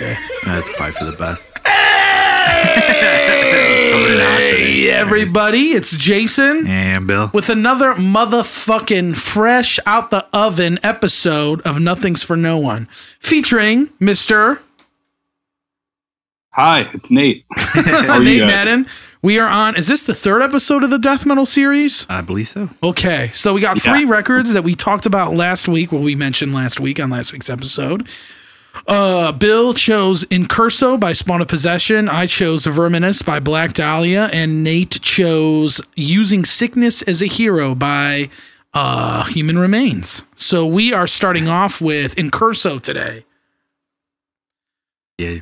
Okay. That's probably for the best. Hey, everybody, it's Jason. And Bill. With another motherfucking fresh out the oven episode of Nothing's for No One. Featuring Mr. Hi, it's Nate. Nate Madden. We are on, is this the third episode of the death metal series? I believe so. Okay, so we got 3 records that we talked about last week, we mentioned last week on last week's episode. Bill chose Incurso by Spawn of Possession. I chose Verminous by Black Dahlia, and Nate chose Using Sickness as a Hero by Human Remains. So we are starting off with Incurso today. Yeah.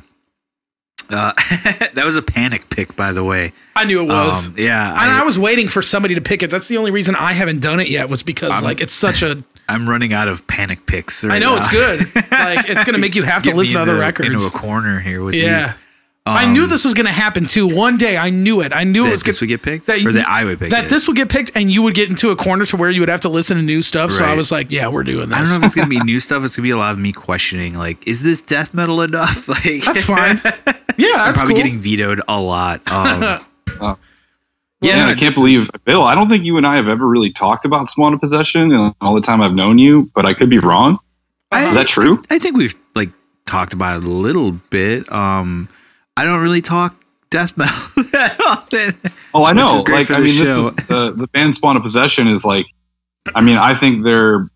That was a panic pick, by the way. I knew it was. Yeah. And I was waiting for somebody to pick it. That's the only reason I haven't done it yet, was because it's such a... I'm running out of panic picks right I know, now. it's good. Like, it's going to make you have to listen to other records. Into a corner here with these. I knew this was going to happen too. One day, I knew it. I knew it was this would get picked, or that I would pick that this would get picked, and you would get into a corner to where you would have to listen to new stuff. Right. So I was like, "Yeah, we're doing this." I don't know if it's going to be new stuff. It's going to be a lot of me questioning, like, is this death metal enough? Like, that's fine. Yeah, that's I'm probably cool. getting vetoed a lot. I can't believe, Bill, I don't think you and I have ever really talked about Spawn of Possession in all the time I've known you, but I could be wrong. Is that true? I think we've talked about it a little bit. I don't really talk death metal that often. Oh, I know. The band Spawn of Possession is I think they're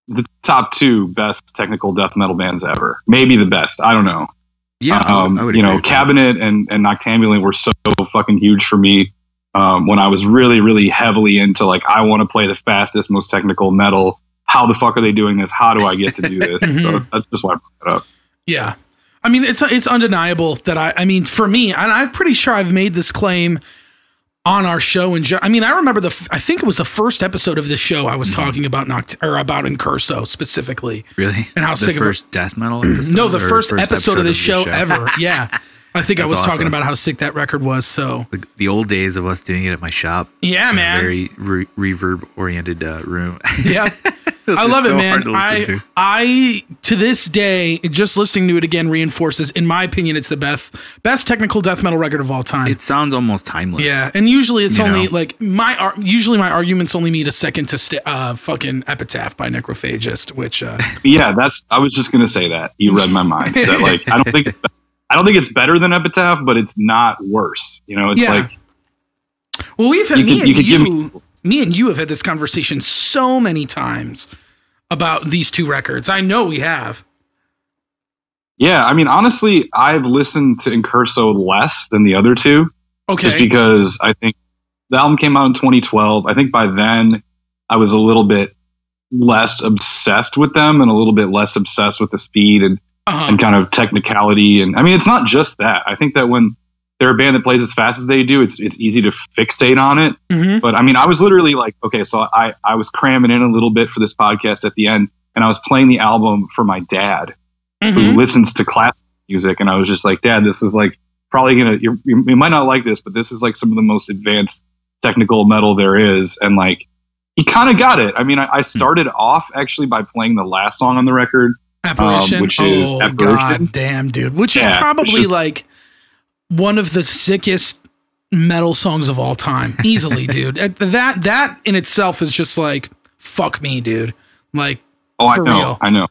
the top 2 best technical death metal bands ever. Maybe the best. I don't know. Yeah, I would agree with Cabinet and Noctambulant were so fucking huge for me when I was really, really heavily into I want to play the fastest, most technical metal. How the fuck are they doing this? How do I get to do this? So that's just why I brought it up. Yeah. I mean, it's undeniable that for me, and I'm pretty sure I've made this claim on our show. I remember I think it was the first episode of this show I was talking about about Incurso specifically. Really? And how sick the first death metal episode? No, the first episode of this show ever. Yeah. I think I was awesome. talking about how sick that record was. So the old days of us doing it at my shop. Yeah, man. Very reverb oriented room. Yeah. I love it, man. I to this day, just listening to it again reinforces, in my opinion, it's the best technical death metal record of all time. It sounds almost timeless. Yeah, and usually it's only my arguments only need a second to fucking Epitaph by Necrophagist, which I was just gonna say that. You read my mind. That, I don't think it's better than Epitaph, but it's not worse. Well, we've had me and you have had this conversation so many times about these 2 records. I know we have. Yeah, honestly, I've listened to Incurso less than the other 2. Okay. Just because I think the album came out in 2012. I think by then I was a little bit less obsessed with them and a little bit less obsessed with the speed and kind of technicality. And it's not just that. I think that when they're a band that plays as fast as they do, it's easy to fixate on it. Mm-hmm. But I was literally so I was cramming in a little bit for this podcast at the end, and I was playing the album for my dad, who listens to classical music, and I was just like, Dad, this is probably you might not like this, but this is some of the most advanced technical metal there is, and he kind of got it. I started off actually by playing the last song on the record, Apparition, which is Apparition. God damn, dude, which is probably one of the sickest metal songs of all time, easily, dude. That in itself is just fuck me, dude. For real. I know.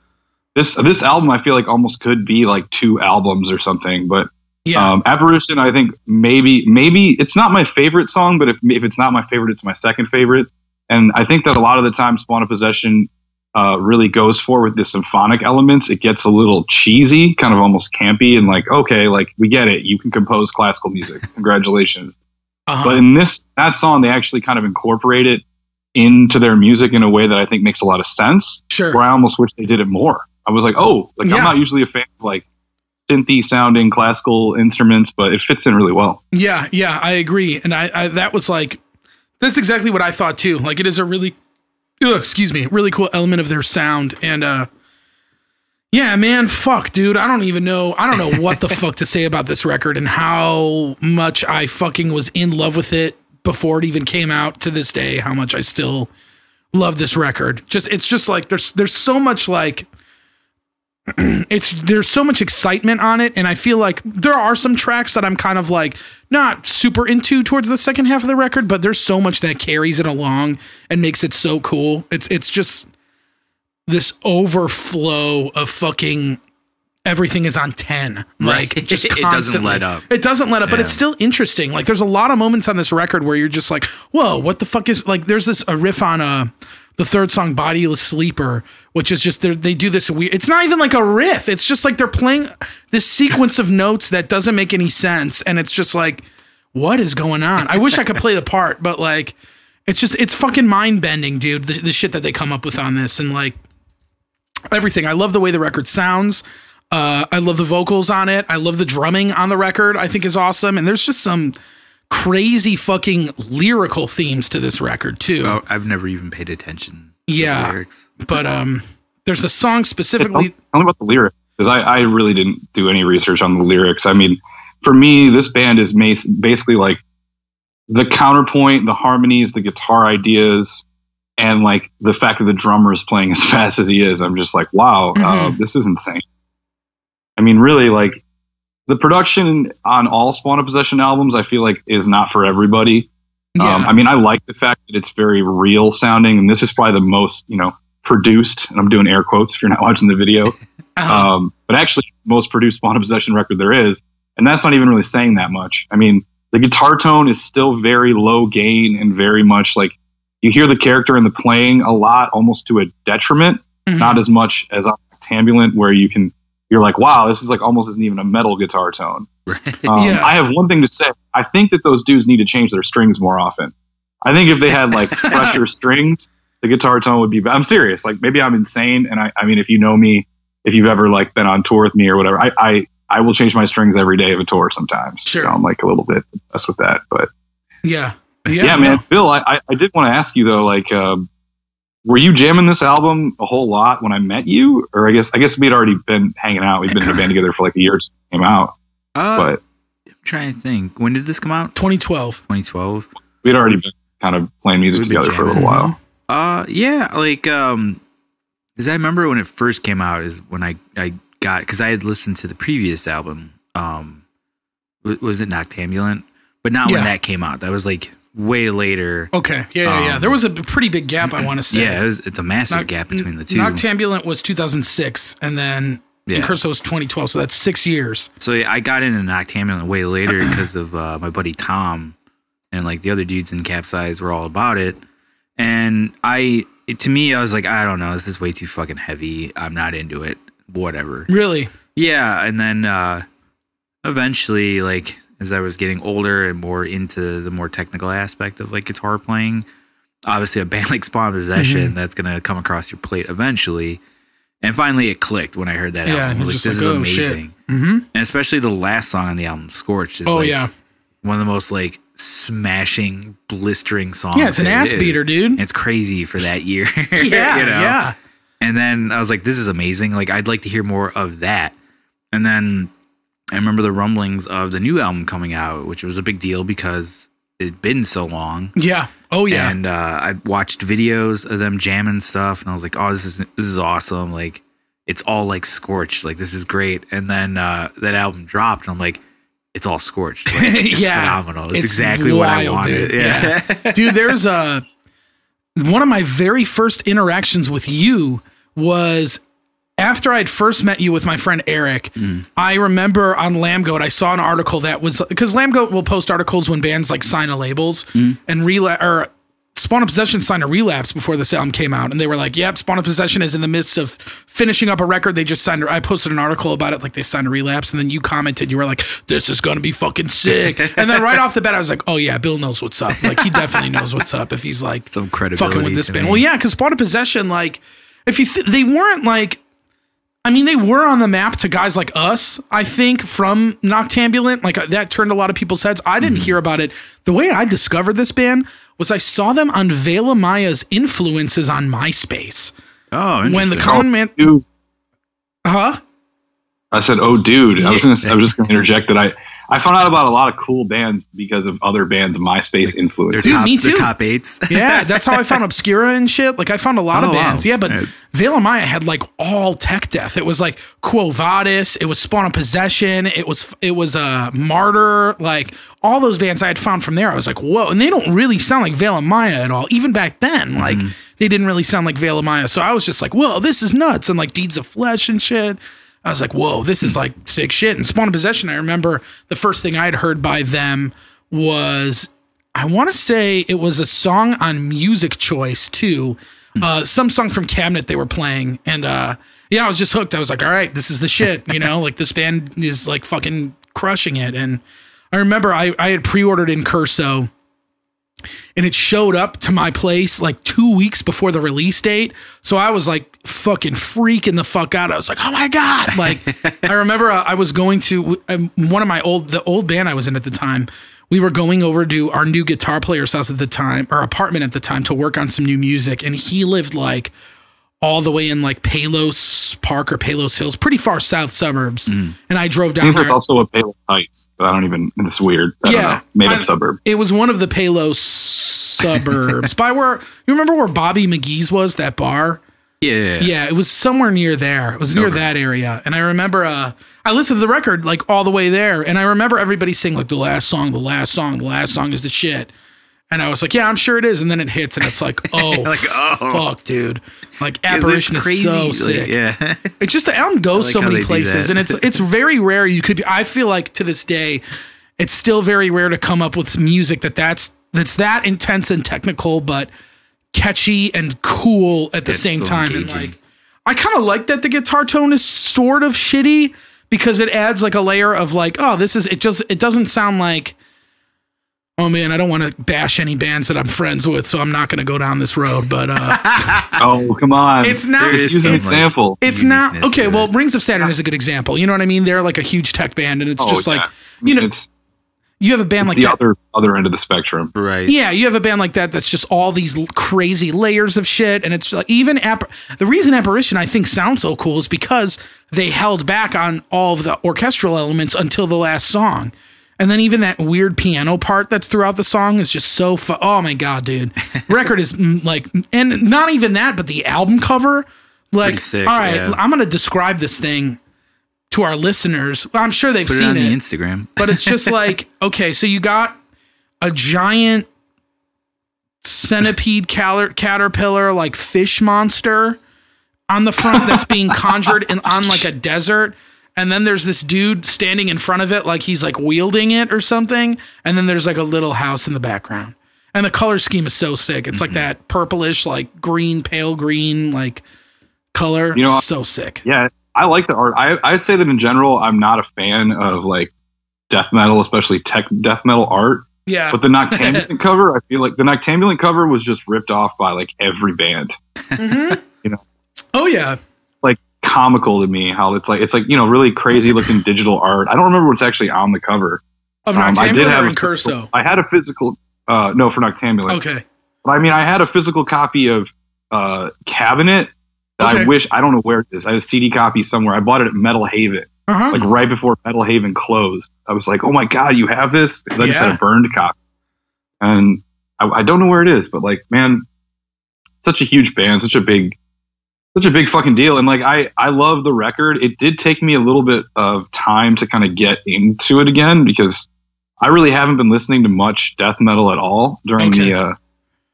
This album, I feel almost could be 2 albums or something. But Apparition, I think maybe it's not my favorite song, but if it's not my favorite, it's my second favorite. And I think that a lot of the time, Spawn of Possession really goes for with the symphonic elements. It gets a little cheesy, kind of almost campy, and okay, we get it. You can compose classical music. Congratulations. But in that song, they actually kind of incorporate it into their music in a way that I think makes a lot of sense. Sure. Where I almost wish they did it more. I was I'm not usually a fan of synthy sounding classical instruments, but it fits in really well. Yeah, I agree. And I that was that's exactly what I thought too. It is a really really cool element of their sound. And yeah, man, fuck, dude. I don't know what the fuck to say about this record and how much I fucking was in love with it before it even came out, to this day, how much I still love this record. It's just there's so much there's so much excitement on it, and I feel like there are some tracks that I'm kind of like not super into towards the second half of the record, but there's so much that carries it along and makes it so cool. It's just this overflow of fucking everything is on 10. Like just it doesn't let up. It doesn't let up, but it's still interesting. Like there's a lot of moments on this record where you're just like, whoa, what the fuck is, like there's a riff on the third song, Bodiless Sleeper, which is just they do this weird, it's not even like a riff, it's just like they're playing this sequence of notes that doesn't make any sense, and it's just like, what is going on? I wish I could play the part, but like it's fucking mind-bending, dude, the shit that they come up with on this, and like everything. I love the way the record sounds. I love the vocals on it. I love the drumming on the record, I think is awesome, and there's just some crazy fucking lyrical themes to this record too. Oh, I've never even paid attention to the lyrics. But there's a song specifically. Tell me about the lyrics, because I really didn't do any research on the lyrics. I mean, for me, this band is basically like the counterpoint, the harmonies, the guitar ideas, and like the fact that the drummer is playing as fast as he is. I'm just like, wow, this is insane. I mean, really, like, the production on all Spawn of Possession albums, I feel like, is not for everybody. Yeah. I mean, I like the fact that it's very real sounding, and this is probably the most, produced, and I'm doing air quotes if you're not watching the video, but actually most produced Spawn of Possession record there is, and that's not even really saying that much. I mean, the guitar tone is still very low gain and very much like, you hear the character in the playing a lot, almost to a detriment, not as much as on Tambulant, where you're like, wow, this is like almost isn't even a metal guitar tone. I have one thing to say. I think that those dudes need to change their strings more often. I think if they had like fresher strings, the guitar tone would be better. I'm serious. Like maybe I'm insane. And I mean, if you know me, if you've ever like been on tour with me or whatever, I will change my strings every day of a tour sometimes. Sure. I'm like a little bit obsessed with that, but yeah, man. Bill, I did want to ask you though, like, were you jamming this album a whole lot when I met you? Or I guess we'd already been hanging out. We've been in a band together for like a year since it came out. But I'm trying to think. When did this come out? 2012. We'd already been kind of playing music together for a little while. Yeah, like, because I remember when it first came out is when I got, because I had listened to the previous album. Was it Noctambulant? But not when that came out. That was like way later. Okay. Yeah. There was a pretty big gap, I want to say. Yeah, it's a massive gap between the two. Noctambulant was 2006, and then Incurso was 2012, so that's 6 years. So I got into Noctambulant way later because of my buddy Tom, and like the other dudes in Capsize were all about it. And to me, I was like, I don't know, this is way too fucking heavy. I'm not into it. Whatever. Really? Yeah. And then eventually, like, as I was getting older and more into the more technical aspect of like guitar playing, obviously a band like Spawn of Possession, that's going to come across your plate eventually. And finally it clicked when I heard that album. I was like, this is amazing. And especially the last song on the album, Scorched, is one of the most like smashing, blistering songs. Yeah, it's an ass beater, dude. It's crazy for that year. Yeah. And then I was like, this is amazing. Like, I'd like to hear more of that. And then I remember the rumblings of the new album coming out, which was a big deal because it'd been so long. Yeah. Oh yeah. And I watched videos of them jamming stuff, and I was like, oh, this is awesome. Like, it's all like Scorched. Like, this is great. And then that album dropped, and I'm like, it's all Scorched. Like, it's phenomenal. It's exactly wild, what I wanted. Dude. Yeah. Dude, there's one of my very first interactions with you was after I'd first met you with my friend Eric. I remember on Lambgoat, I saw an article that was, because Lambgoat will post articles when bands like sign a labels, and Spawn of Possession signed a Relapse before this album came out, and they were like, yep, Spawn of Possession is in the midst of finishing up a record. They just signed I posted an article about it, like they signed a Relapse, and then you commented, you were like, this is gonna be fucking sick. And then right off the bat I was like, oh yeah, Bill knows what's up. Like, he definitely knows what's up if he's like some credibility fucking with this band. Well, yeah, because Spawn of Possession, like, if you they weren't like, I mean, they were on the map to guys like us, I think, from Noctambulant. Like, that turned a lot of people's heads. I didn't hear about it. The way I discovered this band was I saw them on Vela Maya's influences on MySpace. Oh, interesting. When the Common Man... I said, oh, dude. I was just going to interject that I found out about a lot of cool bands because of other bands' MySpace influence. Dude, me too. Their top eights. Yeah, that's how I found Obscura and shit. Like I found a lot of bands. Wow. Yeah, but Veil of Maya had like all tech death. It was like Quo Vadis. It was Spawn of Possession. It was Martyr. Like all those bands I had found from there. I was like, whoa. And they don't really sound like Veil of Maya at all. Even back then, like they didn't really sound like Veil of Maya. So I was just like, whoa, this is nuts. And like Deeds of Flesh and shit. I was like, whoa, this is like sick shit. And Spawn of Possession, I remember the first thing I had heard by them was, I want to say it was a song on Music Choice too. Some song from Cabinet they were playing. And yeah, I was just hooked. I was like, all right, this is the shit. You know, like this band is like fucking crushing it. And I remember I had pre-ordered Incurso. And it showed up to my place like 2 weeks before the release date. So I was like fucking freaking the fuck out. I was like, oh my God. Like, I remember I was going to one of my the old band I was in at the time. We were going over to our new guitar player's house at the time, or apartment at the time, to work on some new music. And he lived like all the way in like Palos Park or Palos Hills, pretty far south suburbs. And I drove down there. Also a Palos Heights, but I don't even, it's weird. I don't know, made up suburb. It was one of the Palos suburbs by where, you remember where Bobby McGee's was, that bar? Yeah, it was somewhere near there. It was near that area. And I remember I listened to the record like all the way there. And I remember everybody saying like the last song is the shit. And I was like, yeah, I'm sure it is. And then it hits and it's like, oh, like, fuck, dude. Like Apparition is so sick. Yeah. It's just the album goes so many places. And it's very rare. I feel like to this day, it's still very rare to come up with music that's that intense and technical, but catchy and cool at the same time. And like, I kind of like that the guitar tone is sort of shitty because it adds like a layer of like, oh, it doesn't sound like, oh man, I don't want to bash any bands that I'm friends with, so I'm not going to go down this road. But oh, come on, it's not. Use an example. It's not okay. Well, Rings of Saturn is a good example. You know what I mean? They're like a huge tech band, and it's just like you know, you have a band like the that. other end of the spectrum, right? Yeah, you have a band like that that's just all these crazy layers of shit, and it's like even the reason Apparition I think sounds so cool is because they held back on all of the orchestral elements until the last song. And then even that weird piano part that's throughout the song is just so oh my God, dude. Record is like, and not even that, but the album cover. Like, sick, all right, I'm going to describe this thing to our listeners. I'm sure they've seen it. Put it on the Instagram. But it's just like, okay, so you got a giant centipede caterpillar, like fish monster on the front that's being conjured on like a desert. And then there's this dude standing in front of it like he's like wielding it or something. And then there's like a little house in the background. And the color scheme is so sick. It's like that purplish, like green, pale green, like color. You know, so sick. Yeah, I like the art. I'd say that in general, I'm not a fan of like death metal, especially tech death metal art. Yeah. But the Noctambulant cover, I feel like the Noctambulant cover was just ripped off by like every band. You know? Oh, yeah. Comical to me how it's like you know, really crazy looking digital art. I don't remember what's actually on the cover of Noctambulant or Incurso. I had a physical no, for Noctambulant. Okay. But I mean, I had a physical copy of Cabinet that I don't know where it is. I have a CD copy somewhere. I bought it at Metal Haven like right before Metal Haven closed. I was like, oh my God, you have this? Because I just had a burned copy, and I don't know where it is, but like, man, such a huge band, such a big fucking deal. And like, I love the record. It did take me a little bit of time to kind of get into it again, because I really haven't been listening to much death metal at all during the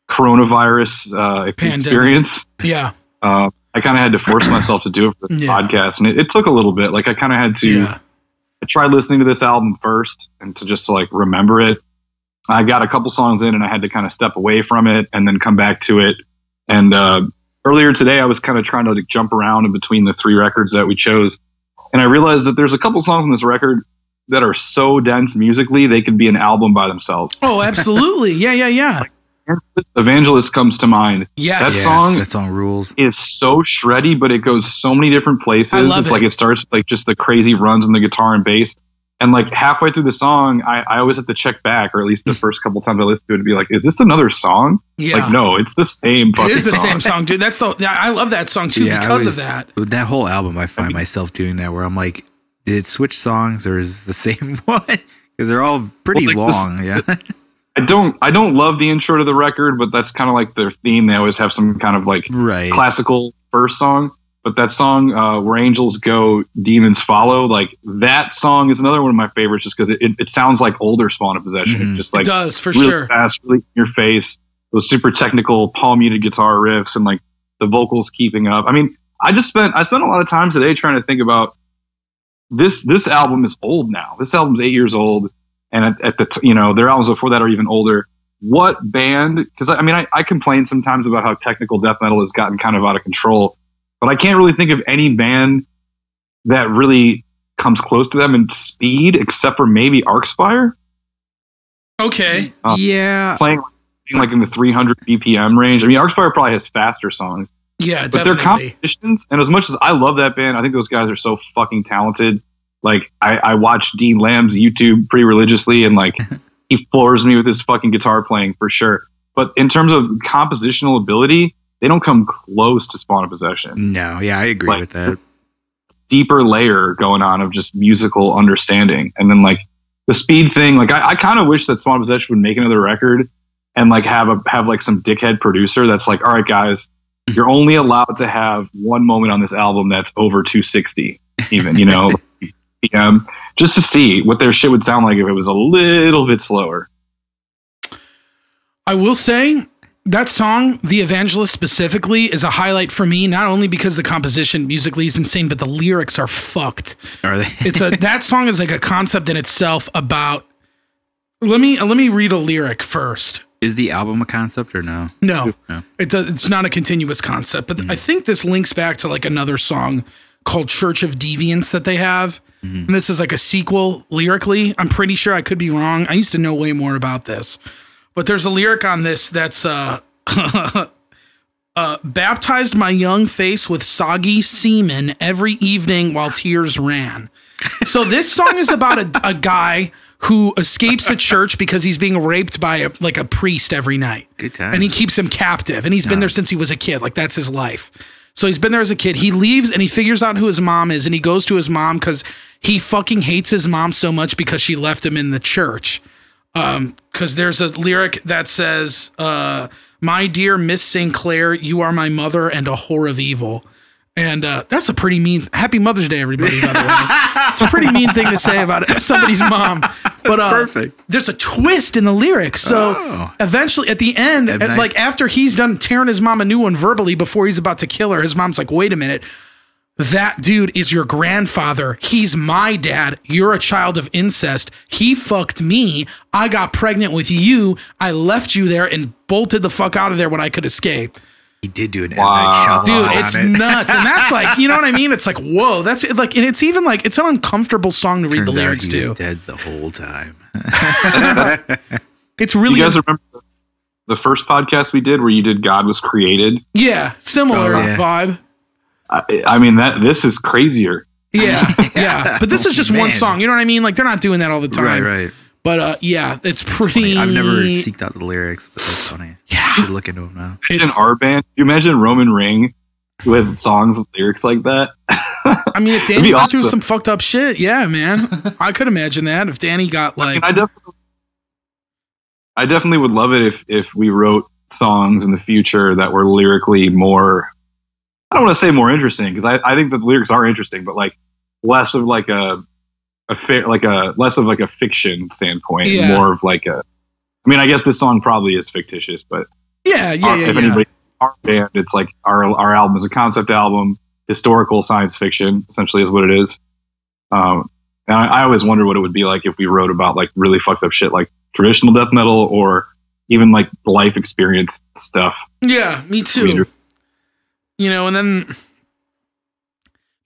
coronavirus experience. Yeah. I kind of had to force myself to do it for this podcast. And it took a little bit. Like I kind of had to, I tried listening to this album first and to just like remember it. I got a couple songs in and I had to kind of step away from it and then come back to it. And, earlier today, I was kind of trying to like jump around in between the three records that we chose. And I realized that there's a couple songs on this record that are so dense musically, they could be an album by themselves. Oh, absolutely. Yeah. Like, Evangelist comes to mind. Yes. That song rules. Is so shreddy, but it goes so many different places. I love it's like it starts with like just the crazy runs in the guitar and bass. And like halfway through the song, I always have to check back, or at least the first couple times I listen to it, to be like, is this another song? Yeah. Like, no, it's the same fucking song. It is the same song, dude. I love that song too because of that. With that whole album, I find myself doing that where I'm like, did it switch songs or is it the same one? Because they're all pretty long. Yeah. I don't love the intro to the record, but that's kind of like their theme. They always have some kind of like classical first song. But that song, Where Angels Go, Demons Follow, like that song is another one of my favorites just because it sounds like older Spawn of Possession. Mm-hmm. It just like it does, for really sure. Fast, really in your face. Those super technical palm muted guitar riffs and like the vocals keeping up. I mean, I spent a lot of time today trying to think about this album is old now. This album's 8 years old. And their albums before that are even older. What band? Because I complain sometimes about how technical death metal has gotten kind of out of control. But I can't really think of any band that really comes close to them in speed, except for maybe Arcspire. Okay. Playing like in the 300 BPM range. I mean, Arcspire probably has faster songs. Yeah, but definitely. They're competitions, and as much as I love that band, I think those guys are so fucking talented. Like, I watch Dean Lamb's YouTube pretty religiously, and like he floors me with his fucking guitar playing for sure. But in terms of compositional ability, they don't come close to Spawn of Possession. No, yeah, I agree with that. Deeper layer going on of just musical understanding. And then like the speed thing, like I kind of wish that Spawn of Possession would make another record and like have like some dickhead producer that's like, all right, guys, you're only allowed to have one moment on this album that's over 260 even, BPM, just to see what their shit would sound like if it was a little bit slower. I will say, that song, The Evangelist specifically, is a highlight for me, not only because the composition musically is insane, but the lyrics are fucked. Are they? That song is like a concept in itself about. Let me read a lyric first. Is the album a concept or no? No. It's not a continuous concept, but I think this links back to like another song called Church of Deviants that they have. Mm-hmm. And this is like a sequel lyrically. I'm pretty sure, I could be wrong. I used to know way more about this. But there's a lyric on this that's baptized my young face with soggy semen every evening while tears ran. So this song is about a guy who escapes a church because he's being raped by a priest every night. Good time. And he keeps him captive. And he's been there since he was a kid. Like, that's his life. So he's been there as a kid. He leaves and he figures out who his mom is. And he goes to his mom because he fucking hates his mom so much because she left him in the church. Because there's a lyric that says, my dear Miss St. Clair, you are my mother and a whore of evil. And that's a pretty mean. Happy Mother's Day, everybody, by the way. It's a pretty mean thing to say about somebody's mom. But perfect. There's a twist in the lyrics. So eventually, at the end, after he's done tearing his mom a new one verbally before he's about to kill her, his mom's like, wait a minute. That dude is your grandfather. He's my dad. You're a child of incest. He fucked me. I got pregnant with you. I left you there and bolted the fuck out of there when I could escape. He did do an M. Night Shyamalan. Dude, it's nuts. And that's like, you know what I mean? It's like, whoa, that's like, and it's even like, it's an uncomfortable song to read the lyrics to. He was dead the whole time. It's really. You guys remember the first podcast we did where you did God Was Created? Yeah, similar vibe. I mean, this is crazier. Yeah. But this is just one song. You know what I mean? Like, they're not doing that all the time. Right. But it's pretty. I've never seeked out the lyrics, but that's funny. Yeah. I should look into them now. In our band, do you imagine Roman Ring with songs with lyrics like that? I mean, if Danny went through some fucked up shit, yeah, man. I could imagine that. If Danny got like. I definitely would love it if we wrote songs in the future that were lyrically more. I don't want to say more interesting because I think that the lyrics are interesting, but like less of like less of like a fiction standpoint, more of like a. I mean, I guess this song probably is fictitious, but if anybody, our band, it's like our album is a concept album, historical science fiction, essentially is what it is. And I always wonder what it would be like if we wrote about like really fucked up shit like traditional death metal or even like life experience stuff. Yeah, me too. And then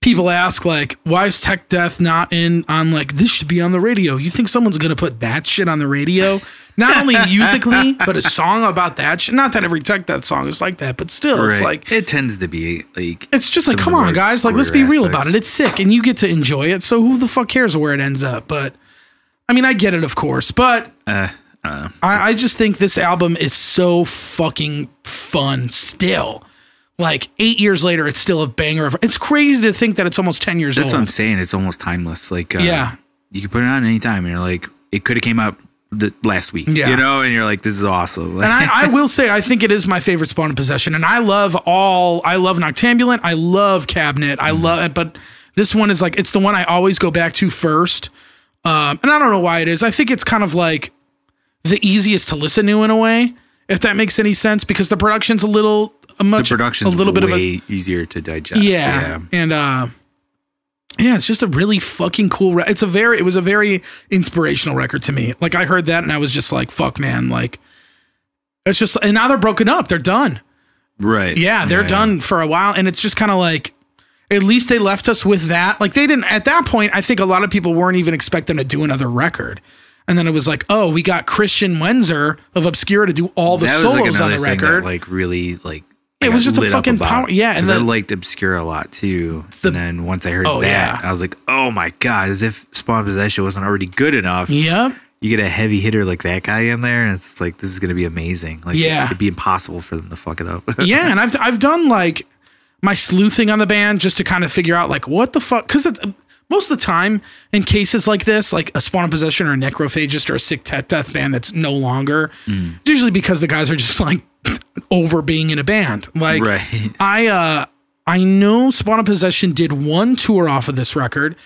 people ask, like, why is tech death not on, like, this should be on the radio? You think someone's going to put that shit on the radio? Not only musically, but a song about that shit. Not that every tech death song is like that, but still, it's like. It tends to be, like. It's just like, come on, guys. Like, let's be real about it. It's sick, and you get to enjoy it, so who the fuck cares where it ends up? But, I mean, I get it, of course, but. I just think this album is so fucking fun still. Like 8 years later, it's still a banger. It's crazy to think that it's almost 10 years old. That's what I'm saying. It's almost timeless. Like, you can put it on anytime and you're like, it could have came out last week, yeah. you know, and you're like, this is awesome. And I will say, I think it is my favorite Spawn of Possession, and I love Noctambulant, I love Cabinet, I love it, but this one is like, it's the one I always go back to first, and I don't know why it is. I think it's kind of like the easiest to listen to in a way, if that makes any sense, because the production's a little bit easier to digest. Yeah. And yeah, it's just a really fucking cool it was a very inspirational record to me. Like, I heard that and I was just like, fuck, man, like, it's just, and now they're broken up, they're done. Right. Yeah, they're done for a while, and it's just kind of like, at least they left us with that. Like, they didn't, at that point, I think a lot of people weren't even expecting to do another record. And then it was like, oh, we got Christian Wenzer of Obscura to do all the solos on the record. That, like, really, like, it was just a fucking power. Yeah. And I liked Obscura a lot too. And then once I heard that, I was like, oh my God, as if Spawn of Possession wasn't already good enough. Yeah. You get a heavy hitter like that guy in there, and it's like, this is going to be amazing. Like, it'd be impossible for them to fuck it up. Yeah. And I've done like my sleuthing on the band just to kind of figure out like what the fuck. Cause most of the time in cases like this, like a Spawn of Possession or a Necrophagist or a Sick Death band that's no longer, it's usually because the guys are just like over being in a band. Like, I know Spawn of Possession did one tour off of this record.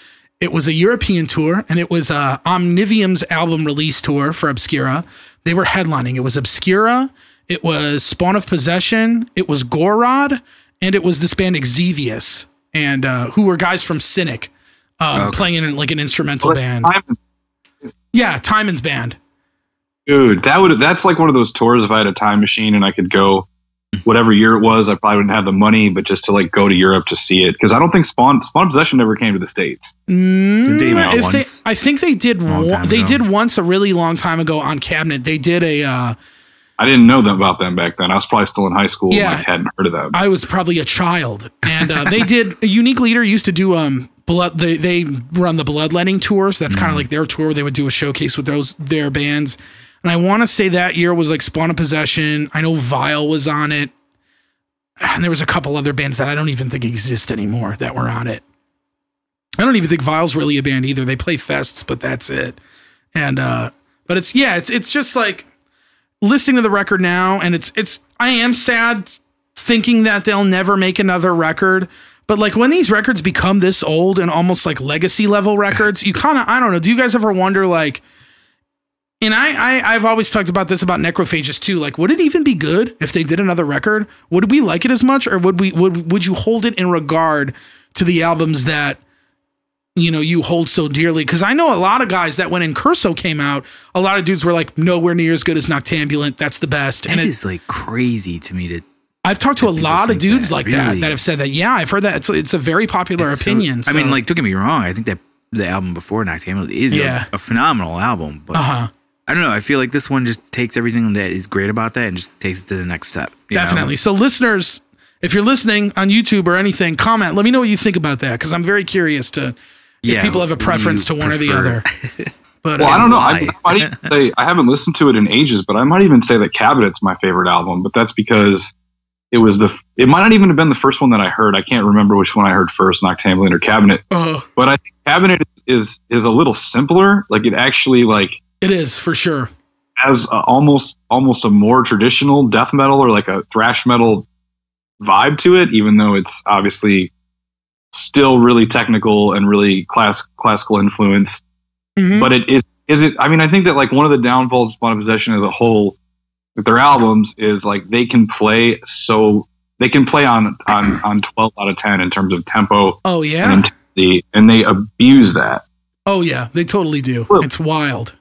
It was a European tour, and it was Omnivium's album release tour for Obscura. They were headlining. It was Obscura, it was Spawn of Possession, it was Gorod, and it was this band Exevious, and who were guys from Cynic, playing in like an instrumental band. Yeah, Timon's band. Dude, that's like one of those tours. If I had a time machine and I could go whatever year it was, I probably wouldn't have the money, but just to like go to Europe to see it, because I don't think Spawn of Possession never came to the States. I think they did. They did once a really long time ago on Cabinet. They did a. I didn't know about them back then. I was probably still in high school. Yeah, and I hadn't heard of them. I was probably a child, and they did. A Unique Leader used to do blood. They run the Bloodletting tours. That's kind of like their tour where they would do a showcase with their bands. And I want to say that year was like Spawn of Possession. I know Vile was on it. And there was a couple other bands that I don't even think exist anymore that were on it. I don't even think Vile's really a band either. They play fests, but that's it. And, but it's just like listening to the record now. And I am sad thinking that they'll never make another record. But like when these records become this old and almost like legacy level records, you kind of, I don't know. Do you guys ever wonder like, and I've always talked about this about Necrophagist too. Like, would it even be good if they did another record? Would we like it as much, or would you hold it in regard to the albums that, you know, you hold so dearly? Because I know a lot of guys that when Incurso came out, a lot of dudes were like, nowhere near as good as Noctambulant. That's the best. And it is like crazy to me to. I've talked to a lot of dudes like that have said that. Yeah, I've heard that. It's a very popular opinion. I mean, like, don't get me wrong. I think that the album before Noctambulant is a phenomenal album, but. I don't know. I feel like this one just takes everything that is great about that and just takes it to the next step. Definitely. So listeners, if you're listening on YouTube or anything, comment. Let me know what you think about that, because I'm very curious to if people have a preference to one or the other. But I don't know. I might even say I haven't listened to it in ages, but I might even say that Cabinet's my favorite album. But that's because it might not even have been the first one that I heard. I can't remember which one I heard first, Noctambulant or Cabinet. But I think Cabinet is a little simpler. Like, it actually like. It is, for sure. Has almost a more traditional death metal or like a thrash metal vibe to it, even though it's obviously still really technical and really classical influence. But it is it. I mean, I think that like one of the downfalls of Spawn of Possession as a whole with their albums is like they can play on 12 out of 10 in terms of tempo. Oh yeah, and intensity, and they abuse that. Oh yeah, they totally do. It's wild.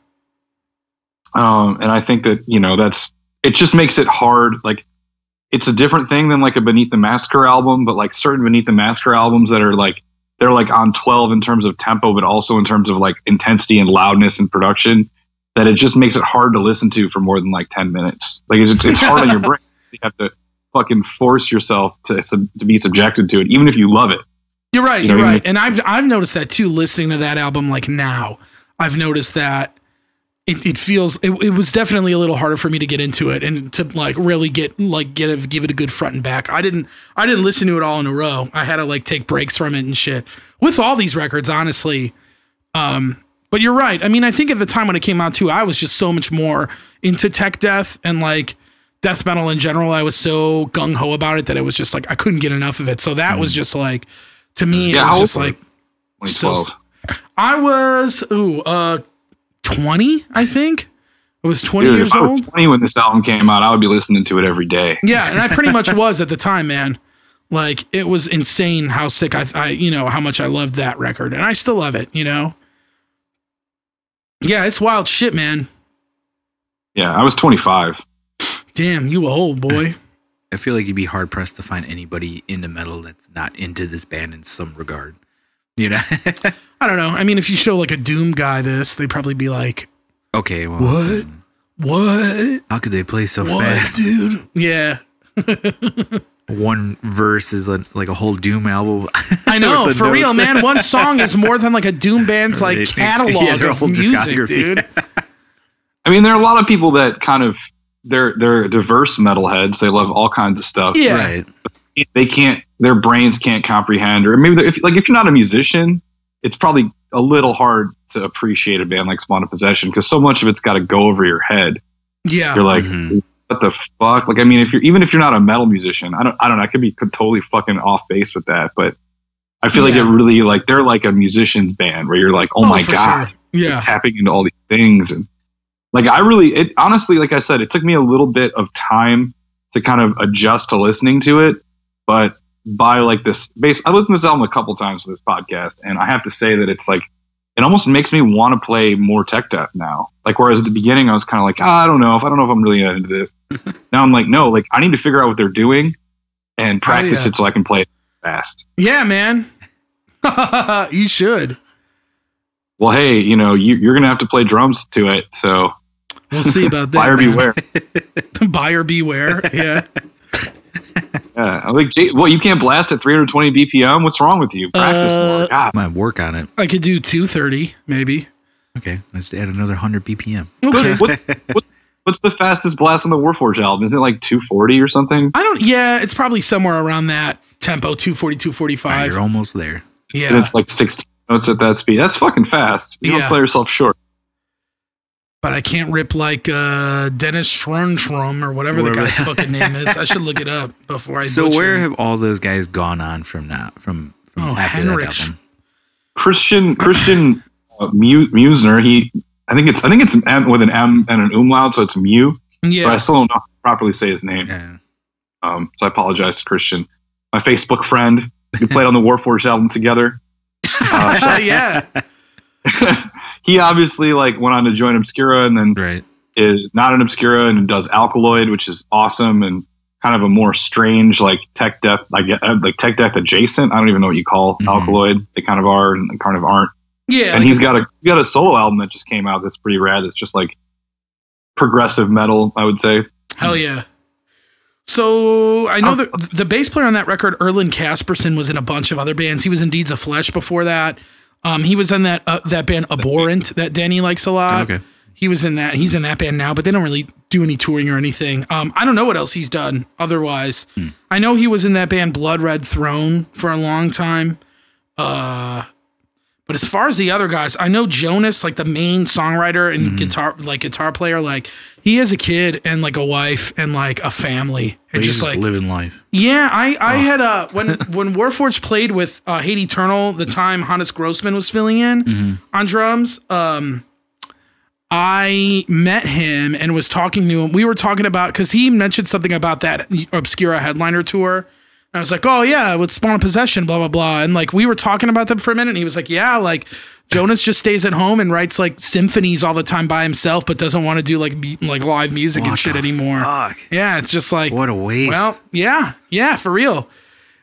And I think that, you know, it just makes it hard. Like, it's a different thing than like a Beneath the Massacre album, but like certain Beneath the Massacre albums that are like, they're like on 12 in terms of tempo, but also in terms of like intensity and loudness and production, that it just makes it hard to listen to for more than like 10 minutes. Like, it's hard on your brain. You have to fucking force yourself to be subjected to it, even if you love it. You're right. You're right. And I've noticed that too, listening to that album. Like now I've noticed that it feels, it was definitely a little harder for me to get into it and to like really give it a good front and back. I didn't listen to it all in a row. I had to like take breaks from it and shit with all these records, honestly. But But you're right. I mean, I think at the time when it came out too, I was just so much more into tech death and like death metal in general. I was so gung ho about it that it was just like I couldn't get enough of it. So that was just like, to me, it was just like 2012. I was 20, I think. I was 20 years if I was old. 20 when this album came out, I would be listening to it every day. Yeah, and I pretty much was at the time, man. Like, it was insane how sick I you know, how much I loved that record. And I still love it, you know? Yeah, it's wild shit, man. Yeah, I was 25. Damn, you old boy. I feel like you'd be hard pressed to find anybody into metal that's not into this band in some regard. You know? I don't know. I mean, if you show like a Doom guy this, they'd probably be like, okay, well, what? What? How could they play so what, fast, dude? Yeah. One verse is like a whole Doom album. I know, for real, man. One song is more than like a Doom band's like catalog of music, dude. I mean, there are a lot of people that kind of they're diverse metalheads. They love all kinds of stuff. Yeah. Right. They can't. Their brains can't comprehend, or maybe if you're not a musician, it's probably a little hard to appreciate a band like Spawn of Possession because so much of it's got to go over your head. Yeah. You're like, what the fuck? Like, I mean, if you're not a metal musician, I don't know. I could be totally fucking off base with that, but I feel like it really like they're like a musician's band where you're like, oh my god, sure. Yeah, tapping into all these things. And like, honestly, like I said, it took me a little bit of time to kind of adjust to listening to it, but by like this bass, I listened to this album a couple times for this podcast, and I have to say that it's like, it almost makes me want to play more tech death now. Like, whereas at the beginning I was kind of like, I don't know if I'm really into this. Now I'm like, no, like I need to figure out what they're doing and practice it so I can play it fast. Yeah, man. You should. Well, hey, you know, you're going to have to play drums to it. So we'll see about that. Buyer beware. Buyer beware. Yeah. Yeah, I'm like, what? You can't blast at 320 BPM? What's wrong with you? Practice more. God. Might work on it. I could do 230, maybe. Okay, let's add another 100 BPM. Okay. What's the fastest blast on the Warforged album? Isn't it like 240 or something? Yeah, it's probably somewhere around that tempo, 240, 245. Right, you're almost there. Yeah. And it's like 16 notes at that speed. That's fucking fast. You don't play yourself short. But I can't rip like Dennis Schrum or whatever the guy's fucking name is. I should look it up before I. So where have all those guys gone on from now? From after Henrik. that album? Christian Musner. I think it's M with an M and an umlaut, so it's Mew. Yeah. But I still don't know how to properly say his name. Yeah. So I apologize to Christian, my Facebook friend. We played on the Warforged album together. Yeah. He obviously like went on to join Obscura and then is not an Obscura and does Alkaloid, which is awesome and kind of a more strange like tech death, like tech death adjacent. I don't even know what you call Alkaloid. They kind of are and kind of aren't. Yeah. And he's got a solo album that just came out that's pretty rad. It's just like progressive metal, I would say. Hell yeah. So I know that the bass player on that record, Erland Casperson, was in a bunch of other bands. He was in Deeds of Flesh before that. He was in that band Abhorrent that Danny likes a lot. Okay. He was in that. He's in that band now, but they don't really do any touring or anything. I don't know what else he's done otherwise. I know he was in that band Blood Red Throne for a long time. But as far as the other guys, I know Jonas, like the main songwriter and guitar player, like he has a kid and like a wife and like a family and just like living life. Yeah, I had when Warforged played with Hate Eternal, the time Hannes Grossman was filling in on drums. I met him and was talking to him. We were talking about because he mentioned something about that Obscura headliner tour. I was like, oh yeah, with Spawn of Possession, blah, blah, blah. And like, we were talking about them for a minute and he was like, yeah, like Jonas just stays at home and writes like symphonies all the time by himself, but doesn't want to do like live music and shit anymore. Fuck? Yeah. It's just like, what a waste. Well, yeah, for real.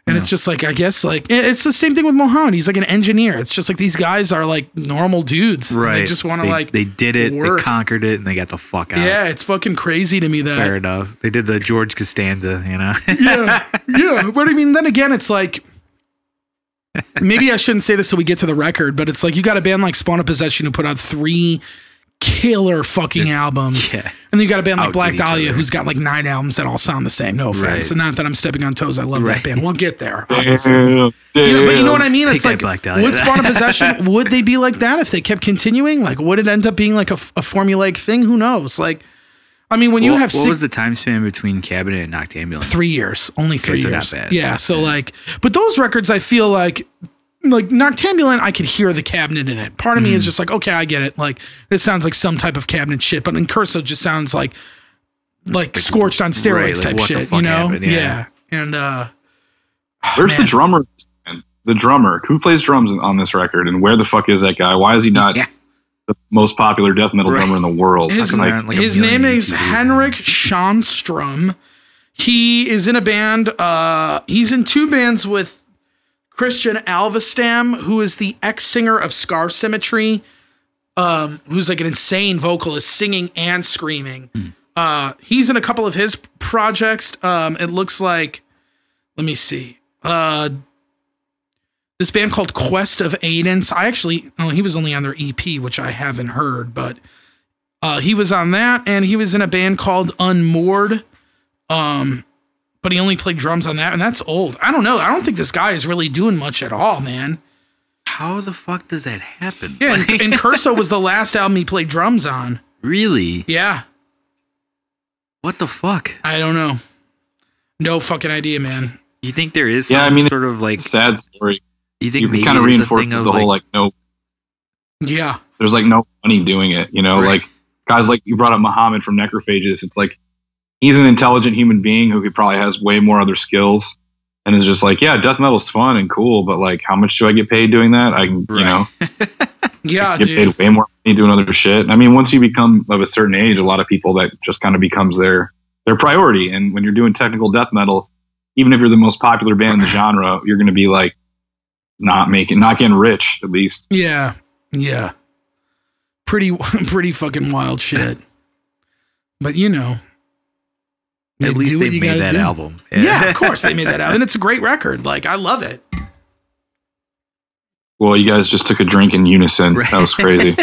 And it's just like, I guess like, it's the same thing with Mohan. He's like an engineer. It's just like, these guys are like normal dudes. Right. They just want to they did it, work. They conquered it and they got the fuck out. Yeah. It's fucking crazy to me that. Fair enough. They did the George Costanza, you know? Yeah. But I mean, then again, it's like, maybe I shouldn't say this till we get to the record, but it's like, you got a band like Spawn of Possession who put out 3 killer fucking albums. Yeah. And then you got a band like Black Outdid each Dahlia other. who's got like 9 albums that all sound the same. No offense. Right. And not that I'm stepping on toes. I love that Right. band. We'll get there. Damn, You know, but you know what I mean? Take It's that, like, Black Dahlia. would Spawn of Possession, would they be like that if they kept continuing? Like, would it end up being like a formulaic thing? Who knows? Like, I mean, when you have what was the time span between Cabinet and Noctambulant? 3 years, only 3 so years. not bad. Yeah. So like, but those records, I feel like Noctambulant, I could hear the Cabinet in it. Part of me is just like, okay, I get it. Like, this sounds like some type of Cabinet shit, but Incurso just sounds like scorched on steroids right, like, type what the shit, fuck you know? happened? Yeah. And Where's the drummer? Man? The drummer who plays drums on this record, and where the fuck is that guy? Why is he not the most popular death metal drummer in the world? His name is Henrik Schanstrom. He is in a band. He's in 2 bands with Christian Alvestam, who is the ex-singer of Scar Symmetry, who's like an insane vocalist, singing and screaming. He's in a couple of his projects. It looks like, let me see. This band called Quest of Aidance. He was only on their EP, which I haven't heard, but he was on that, and he was in a band called Unmoored. But he only played drums on that, and that's old. I don't know. I don't think this guy is really doing much at all, man. How the fuck does that happen? Yeah, Incurso was the last album he played drums on. Really? Yeah. What the fuck? I don't know. No fucking idea, man. You think there is some sort of like sad story? You think maybe kind of it is a reinforces thing of the whole like no. Yeah. There's like no money doing it, you know. Right. Like guys like you brought up Muhammad from Necrophages. It's like he's an intelligent human being who probably has way more other skills, and is just like, yeah, death metal's fun and cool, but like, how much do I get paid doing that? I can, you know, yeah, get paid way more money doing other shit. I mean, once you become of a certain age, a lot of people that just kind of becomes their priority. And when you're doing technical death metal, even if you're the most popular band in the genre, you're going to be like not getting rich at least. Yeah. Yeah. Pretty fucking wild shit. But you know, at least they made that album. Yeah, of course they made that album. And it's a great record. Like, I love it. Well, you guys just took a drink in unison. That was crazy.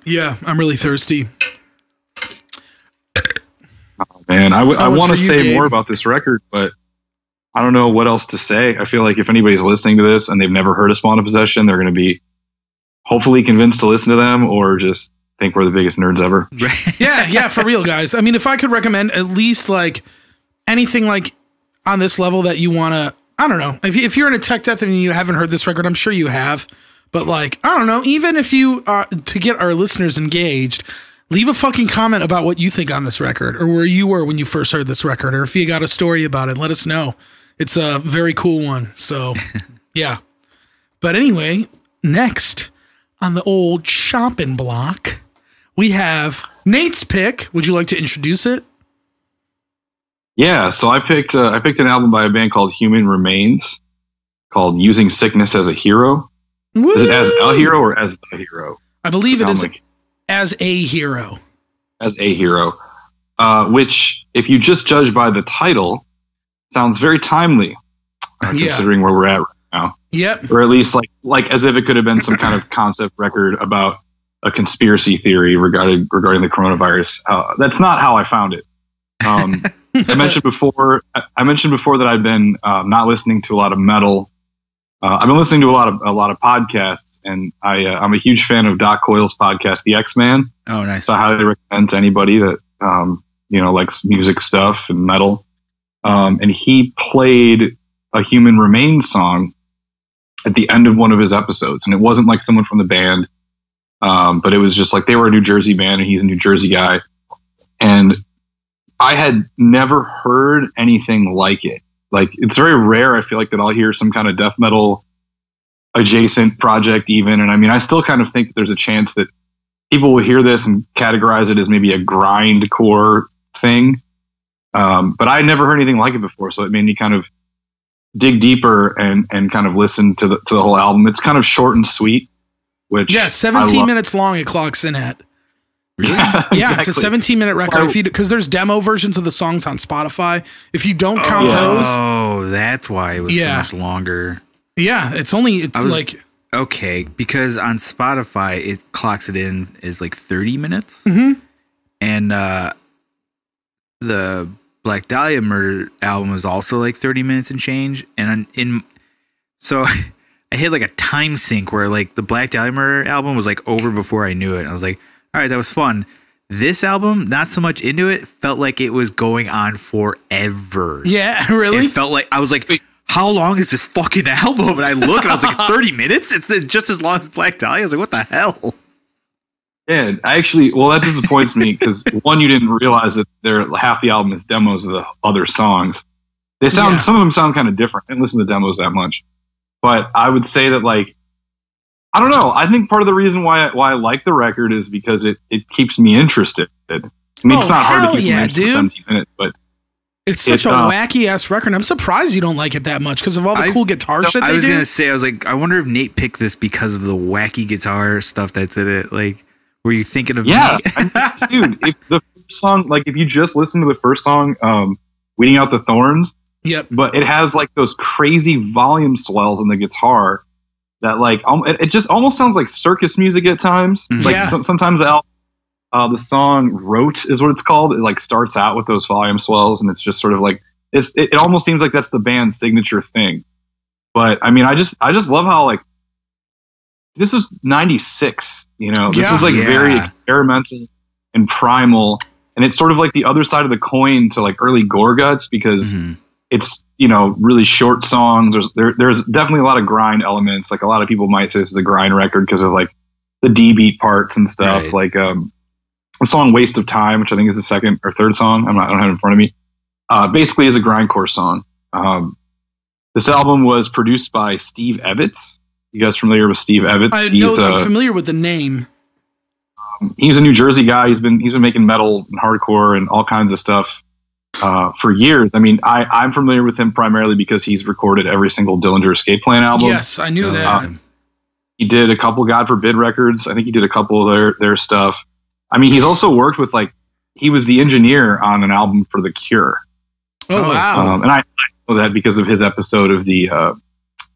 Yeah, I'm really thirsty. Oh, man, I want to say more about this record, but I don't know what else to say. I feel like if anybody's listening to this and they've never heard of Spawn of Possession, they're going to be hopefully convinced to listen to them, or just think we're the biggest nerds ever. Yeah, for real, guys. I mean, if I could recommend at least like anything like on this level that you want to, I don't know. If you're in a tech death and you haven't heard this record, I'm sure you have. But like, I don't know, even if you are to get our listeners engaged, leave a fucking comment about what you think on this record, or where you were when you first heard this record, or if you got a story about it, let us know. It's a very cool one. So yeah. But anyway, next on the old chopping block, we have Nate's pick. Would you like to introduce it? Yeah, so I picked an album by a band called Human Remains, called "Using Sickness as a Hero." Woo! Is it as a hero or as the hero? I believe it is as a hero. As a hero, which, if you just judge by the title, sounds very timely, considering where we're at right now. Yep. Or at least like as if it could have been some kind of concept record about a conspiracy theory regarding the coronavirus. That's not how I found it. I mentioned before that I've been not listening to a lot of metal. I've been listening to a lot of podcasts, and I'm a huge fan of Doc Coyle's podcast, The X-Man. Oh, nice. So I highly recommend to anybody that likes music stuff and metal. And he played a Human Remains song at the end of one of his episodes, and it wasn't like someone from the band, but it was just like they were a New Jersey band, and he's a New Jersey guy, and I had never heard anything like it. Like, it's very rare, I feel like, that I'll hear some kind of death metal adjacent project even. And I mean, I still kind of think there's a chance that people will hear this and categorize it as maybe a grindcore thing. But I had never heard anything like it before. So it made me kind of dig deeper and kind of listen to the whole album. It's kind of short and sweet, which 17 minutes long it clocks in at. Really? Yeah, it's a 17-minute record. Because there's demo versions of the songs on Spotify. If you don't count those, that's why it was so much longer. Yeah, I okay, because on Spotify it clocks it in as like 30 minutes. Mm-hmm. And the Black Dahlia Murder album was also like 30 minutes and change. And so I hit like a time sync where like the Black Dahlia Murder album was like over before I knew it. And I was like, all right, that was fun. This album, not so much into it, felt like it was going on forever. Yeah, really? It felt like, I was like, how long is this fucking album? And I look and I was like, 30 minutes? It's just as long as Black Dahlia. I was like, what the hell? Yeah, that disappoints me because one, you didn't realize that half the album is demos of the other songs. They sound, some of them sound kind of different. I didn't listen to demos that much, but I would say that like, I don't know. I think part of the reason why I like the record is because it keeps me interested. I mean, it's not hard to keep me interested for 17 minutes, but it's such a wacky ass record. I'm surprised you don't like it that much because of all the cool guitar shit they do. I was going to say, I was like, I wonder if Nate picked this because of the wacky guitar stuff that's in it. Like, were you thinking of me? Dude, if the first song, like if you just listen to the first song, Weeding Out the Thorns, but it has like those crazy volume swells in the guitar that like, it just almost sounds like circus music at times. Like sometimes the song Rote is what it's called. It like starts out with those volume swells and it's just sort of like, it almost seems like that's the band's signature thing. But I mean, I just love how like, this was 96, you know, this was like very experimental and primal. And it's sort of like the other side of the coin to like early Gorguts because it's, you know, really short songs. There's definitely a lot of grind elements. Like a lot of people might say this is a grind record because of like the D beat parts and stuff. Right. Like the song Waste of Time, which I think is the second or third song. I don't have it in front of me. Basically is a grindcore song. This album was produced by Steve Evetts. You guys familiar with Steve Evetts? I'm familiar with the name. He's a New Jersey guy. He's been making metal and hardcore and all kinds of stuff for years. I mean, I'm familiar with him primarily because he's recorded every single Dillinger Escape Plan album. Yes, I knew that. He did a couple God Forbid records. I think he did a couple of their stuff. I mean, he's also worked with he was the engineer on an album for The Cure. Oh wow! And I know that because of his episode of the.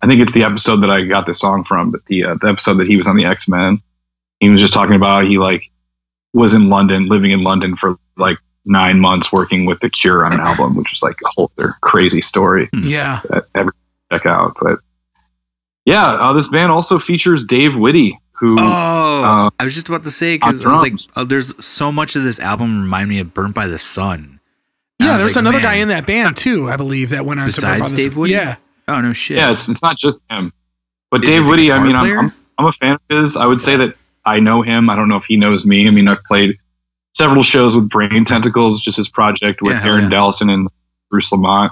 I think it's the episode that I got this song from, but the episode that he was on the X-Men, he was just talking about he like was in London, living in London for like 9 months working with The Cure on an album, which was like a whole other crazy story. Yeah. That everyone check out. But yeah, this band also features Dave Whitty, who I was just about to say, because I was like, there's so much of this album remind me of Burnt by the Sun. Yeah, there's like, another guy in that band too, I believe, that went on to Burnt by the Sun. Dave Whitty? Yeah. Oh no shit! Yeah, it's not just him, but Dave Whitty. I mean, I'm a fan of his. I would say that I know him. I don't know if he knows me. I mean, I've played several shows with Brain Tentacles, just his project with Aaron Dellison and Bruce Lamont.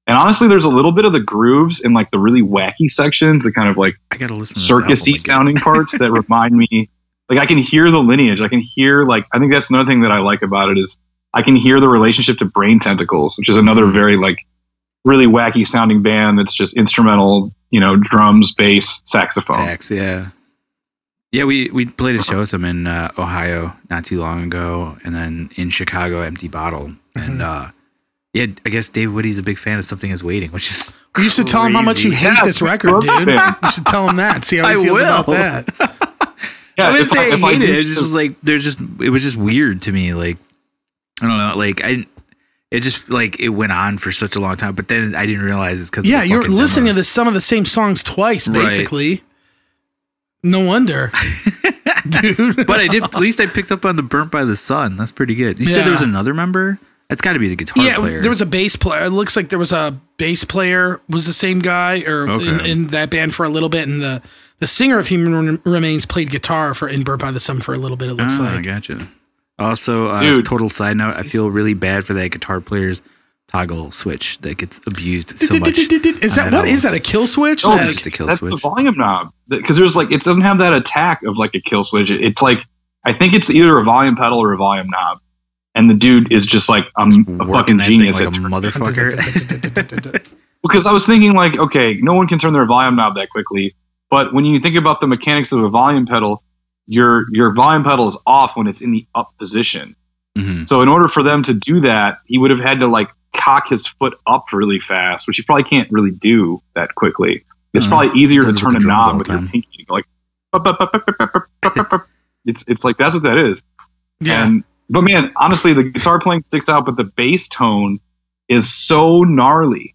And honestly, there's a little bit of the grooves in like the really wacky sections, the kind of like I gotta listen to circusy sounding parts that remind me. Like I can hear the lineage. I can hear like I think that's another thing that I like about it is I can hear the relationship to Brain Tentacles, which is another very like. Really wacky sounding band that's just instrumental, you know, drums, bass, saxophone. Sax, yeah. Yeah, we played a show with them in Ohio not too long ago, and then in Chicago, Empty Bottle. And yeah, I guess Dave Whitty's a big fan of Something Is Waiting, which is you should tell him how much you hate this record, dude. You should tell him that. See how he feels about that. Yeah, I didn't say I hated it. It was just like it was just weird to me. Like I don't know, like it just like it went on for such a long time, but then I didn't realize it's because you're listening to some of the same songs twice, basically. Right. No wonder, dude. But I did. At least I picked up on the Burnt by the Sun. That's pretty good. You said there was another member. That's got to be the guitar player. Yeah, there was a bass player. It looks like there was a bass player. Was the same guy or in that band for a little bit, and the singer of Human Remains played guitar in Burnt by the Sun for a little bit. It looks like. I gotcha. Also, as a total side note, I feel really bad for that guitar player's toggle switch that gets abused so much. Is that a kill switch? Oh, that's the volume knob. Because there's like it doesn't have that attack of like a kill switch. It's like I think it's either a volume pedal or a volume knob. And the dude is just like a fucking genius like a motherfucker. Because I was thinking like, okay, no one can turn their volume knob that quickly. But when you think about the mechanics of a volume pedal, your volume pedal is off when it's in the up position. Mm-hmm. So in order for them to do that, he would have had to like cock his foot up really fast, which you probably can't really do that quickly. It's probably easier to turn a knob with your pinky. Like, it's like, that's what that is. Yeah. But man, honestly, the guitar playing sticks out, but the bass tone is so gnarly.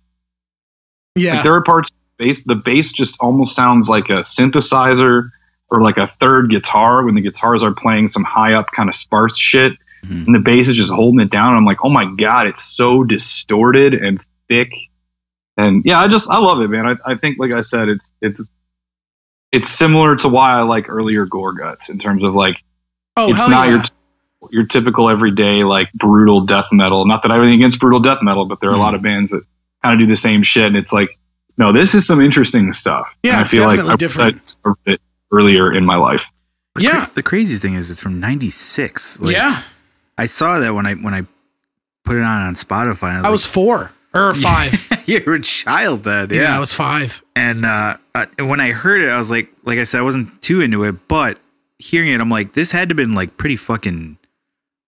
Yeah. Like, there are parts the bass just almost sounds like a synthesizer or like a third guitar when the guitars are playing some high up kind of sparse shit. And the bass is just holding it down. I'm like, oh my God, it's so distorted and thick. And yeah, I love it, man. I think, like I said, it's similar to why I like earlier Gore Guts in terms of like, it's not your typical everyday, like brutal death metal. Not that I have anything against brutal death metal, but there are a lot of bands that kind of do the same shit. And it's like, no, this is some interesting stuff. Yeah, and I feel definitely like different. I it earlier in my life. The craziest thing is it's from 96. Like, yeah. I saw that when I put it on Spotify. I was 4 or 5. You were a child then. Yeah, I was 5. And when I heard it, I was like I said, I wasn't too into it, but hearing it, I'm like, this had to have been like pretty fucking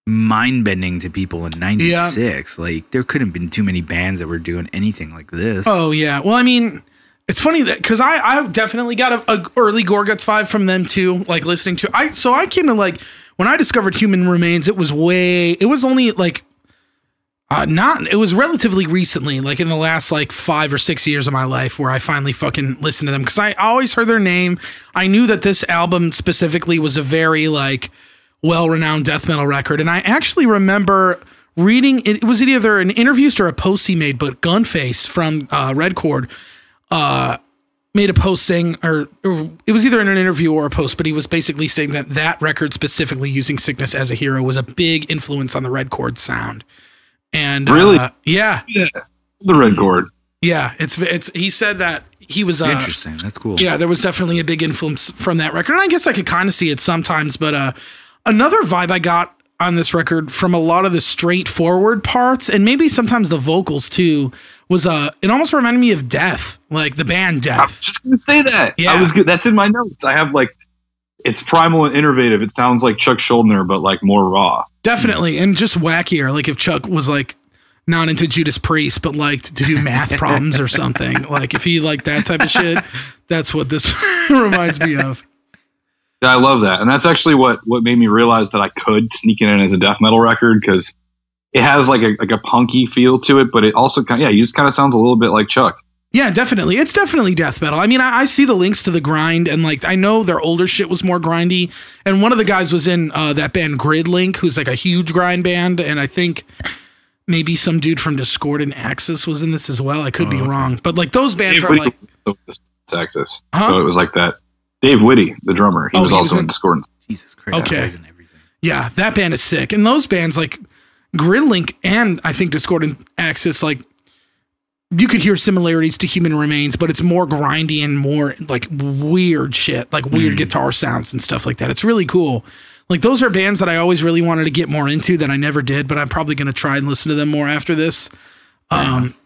mind bending to people in 96. Yeah. Like, there couldn't have been too many bands that were doing anything like this. Oh yeah. Well, I mean, it's funny that because I definitely got a early Gore Guts vibe from them too. Like listening to I came to like. When I discovered Human Remains, it was only like, it was relatively recently, like in the last like 5 or 6 years of my life where I finally fucking listened to them. Cause I always heard their name. I knew that this album specifically was a very like well-renowned death metal record. And I actually remember reading, it was either an interview or a post he made, but Gunface from Red Chord, made a post saying, or it was either in an interview or a post, but he was basically saying that record specifically using Sickness as a Hero was a big influence on the Red Chord sound. And really, yeah, the Red Chord. Yeah, it's. He said that he was interesting. That's cool. Yeah, there was definitely a big influence from that record, and I guess I could kind of see it sometimes. But another vibe I got on this record from a lot of the straightforward parts, and maybe sometimes the vocals too, was it almost reminded me of Death, like the band Death. I was just gonna say that. Yeah, I was good. That's in my notes. I have like, it's primal and innovative. It sounds like Chuck Schuldiner, but like more raw. Definitely, and just wackier. Like if Chuck was like not into Judas Priest, but liked to do math problems or something. Like if he liked that type of shit, that's what this reminds me of. Yeah, I love that, and that's actually what made me realize that I could sneak it in as a death metal record, because it has like a punky feel to it, but it also he just kind of sounds a little bit like Chuck. Yeah, definitely. It's definitely death metal. I mean, I see the links to the grind, and like I know their older shit was more grindy. And one of the guys was in that band Gridlink, who's like a huge grind band, and I think maybe some dude from Discordant Axis was in this as well. I could be wrong, but like those bands are like Axis. So it was like that. Dave Whitty, the drummer, he was also in Discordant. Jesus Christ! Okay, yeah, that band is sick, and those bands like Gridlink and I think Discordant Axis, like you could hear similarities to Human Remains, but it's more grindy and more like weird shit, like weird guitar sounds and stuff like that. It's really cool. Like those are bands that I always really wanted to get more into that I never did, but I'm probably going to try and listen to them more after this.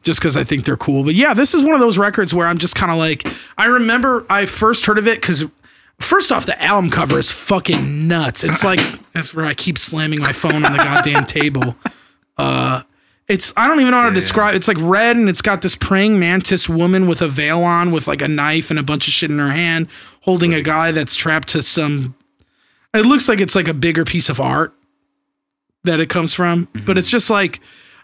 Just because I think they're cool. But yeah, this is one of those records where I'm just kind of like, I remember I first heard of it because first off, the album cover is fucking nuts. It's like, after I keep slamming my phone on the goddamn table. It's, I don't even know how to describe it. It's like red and it's got this praying mantis woman with a veil on with like a knife and a bunch of shit in her hand, holding a guy that's trapped to some, it looks like it's like a bigger piece of art that it comes from. But it's just like,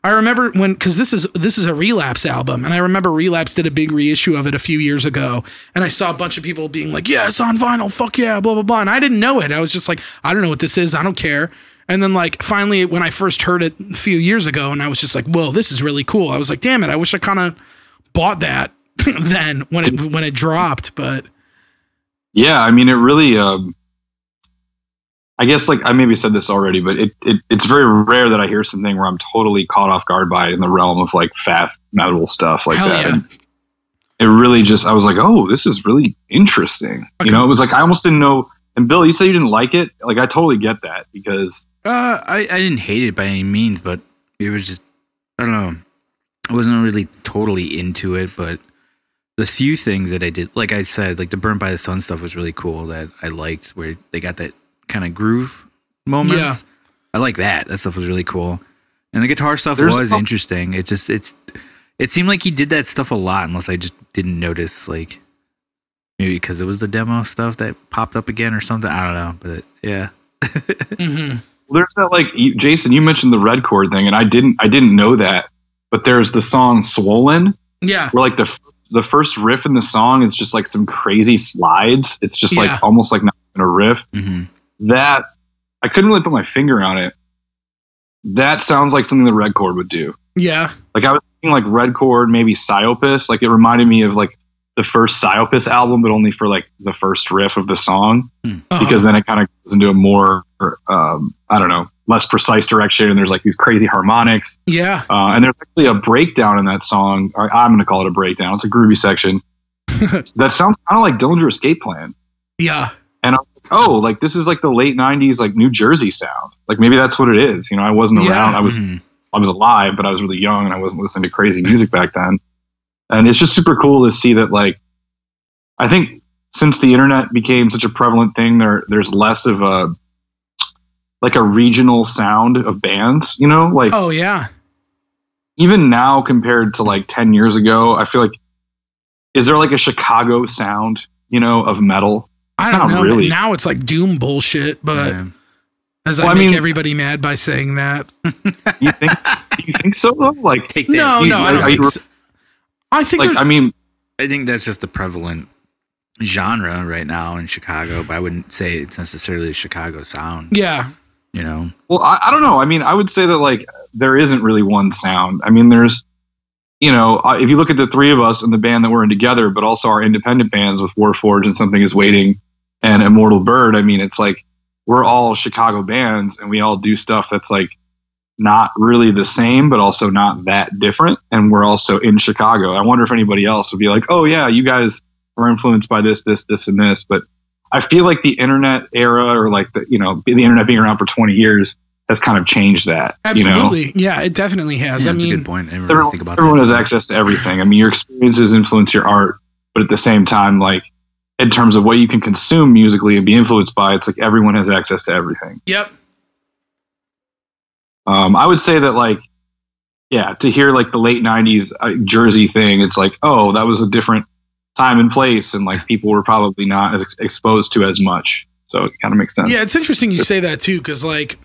I remember when, because this is a Relapse album, and I remember Relapse did a big reissue of it a few years ago, and I saw a bunch of people being like, yeah, it's on vinyl, fuck yeah, blah, blah, blah, and I didn't know it. I was just like, I don't know what this is, I don't care. And then like, finally, when I first heard it a few years ago, and I was just like, whoa, this is really cool. I was like, damn it, I wish I kind of bought that then when it dropped, but. Yeah, I mean, it really, I guess like I maybe said this already, but it's very rare that I hear something where I'm totally caught off guard by it in the realm of like fast metal stuff like that. Yeah. And it really just, I was like, oh, this is really interesting. Okay. You know, it was like, I almost didn't know. And Bill, you said you didn't like it. Like, I totally get that because. I didn't hate it by any means, but it was just, I don't know. I wasn't really totally into it, but the few things that I did, like I said, like the Burnt by the Sun stuff was really cool that I liked, where they got that kind of groove moments. Yeah. I like that. That stuff was really cool. And the guitar stuff was interesting. It just, it seemed like he did that stuff a lot, unless I just didn't notice like Maybe because it was the demo stuff that popped up again or something. I don't know, but yeah. Mm-hmm. Well, there's that, like, Jason, you mentioned the red chord thing, and I didn't know that, but there's the song Swollen. Yeah. Where, like, the first riff in the song is just like some crazy slides. It's just like almost like not even a riff. Mm-hmm. That I couldn't really put my finger on it. That sounds like something the red chord would do. Yeah. Like I was thinking like red chord, maybe Psyopus. Like it reminded me of like the first Psyopus album, but only for like the first riff of the song, because then it kind of goes into a more, I don't know, less precise direction. And there's like these crazy harmonics. Yeah. And there's actually a breakdown in that song. I'm going to call it a breakdown. It's a groovy section that sounds kind of like Dillinger Escape Plan. Yeah. And I was like, oh, like this is like the late 90s, like New Jersey sound. Like maybe that's what it is. You know, I wasn't around. I was alive, but I was really young and I wasn't listening to crazy music back then. And it's just super cool to see that, like, I think since the internet became such a prevalent thing, there's less of a regional sound of bands, you know? Like, oh yeah. Even now compared to like 10 years ago, I feel like, is there like a Chicago sound, you know, of metal? I don't know. Really. Now it's like doom bullshit, but I make everybody mad by saying that. You think so though? Like, I don't think so. I think like, I think that's just the prevalent genre right now in Chicago, but I wouldn't say it's necessarily a Chicago sound. Yeah. You know? Well, I don't know. I mean, I would say that like there isn't really one sound. I mean, there's, you know, if you look at the three of us and the band that we're in together, but also our independent bands with Warforged and Something Is Waiting and Immortal Bird, I mean, it's like we're all Chicago bands and we all do stuff that's like not really the same, but also not that different. And we're also in Chicago. I wonder if anybody else would be like, oh yeah, you guys are influenced by this, this, this, and this. But I feel like the internet era, or like the internet being around for 20 years has kind of changed that. Absolutely. You know? Yeah, it definitely has. Yeah, that's a good point. Everyone has access to everything. I mean, your experiences influence your art, but at the same time, like in terms of what you can consume musically and be influenced by, it's like everyone has access to everything. Yep. I would say that, like, yeah, to hear like the late 90s Jersey thing, it's like, oh, that was a different time and place, and like people were probably not as exposed to as much. So it kind of makes sense. Yeah, it's interesting you say that too, because like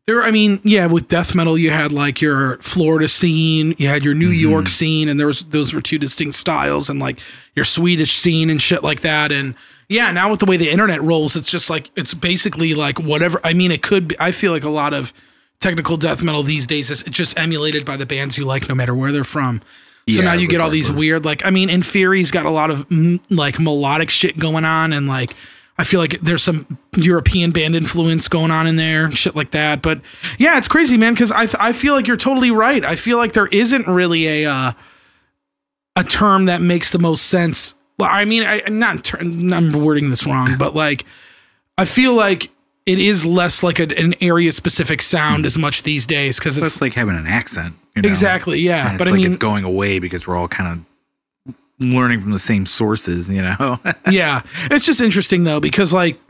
with death metal, you had like your Florida scene, you had your New York scene, and those were two distinct styles, and like your Swedish scene and shit like that. And yeah, now with the way the internet rolls, it's just like, it's basically like whatever. I mean, it could be, I feel like a lot of technical death metal these days is just emulated by the bands you like, no matter where they're from. So now you get all these weird, like, I mean, Inferi's got a lot of like melodic shit going on, and like I feel like there's some European band influence going on in there, shit like that. But yeah, it's crazy, man, because I feel like you're totally right. I feel like there isn't really a term that makes the most sense. Well, I mean, I'm wording this wrong, but like I feel like it is less like an area specific sound as much these days, because it's like having an accent. You know? Exactly, yeah. And but I mean, it's going away because we're all kind of learning from the same sources, you know? Yeah. It's just interesting though, because like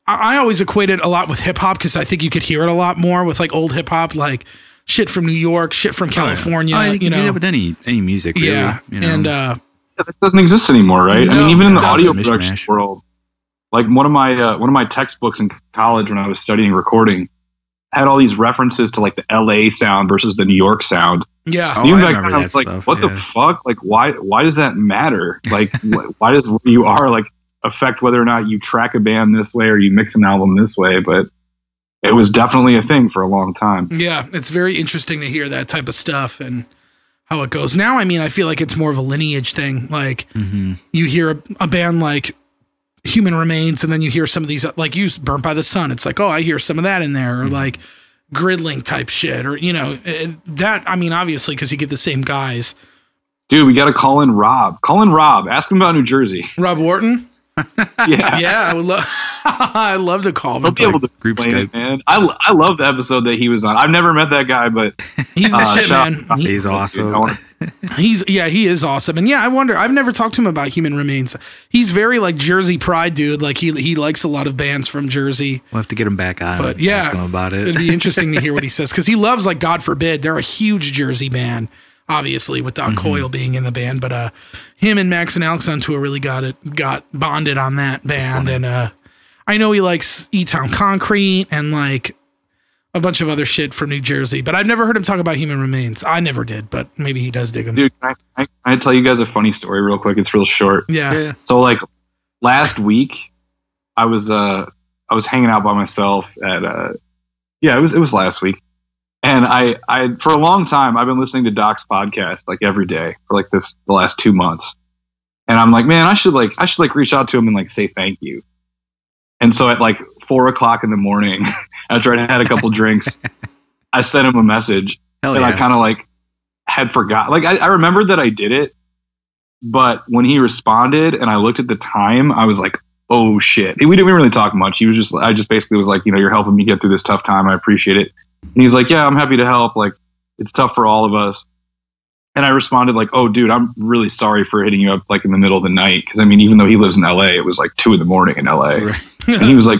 I always equate it a lot with hip hop, because I think you could hear it a lot more with like old hip hop, like shit from New York, shit from California, you know. Yeah, with any music, really. Yeah. You know? And that doesn't exist anymore, right? I mean, even in the audio production world, like one of my textbooks in college when I was studying recording had all these references to like the LA sound versus the New York sound. Yeah. I remember that like, stuff, what the fuck? Like, why does that matter? Like, why does where you are like affect whether or not you track a band this way or you mix an album this way? But it was definitely a thing for a long time. Yeah. It's very interesting to hear that type of stuff and how it goes. Now, I mean, I feel like it's more of a lineage thing. Like you hear a band like Human Remains, and then you hear some of these, like you Burnt by the Sun. It's like, oh, I hear some of that in there, or like Gridlink type shit, or, you know, that, I mean, obviously, because you get the same guys. Dude, we got to call in Rob. Call in Rob. Ask him about New Jersey. Rob Wharton? Yeah, I would love. I love to call him. He'll be able to group Skype, man. I love the episode that he was on. I've never met that guy, but he's the shit, man. He's awesome. He is awesome. And yeah, I wonder. I've never talked to him about Human Remains. He's very like Jersey pride dude. Like he likes a lot of bands from Jersey. We'll have to get him back on. But yeah, ask him about it. It'd be interesting to hear what he says, because he loves like God Forbid. They're a huge Jersey band. obviously with Doc Coyle being in the band, but him and Max and Alex on tour really got bonded on that band. And I know he likes E-Town Concrete and like a bunch of other shit from New Jersey, but I've never heard him talk about Human Remains. I never did, but maybe he does dig them. Dude, can I tell you guys a funny story real quick? It's real short. Yeah. So like last week I was hanging out by myself at it was last week. And I for a long time I've been listening to Doc's podcast like every day for like the last 2 months. And I'm like, man, I should reach out to him and like say thank you. And so at like 4 o'clock in the morning, after I had a couple drinks, I sent him a message. I kind of like had forgot. Like I remembered that I did it, but when he responded and I looked at the time, I was like, oh shit. We didn't really talk much. I just basically was like, you're helping me get through this tough time. I appreciate it. And he's like, yeah, I'm happy to help. Like, it's tough for all of us. And I responded like, oh, dude, I'm really sorry for hitting you up like in the middle of the night. Because I mean, even though he lives in LA, it was like 2 a.m. in LA. Right. And he was like,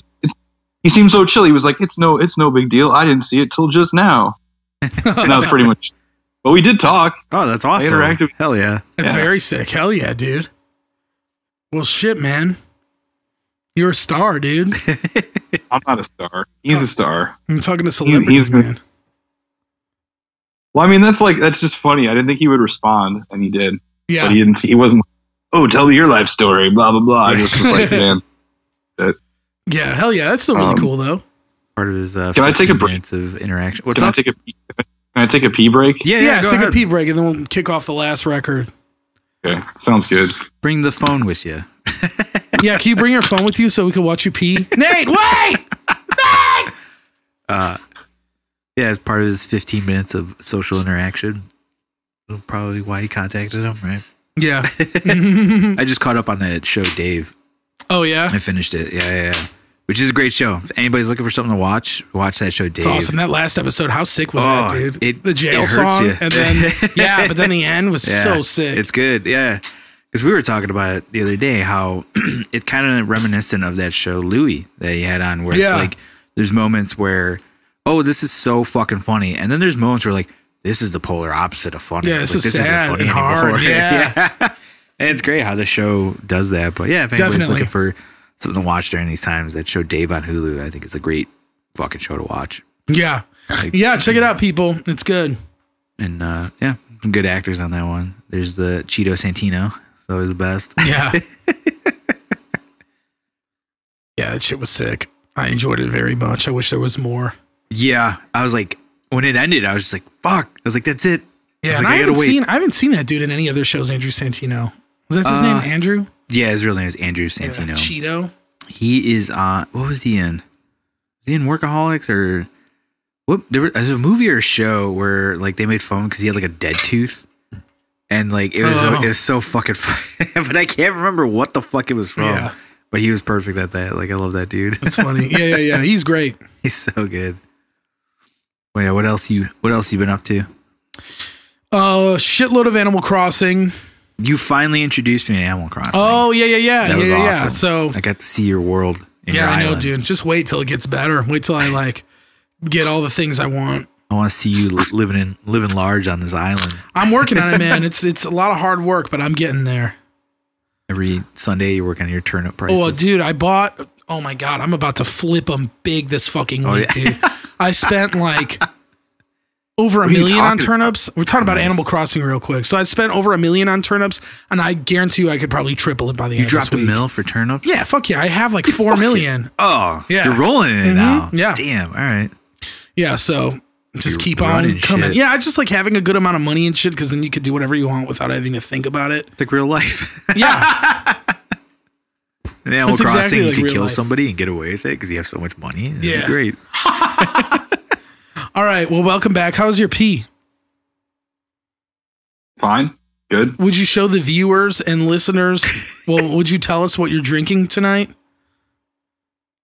he seemed so chill. He was like, it's no big deal. I didn't see it till just now. And that was pretty much. But we did talk. Oh, that's awesome. Interactive. Hell yeah. That's very sick. Hell yeah, dude. Well, shit, man. You're a star, dude. I'm not a star. He's a star. I'm talking to celebrities, man. Well, I mean, that's just funny. I didn't think he would respond, and he did. Yeah. But he wasn't like, oh, tell me your life story, blah, blah, blah. I just was like, man. Yeah, hell yeah. That's still really cool, though. Part of his can I take a break of interaction. Can I take a pee break? Yeah, take a pee break, and then we'll kick off the last record. Okay, sounds good. Bring the phone with you. Yeah, can you bring your phone with you so we can watch you pee? Nate, wait! Nate! Yeah, as part of his 15 minutes of social interaction. Probably why he contacted him, right? Yeah. I just caught up on that show, Dave. Oh, yeah? I finished it. Yeah. Which is a great show. If anybody's looking for something to watch that show, Dave. It's awesome. That last episode, how sick was that, dude? The jail song. You. And then, but then the end was so sick. It's good, yeah. Because we were talking about it the other day, how it's kind of reminiscent of that show, Louie, that he had on, where it's like, there's moments where, oh, this is so fucking funny. And then there's moments where like, this is the polar opposite of funny. Yeah, this is sad and hard. Yeah. And it's great how the show does that. But yeah, if anybody's looking for something to watch during these times, that show Dave on Hulu, I think it's a great fucking show to watch. Yeah. Check it out, people. It's good. And some good actors on that one. There's the Cheeto Santino. It's always the best. Yeah. Yeah, that shit was sick. I enjoyed it very much. I wish there was more. Yeah. I was like, when it ended, I was just like, fuck. I was like, that's it. Yeah, and I haven't seen that dude in any other shows, Andrew Santino. Was that his name, Andrew? Yeah, his real name is Andrew Santino. Yeah, Cheeto. He is on, what was he in? Was he in Workaholics or what? There was a movie or a show where like they made fun because he had like a dead tooth. And like it was so fucking funny. But I can't remember what the fuck it was from. Yeah. But he was perfect at that. Like I love that dude. That's funny. Yeah. He's great. He's so good. Well, yeah, what else you been up to? Shitload of Animal Crossing. You finally introduced me to Animal Crossing. Oh yeah. That was awesome. So I got to see your world. I know, dude. Just wait till it gets better. Wait till I like get all the things I want. I want to see you living large on this island. I'm working on it, man. It's a lot of hard work, but I'm getting there. Every Sunday you work on your turnip prices. Oh, dude, oh my God, I'm about to flip them big this fucking week, dude. I spent like over $1 million on turnips. We're talking about Animal Crossing real quick. So I spent over $1 million on turnips, and I guarantee you I could probably triple it by the end of this week. You dropped $1 million for turnips? Yeah, fuck yeah. I have like $4 million. Oh, yeah. You're rolling in it now. Yeah. Damn, all right. Yeah, so just keep on coming. Shit. Yeah, I just like having a good amount of money and shit because then you could do whatever you want without having to think about it. It's like real life. Yeah. In Animal Crossing, you could kill somebody and get away with it because you have so much money. It'd be great. All right. Well, welcome back. How was your pee? Fine. Good. Would you show the viewers and listeners? Would you tell us what you're drinking tonight?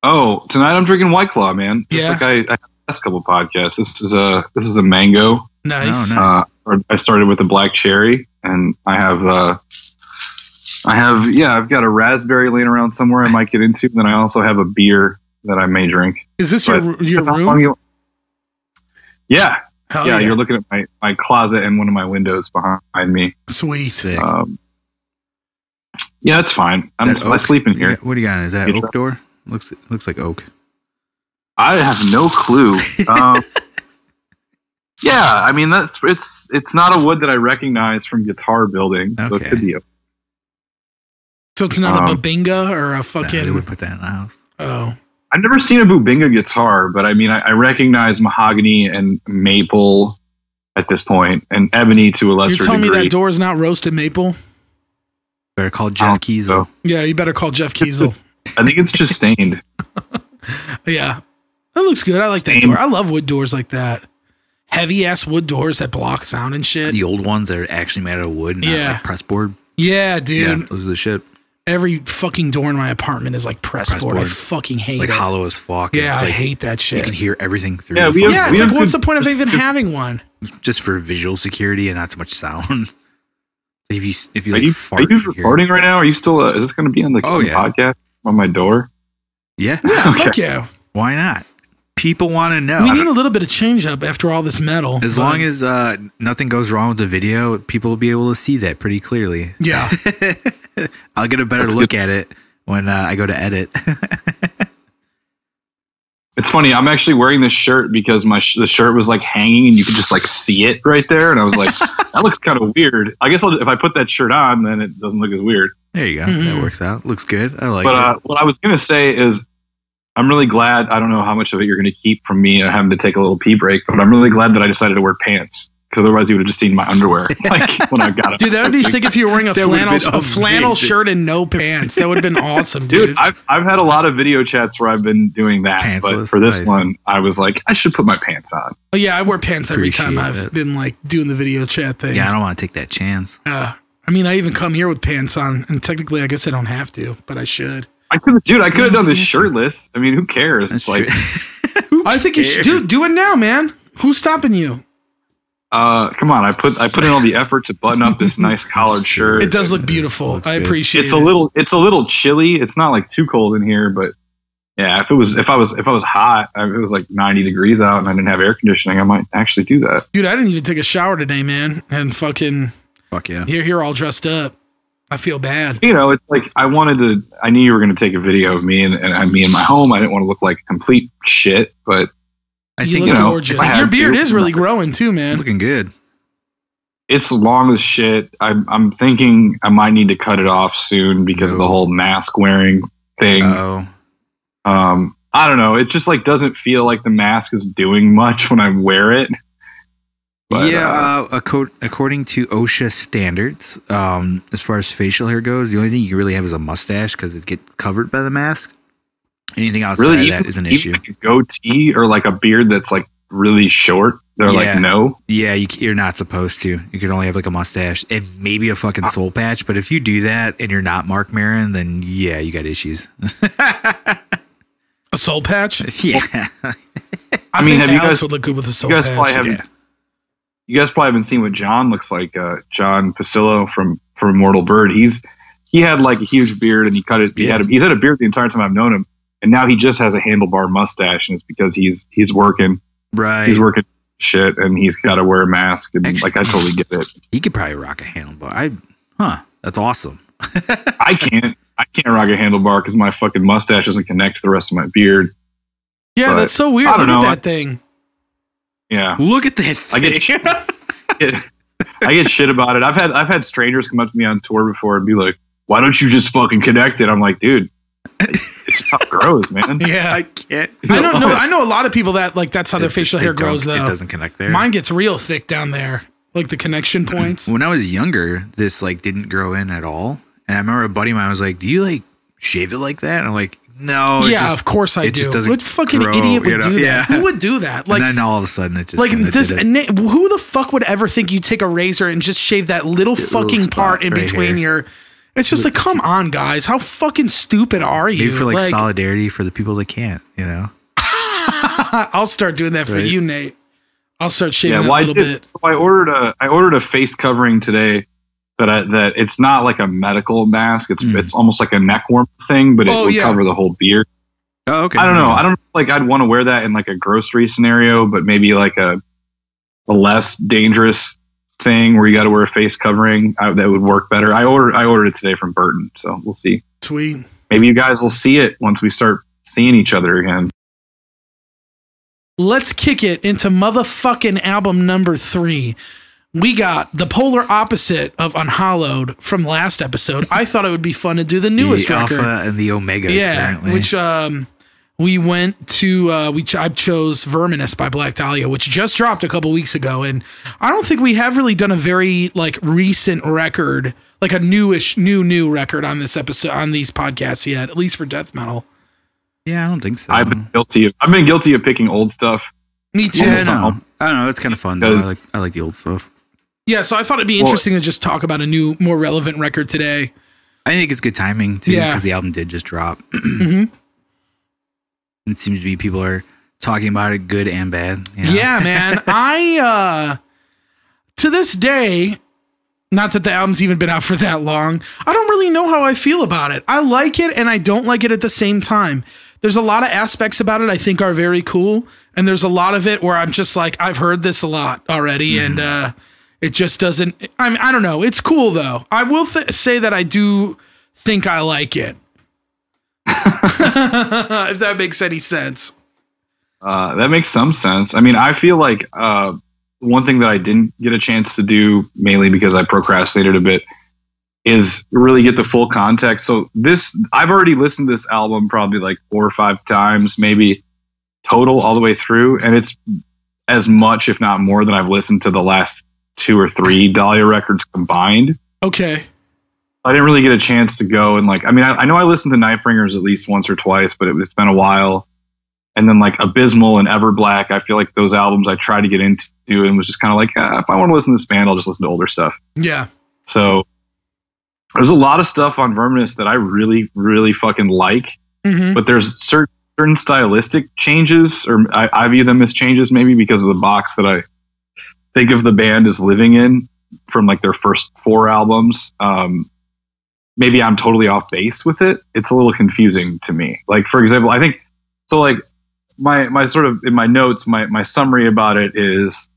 Oh, tonight I'm drinking White Claw, man. Just like I last couple podcasts. This is a mango. Nice. I started with a black cherry, and I've got a raspberry laying around somewhere I might get into. Then I also have a beer that I may drink. Is this your room? Yeah. Yeah, you're looking at my closet and one of my windows behind me. Sweet. Sick. Yeah, it's fine. I sleep in here. What do you got? Is that oak door? Looks like oak. I have no clue. Yeah, I mean it's not a wood that I recognize from guitar building. Okay. So it could be So it's not a Babinga or a fucking. They would put that in the house. Oh. I've never seen a Babinga guitar, but I mean I recognize mahogany and maple at this point, and ebony to a lesser degree. You're telling me that door is not roasted maple? Better call Jeff Kiesel. So. Yeah, you better call Jeff Kiesel. I think it's just stained. Yeah. That looks good. I like that door. I love wood doors like that. Heavy ass wood doors that block sound and shit. The old ones that are actually made out of wood, not like pressboard. Yeah, dude. Yeah, those are the shit. Every fucking door in my apartment is like pressboard. I fucking hate it. Like hollow as fuck. Yeah, I hate that shit. You can hear everything through. Yeah, it's like, what's the point of even having one? Just for visual security and not so much sound. If you are you recording right now? Are you still? Is this going to be on the podcast on my door? Yeah. Yeah. Fuck yeah. Why not? People want to know. We need a little bit of change up after all this metal. As long as nothing goes wrong with the video, people will be able to see that pretty clearly. Yeah. I'll get a better look at it when I go to edit. It's funny. I'm actually wearing this shirt because the shirt was like hanging and you could just like see it right there. And I was like, that looks kind of weird. I guess if I put that shirt on, then it doesn't look as weird. There you go. Mm-hmm. That works out. Looks good. I like it. What I was going to say is I'm really glad. I don't know how much of it you're going to keep from me having to take a little pee break, but I'm really glad that I decided to wear pants. Because otherwise you would have just seen my underwear like when I got it. Dude, that would be sick if you were wearing a flannel shirt and no pants. That would have been awesome, dude. I've had a lot of video chats where I've been doing that. Pantsless, but for this one, I was like, I should put my pants on. Oh, yeah, I wear pants every time I've been like doing the video chat thing. Yeah, I don't want to take that chance. I mean, I even come here with pants on, and technically I guess I don't have to, but I should. I could have done this shirtless. I mean, who cares? That's like, I think you should do it now, man. Who's stopping you? Come on! I put in all the effort to button up this nice collared shirt. It does look beautiful. I appreciate it. It's a little chilly. It's not like too cold in here, but yeah, if I was hot, if it was like 90 degrees out and I didn't have air conditioning, I might actually do that. Dude, I didn't even take a shower today, man, and fuck yeah, here all dressed up. I feel bad. You know, it's like I knew you were going to take a video of me and me in my home. I didn't want to look like complete shit, but. I think you look gorgeous. Your beard is really growing too, man. Looking good. It's long as shit. I'm thinking I might need to cut it off soon because of the whole mask wearing thing. Oh. I don't know. It just like doesn't feel like the mask is doing much when I wear it. But, according to OSHA standards, as far as facial hair goes, the only thing you really have is a mustache because it gets covered by the mask. Anything outside of that is an issue. Like a goatee or like a beard that's like really short. They're like, no. Yeah, you're not supposed to. You could only have like a mustache and maybe a fucking soul patch. But if you do that and you're not Mark Maron, then yeah, you got issues. A soul patch? Yeah. I mean, have you guys would look good with a soul patch? You guys probably haven't seen what John looks like. John Pasillo from Immortal Bird. He had like a huge beard and he cut it. Yeah. He's had a beard the entire time I've known him. And now he just has a handlebar mustache, and it's because he's working. Right. He's working shit, and he's got to wear a mask. And actually, like, I totally get it. He could probably rock a handlebar. That's awesome. I can't rock a handlebar because my fucking mustache doesn't connect to the rest of my beard. Yeah, that's so weird. Look at that thing. Yeah. Look at that thing. I get shit about it. I've had strangers come up to me on tour before and be like, "Why don't you just fucking connect it?" I'm like, dude. It's just how it grows, man. Yeah, I can't. I know a lot of people that like that's how their facial hair grows. Though it doesn't connect there. Mine gets real thick down there, like the connection points. When I was younger, this like didn't grow in at all, and I remember a buddy of mine was like, "Do you like shave it like that?" And I'm like, "No." Yeah, of course I do. What fucking idiot would do that? Yeah. Who would do that? Like, and then all of a sudden it just like who the fuck would ever think you take a razor and just shave that little fucking part in between your. It's just like, come on, guys. How fucking stupid are you? Maybe for like solidarity for the people that can't, you know? I'll start doing that for you, Nate. I'll start shaving a little bit. So I ordered a face covering today that it's not like a medical mask. It's almost like a neck warmer thing, but it will cover the whole beard. Oh, okay. I don't know. I don't like I'd want to wear that in like a grocery scenario, but maybe like a less dangerous thing where you got to wear a face covering, that would work better. I ordered it today from Burton, so we'll see. Sweet. Maybe you guys will see it once we start seeing each other again. Let's kick it into motherfucking album number 3. We got the polar opposite of Unhallowed from last episode. I thought it would be fun to do the newest record. Alpha and the Omega. Yeah, apparently. Which we went to, I chose Verminous by Black Dahlia, which just dropped a couple weeks ago. And I don't think we have really done a very like recent record, like a new record on this episode, on these podcasts yet, at least for death metal. Yeah, I don't think so. I've been guilty of picking old stuff. Me too. Yeah, I don't know. It's kind of fun though. I like the old stuff. Yeah, so I thought it'd be interesting to just talk about a new, more relevant record today. I think it's good timing too, because the album did just drop. Mm-hmm. It seems to be people are talking about it, good and bad. You know? Yeah, man. I to this day, not that the album's even been out for that long, I don't really know how I feel about it. I like it and I don't like it at the same time. There's a lot of aspects about it I think are very cool, and there's a lot of it where I'm just like, I've heard this a lot already, and it just doesn't. I don't know. It's cool though. I will say that I do think I like it. If that makes any sense. That makes some sense. I mean, I feel like one thing that I didn't get a chance to do, mainly because I procrastinated a bit, is really get the full context. So I've already listened to this album probably like 4 or 5 times, maybe total, all the way through, and it's as much, if not more, than I've listened to the last 2 or 3 Dahlia records combined. Okay. I didn't really get a chance to go and like, I mean, I know I listened to Knifebringers at least once or twice, but it's been a while. And then like Abysmal and Everblack, I feel like those albums I tried to get into and was just kind of like, if I want to listen to this band, I'll just listen to older stuff. Yeah. So there's a lot of stuff on Verminous that I really, really fucking like, but there's certain stylistic changes, or I view them as changes maybe because of the box that I think of the band as living in from like their first 4 albums. Maybe I'm totally off base with it. It's a little confusing to me. Like, for example, I think, so like my sort of, in my notes, my summary about it is,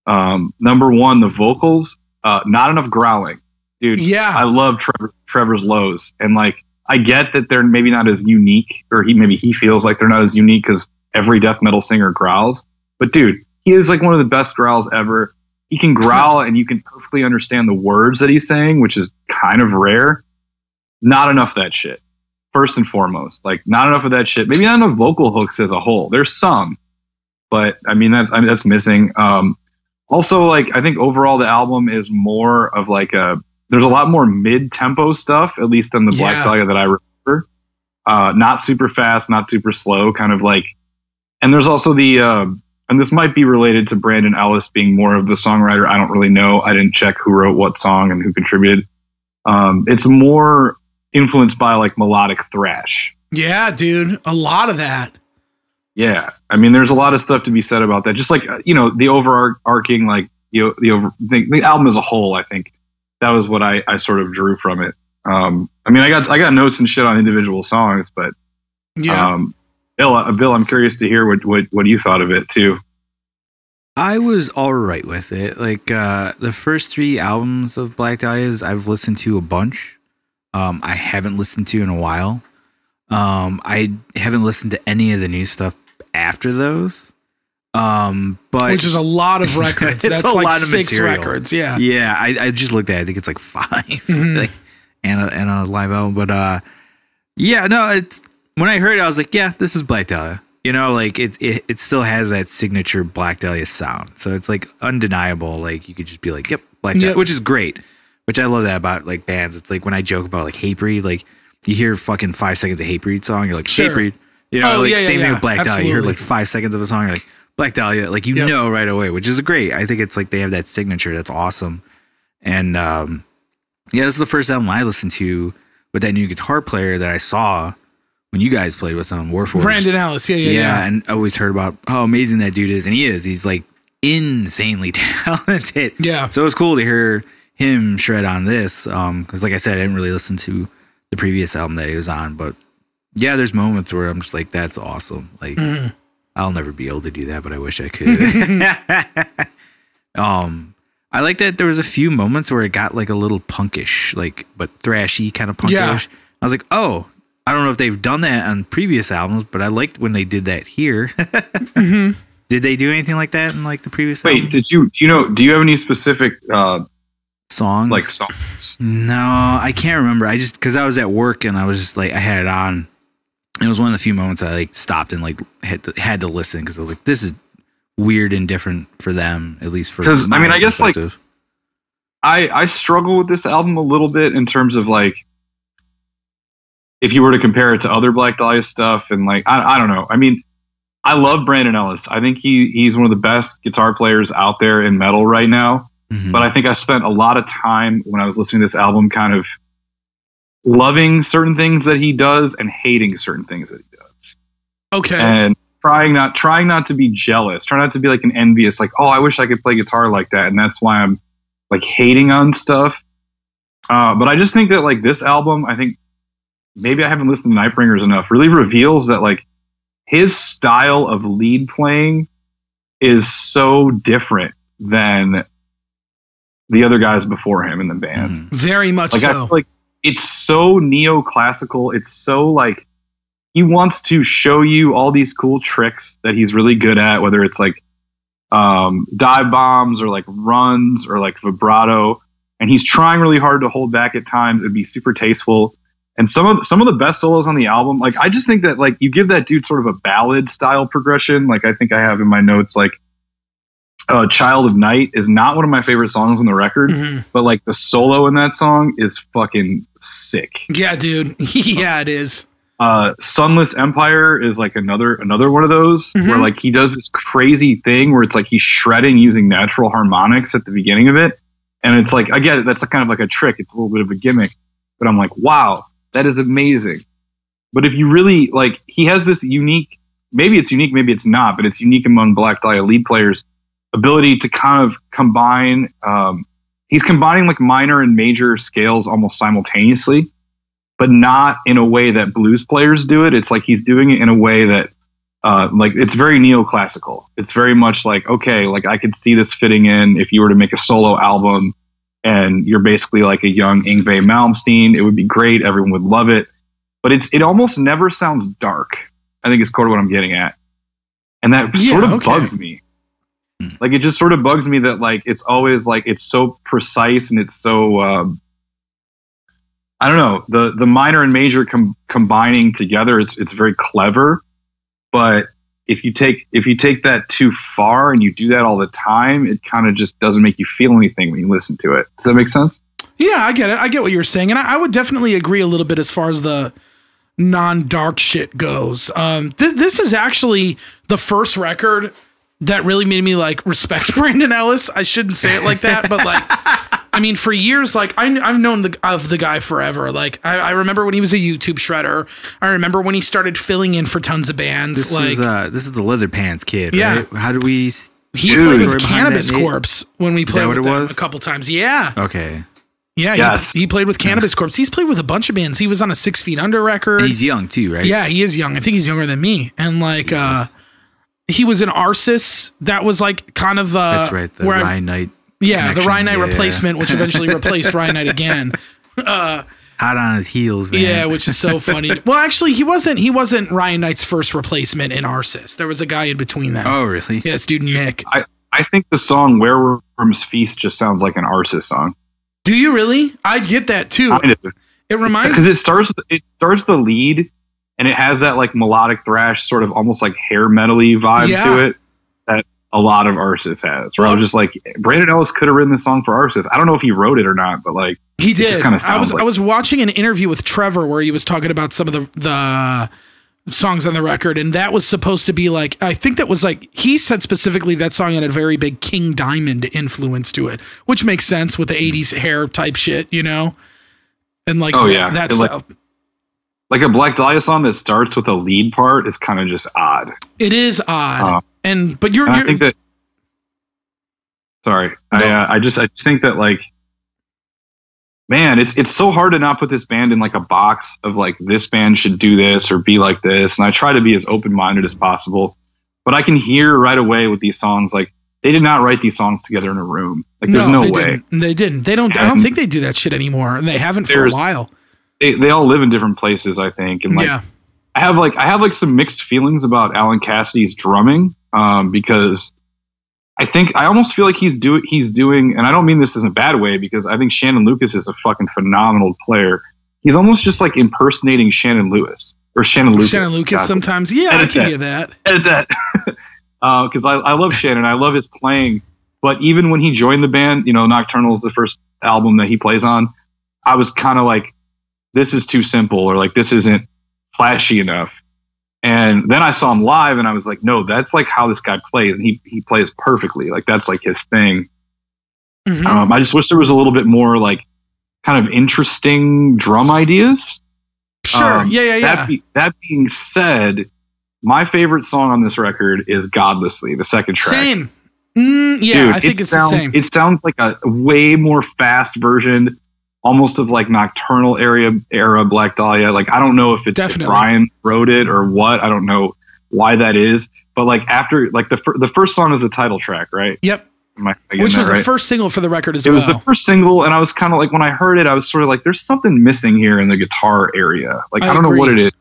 number 1, the vocals, not enough growling. Dude, yeah. I love Trevor's lows. And like, I get that they're maybe not as unique, or he feels like they're not as unique because every death metal singer growls. But dude, he is like one of the best growls ever. He can growl and you can perfectly understand the words that he's saying, which is kind of rare. Not enough of that shit. First and foremost, like not enough of that shit. Maybe not enough vocal hooks as a whole. There's some, but I mean that's missing. Also, like I think overall the album is more of like there's a lot more mid-tempo stuff, at least than the Black Dahlia that I remember. Not super fast, not super slow, kind of like. And there's also and this might be related to Brandon Ellis being more of the songwriter. I don't really know. I didn't check who wrote what song and who contributed. It's more influenced by like melodic thrash. Yeah, dude. A lot of that. Yeah. I mean, there's a lot of stuff to be said about that. Just like, the overarching, like the album as a whole, I think that was what I sort of drew from it. I mean, I got notes and shit on individual songs, but yeah. Bill, I'm curious to hear what you thought of it too. I was all right with it. Like the first 3 albums of Black Dahlia's, I've listened to a bunch. I haven't listened to in a while. I haven't listened to any of the new stuff after those. But which is a lot of records. That's like lot 6 material. Records. Yeah. Yeah. I just looked at it. I think it's like 5 like, and a live album. But yeah, no, it's when I heard it, I was like, yeah, this is Black Dahlia. Like it still has that signature Black Dahlia sound. So it's like undeniable. Like you could just be like, yep, Black Dahlia, which is great. Which I love that about like bands. It's like when I joke about like Hatebreed, like you hear fucking 5 seconds of Hatebreed song, you're like, Hatebreed. Same thing with Black Dahlia. You hear like 5 seconds of a song, you're like, Black Dahlia, like know right away, which is great. I think it's like they have that signature that's awesome. And this is the first album I listened to with that new guitar player that I saw when you guys played with him, Warforged. Brandon Ellis, yeah. And I always heard about how amazing that dude is, and he is. He's like insanely talented. Yeah. So it was cool to hear him shred on this, because like I said, I didn't really listen to the previous album that he was on, but yeah, there's moments where I'm just like, that's awesome. Like I'll never be able to do that, but I wish I could. I like that there was a few moments where it got like a little punkish, like, but thrashy kind of punkish. Yeah. I was like, oh, I don't know if they've done that on previous albums, but I liked when they did that here. Mm-hmm. Did they do anything like that in like the previous album? Wait, do you have any specific songs? Like songs? No, I can't remember. I just, cause I was at work and I was just like, I had it on. It was one of the few moments I like stopped and like had to listen. Cause I was like, this is weird and different for them, at least for me. Cause I mean, I guess like I struggle with this album a little bit in terms of like, if you were to compare it to other Black Dahlia stuff and like, I don't know. I mean, I love Brandon Ellis. I think he's one of the best guitar players out there in metal right now. Mm-hmm. But I think I spent a lot of time when I was listening to this album kind of loving certain things that he does and hating certain things that he does. Okay. And trying not to be jealous, trying not to be like an envious, like, oh, I wish I could play guitar like that. And that's why I'm like hating on stuff. But I just think that like this album, I think maybe I haven't listened to Nightbringers enough, really reveals that like his style of lead playing is so different than the other guys before him in the band. Very much like, so. I feel like it's so neoclassical. It's so like he wants to show you all these cool tricks that he's really good at, whether it's like dive bombs or like runs or like vibrato. And he's trying really hard to hold back at times and be super tasteful. And some of the best solos on the album, like I just think that like you give that dude sort of a ballad style progression. Like I think I have in my notes, like Child of Night is not one of my favorite songs on the record, but like the solo in that song is fucking sick. Yeah, dude. Yeah, it is. Sunless Empire is like another one of those where like he does this crazy thing where it's like he's shredding using natural harmonics at the beginning of it. And it's like, I get it. That's kind of like a trick. It's a little bit of a gimmick, but I'm like, wow, that is amazing. But if you really like, he has this unique, maybe it's unique, maybe it's not, but it's unique among Black Dahlia lead players ability to kind of combine. He's combining like minor and major scales almost simultaneously, but not in a way that blues players do it. It's like he's doing it in a way that like it's very neoclassical. It's very much like, okay, like I could see this fitting in if you were to make a solo album and you're basically like a young Yngwie Malmsteen. It would be great. Everyone would love it. But it almost never sounds dark, I think is sort of what I'm getting at. And that sort of bugs me. Like it just sort of bugs me that like it's always like it's so precise and it's so I don't know, the minor and major combining together, it's very clever. But if you take that too far and you do that all the time, it kind of just doesn't make you feel anything when you listen to it. Does that make sense? Yeah, I get it. I get what you're saying. And I would definitely agree a little bit as far as the non-dark shit goes. This is actually the first record that really made me like respect Brandon Ellis. I shouldn't say it like that, but like, I mean, for years, like I've known of the guy forever. Like I remember when he was a YouTube shredder. I remember when he started filling in for tons of bands. This is the Leather Pants kid. Yeah. Right? How do we? He played with Cannabis Corpse when we played with them a couple times. Yeah. Okay. Yeah, yes. He played with Cannabis Corpse. He's played with a bunch of bands. He was on a 6 Feet Under record. And he's young too, right? Yeah, he is young. I think he's younger than me. And like, he was in Arsis. That was like kind of that's right. The Ryan Knight. Yeah, the Ryan Knight replacement, which eventually replaced Ryan Knight again. Hot on his heels, man. Yeah, which is so funny. Well, actually, he wasn't Ryan Knight's first replacement in Arsis. There was a guy in between them. Oh, really? Yeah, student Nick. I think the song "Werewolf's Feast" just sounds like an Arsis song. Do you really? I get that too. Kind of. It reminds because it starts the lead and it has that like melodic thrash, sort of almost like hair metal-y vibe to it that a lot of Arsis has. Where I was just like, Brandon Ellis could have written the song for Arsis. I don't know if he wrote it or not, but like he did. I was watching an interview with Trevor where he was talking about some of the songs on the record, and that was supposed to be like, I think that was like, he said specifically that song had a very big King Diamond influence to it, which makes sense with the 80s hair type shit, you know? And like, that stuff. Like a Black Dahlia song that starts with a lead part is kind of just odd. It is odd. I think that, sorry. No. I just think that like, man, it's so hard to not put this band in like a box of like, this band should do this or be like this. And I try to be as open-minded as possible, but I can hear right away with these songs, like they did not write these songs together in a room. Like, there's no way. They didn't. They don't. I don't think they do that shit anymore, and they haven't for a while. They all live in different places, I think, and like I have like some mixed feelings about Alan Cassidy's drumming, because I almost feel like he's doing, and I don't mean this in a bad way, because I think Shannon Lucas is a fucking phenomenal player. He's almost just like impersonating Shannon Lucas. Shannon Lucas sometimes. Yeah, I can hear that. Edit that. Because I love Shannon. I love his playing. But even when he joined the band, Nocturnal is the first album that he plays on, I was kind of like, this is too simple, or like, this isn't flashy enough. And then I saw him live and I was like, no, that's like how this guy plays. And he plays perfectly. Like, that's like his thing. Mm-hmm. I just wish there was a little bit more like kind of interesting drum ideas. Sure. That being said, my favorite song on this record is Godlessly, the second track. Same. Dude, I think it's the same. It sounds like a way more fast version, almost of like Nocturnal era Black Dahlia. Like, I don't know if if Brian wrote it or what. I don't know why that is. But like, after like the first song is the title track, right? Yep. Which was the first single for the record as well. It was the first single, and I was kind of like, when I heard it, I was sort of like, there's something missing here in the guitar area. Like, I don't know what it is.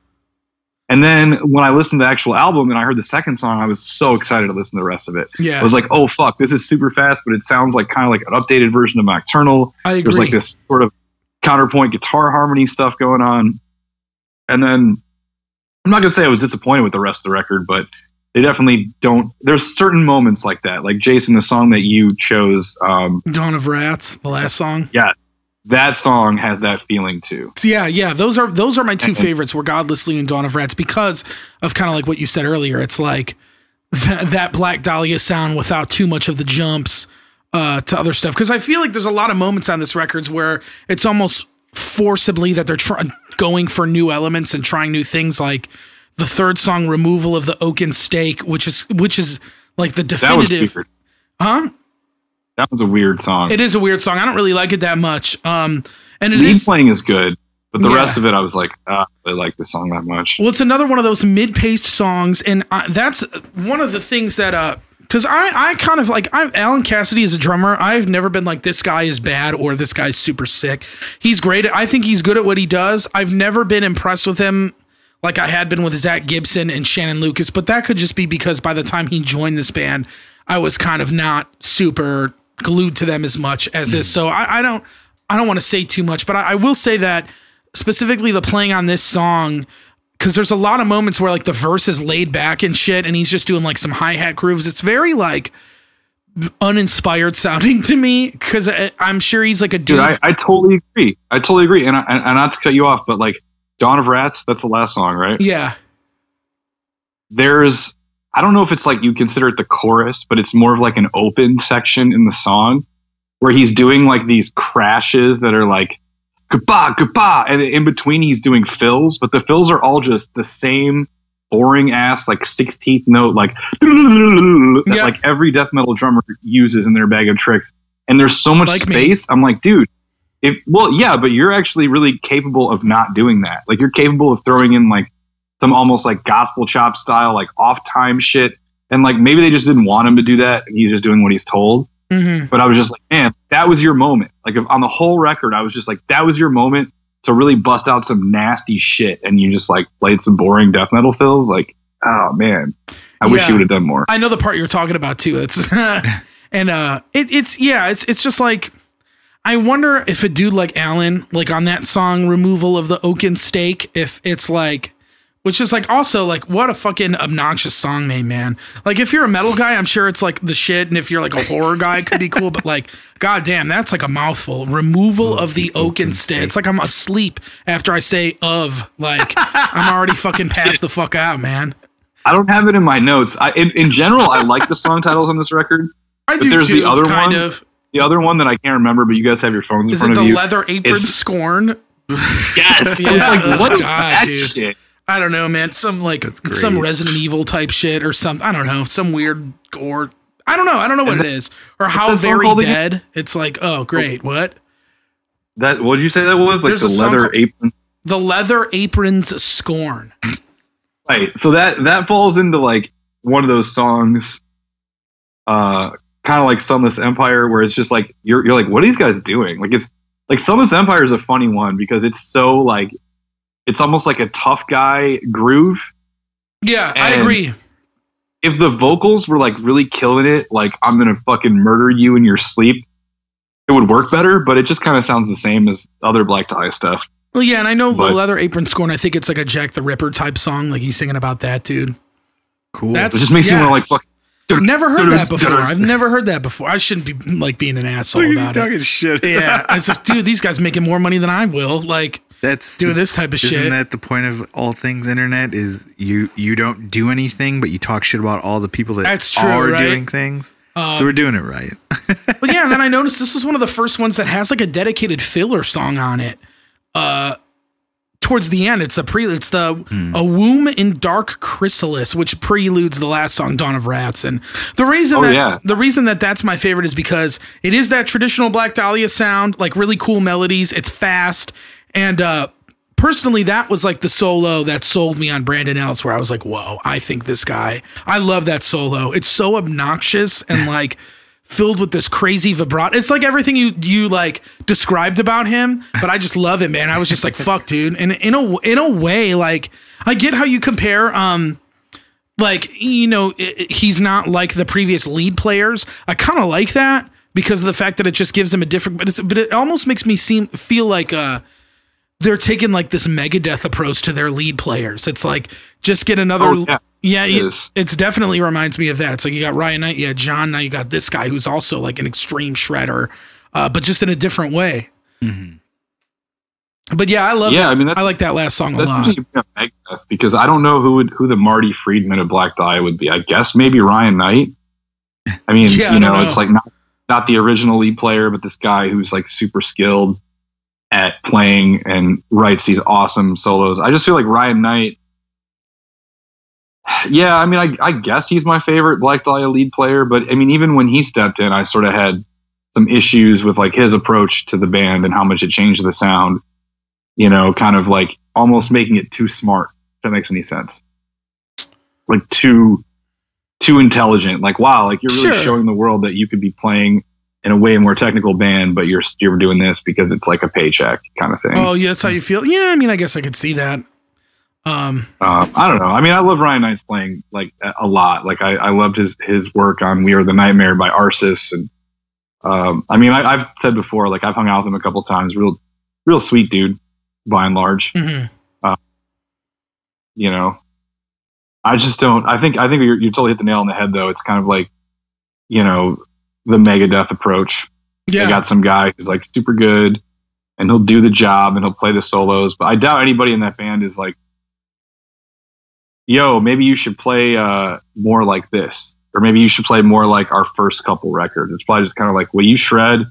And then when I listened to the actual album and I heard the second song, I was so excited to listen to the rest of it. Yeah. I was like, oh, fuck, this is super fast, but it sounds like kind of like an updated version of Nocturnal. I agree. There's like this sort of counterpoint guitar harmony stuff going on. And then I'm not going to say I was disappointed with the rest of the record, but they definitely don't. There's certain moments like that. Like, Jason, the song that you chose, Dawn of Rats, the last song. Yeah. That song has that feeling too. So yeah. Those are my two favorites, were Godlessly and Dawn of Rats, because of kind of like what you said earlier. It's like that Black Dahlia sound without too much of the jumps to other stuff. Because I feel like there's a lot of moments on this records where it's almost forcibly that they're going for new elements and trying new things. Like the third song, Removal of the Oaken Stake, which is like the definitive. That was a weird song. It is a weird song. I don't really like it that much. And lead playing is good, but the rest of it, I was like, I really like this song that much. Well, it's another one of those mid-paced songs, and that's one of the things that, because I kind of like, Alan Cassidy is a drummer. I've never been like, this guy is bad or this guy's super sick. He's great. I think he's good at what he does. I've never been impressed with him like I had been with Zach Gibson and Shannon Lucas, but that could just be because by the time he joined this band, I was kind of not super glued to them as much as this. So I don't want to say too much, but I will say that specifically the playing on this song, because there's a lot of moments where like the verse is laid back and shit, and he's just doing like some hi-hat grooves. It's very like uninspired sounding to me, because I'm sure he's like a dude. I totally agree. And not to cut you off, but like Dawn of Rats, that's the last song, right? Yeah. I don't know if it's like you consider it the chorus, but it's more of like an open section in the song where he's doing like these crashes that are like goodbye, goodbah, and in between he's doing fills, but the fills are all just the same boring ass like 16th note, like that like every death metal drummer uses in their bag of tricks. And there's so much space. I'm like, dude, but you're actually really capable of not doing that. Like, you're capable of throwing in like some almost like gospel chop style, like off time shit. And like, maybe they just didn't want him to do that. He's just doing what he's told. Mm-hmm. But I was just like, man, that was your moment. Like, on the whole record, I was just like, that was your moment to really bust out some nasty shit. And you just like played some boring death metal fills. Like, oh man, I wish you would have done more. I know the part you're talking about too. It's and it's just like, I wonder if a dude like Alan, like on that song, Removal of the Oaken Stake, if it's like, which is like also like, what a fucking obnoxious song name, man. Like, if you're a metal guy, I'm sure it's like the shit. And if you're like a horror guy, it could be cool. But like, goddamn, that's like a mouthful. Removal of the Oaken Stake. It's like I'm asleep after I say of. Like, I'm already fucking passed the fuck out, man. I don't have it in my notes. In general, I like the song titles on this record. I do there's too, the other kind one, of. The other one that I can't remember, but you guys have your phones in front of you. Is it the Leather Apron Scorn? Yes. Yeah. Like, what is that shit? I don't know, man. Some Resident Evil type shit or something. I don't know. Some weird gore. I don't know what it is. Or How Very Dead. Again? It's like, oh, great. What? What did you say that was? Like the Leather Apron? The Leather Apron's Scorn. Right. So that falls into like one of those songs kind of like Sunless Empire, where it's just like you're like, what are these guys doing? Like it's like Sunless Empire is a funny one because it's so like it's almost like a tough guy groove. Yeah, I agree. If the vocals were like really killing it, like I'm gonna fucking murder you in your sleep, it would work better. But it just kind of sounds the same as other Black Dahlia stuff. Well, yeah, and I know the Leather Apron score, and I think it's like a Jack the Ripper type song. Like he's singing about that, dude. Cool. It just makes you want to like fuck. Never heard that before. I've never heard that before. I shouldn't be like being an asshole about it. Talking shit. Yeah, it's like, dude, these guys making more money than I will. Like that's doing this type of shit. Isn't that the point of all things internet? Is you don't do anything, but you talk shit about all the people that are doing things. So we're doing it right. But yeah, and then I noticed this was one of the first ones that has like a dedicated filler song on it. Towards the end, it's a Womb in Dark Chrysalis, which preludes the last song, Dawn of Rats. And the reason that that's my favorite is because it is that traditional Black Dahlia sound, like really cool melodies. It's fast. And personally, that was like the solo that sold me on Brandon Ellis, where I was like, whoa, I think this guy, I love that solo. It's so obnoxious and like filled with this crazy vibrato. It's like everything you like described about him, but I just love it, man. I was just like, fuck, dude. And in a way, like I get how you compare, like, you know, he's not like the previous lead players. I kind of like that because of the fact that it just gives him a different, but it almost makes me feel like, they're taking like this Megadeth approach to their lead players. It's like, just get another, it's definitely reminds me of that. It's like you got Ryan Knight, you had John, now you got this guy who's also like an extreme shredder, but just in a different way. Mm-hmm. But yeah, I love that. I mean, I like that last song a lot. Megadeth, because I don't know who the Marty Friedman of Black Dahlia would be. I guess maybe Ryan Knight. I mean, you know, it's like not the original lead player, but this guy who's like super skilled at playing and writes these awesome solos. I just feel like Ryan Knight. Yeah, I mean, I guess he's my favorite Black Dahlia lead player, but I mean, even when he stepped in, I sort of had some issues with like his approach to the band and how much it changed the sound, you know, kind of like almost making it too smart, if that makes any sense. Like too intelligent. Like, wow, like you're really showing the world that you could be playing in a way more technical band, but you're doing this because it's like a paycheck kind of thing. Oh yeah, that's how you feel. Yeah, I mean, I guess I could see that. I don't know. I mean, I love Ryan Knight's playing like a lot. Like I loved his work on "We Are the Nightmare" by Arsis, and I mean, I've said before, like I've hung out with him a couple times. Real sweet dude, by and large. Mm-hmm. You know, I just don't. I think you totally hit the nail on the head, though. It's kind of like, you know, the Megadeth approach. Yeah. They got some guy who's like super good and he'll do the job and he'll play the solos, but I doubt anybody in that band is like, yo, maybe you should play more like this, or maybe you should play more like our first couple records. It's probably just kind of like, well, you shred,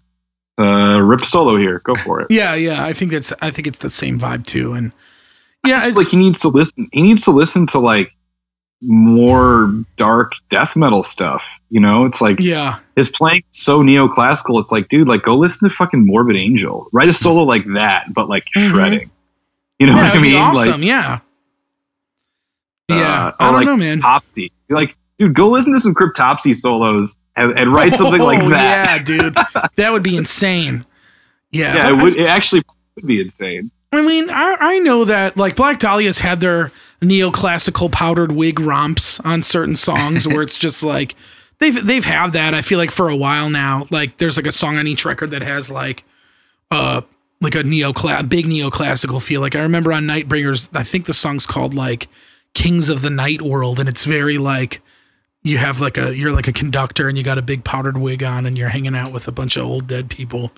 rip a solo here, go for it. Yeah. I think it's the same vibe too. And yeah, it's like he needs to listen to like more dark death metal stuff. You know, it's like, his playing so neoclassical. It's like, dude, like go listen to fucking Morbid Angel. Write a solo like that, but like shredding. You know what I mean? Awesome, like, yeah. I don't know, man. Cryptopsy. Like, dude, go listen to some Cryptopsy solos and write something like that. Yeah, dude, that would be insane. Yeah, it actually would be insane. I mean, I know that like Black Dahlia's had their neoclassical powdered wig romps on certain songs where it's just like they've had that. I feel like for a while now. Like there's like a song on each record that has like a big neoclassical feel. Like I remember on Nightbringers, I think the song's called like Kings of the Night World, and it's very like you have like you're like a conductor and you got a big powdered wig on and you're hanging out with a bunch of old dead people.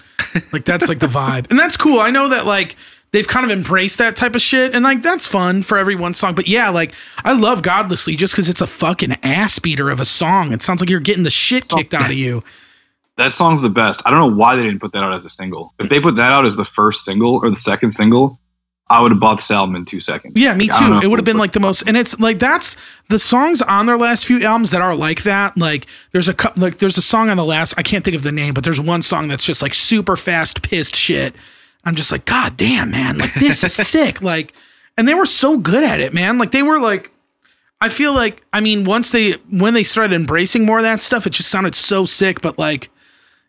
Like that's like the vibe, and that's cool. I know that like they've kind of embraced that type of shit, and like that's fun for every one song. But yeah, like I love Godlessly just because it's a fucking ass beater of a song. It sounds like you're getting the shit kicked out of you. That song's the best. I don't know why they didn't put that out as a single. If they put that out as the first single or the second single, I would have bought this album in 2 seconds. Yeah, me too. It would have been like the most, and it's like that's the songs on their last few albums that are like that. Like there's a song on the last, I can't think of the name, but there's one song that's just like super fast pissed shit. I'm just like, God damn, man, like this is sick. Like, and they were so good at it, man. Like they were like, I feel like, I mean, when they started embracing more of that stuff, it just sounded so sick, but like,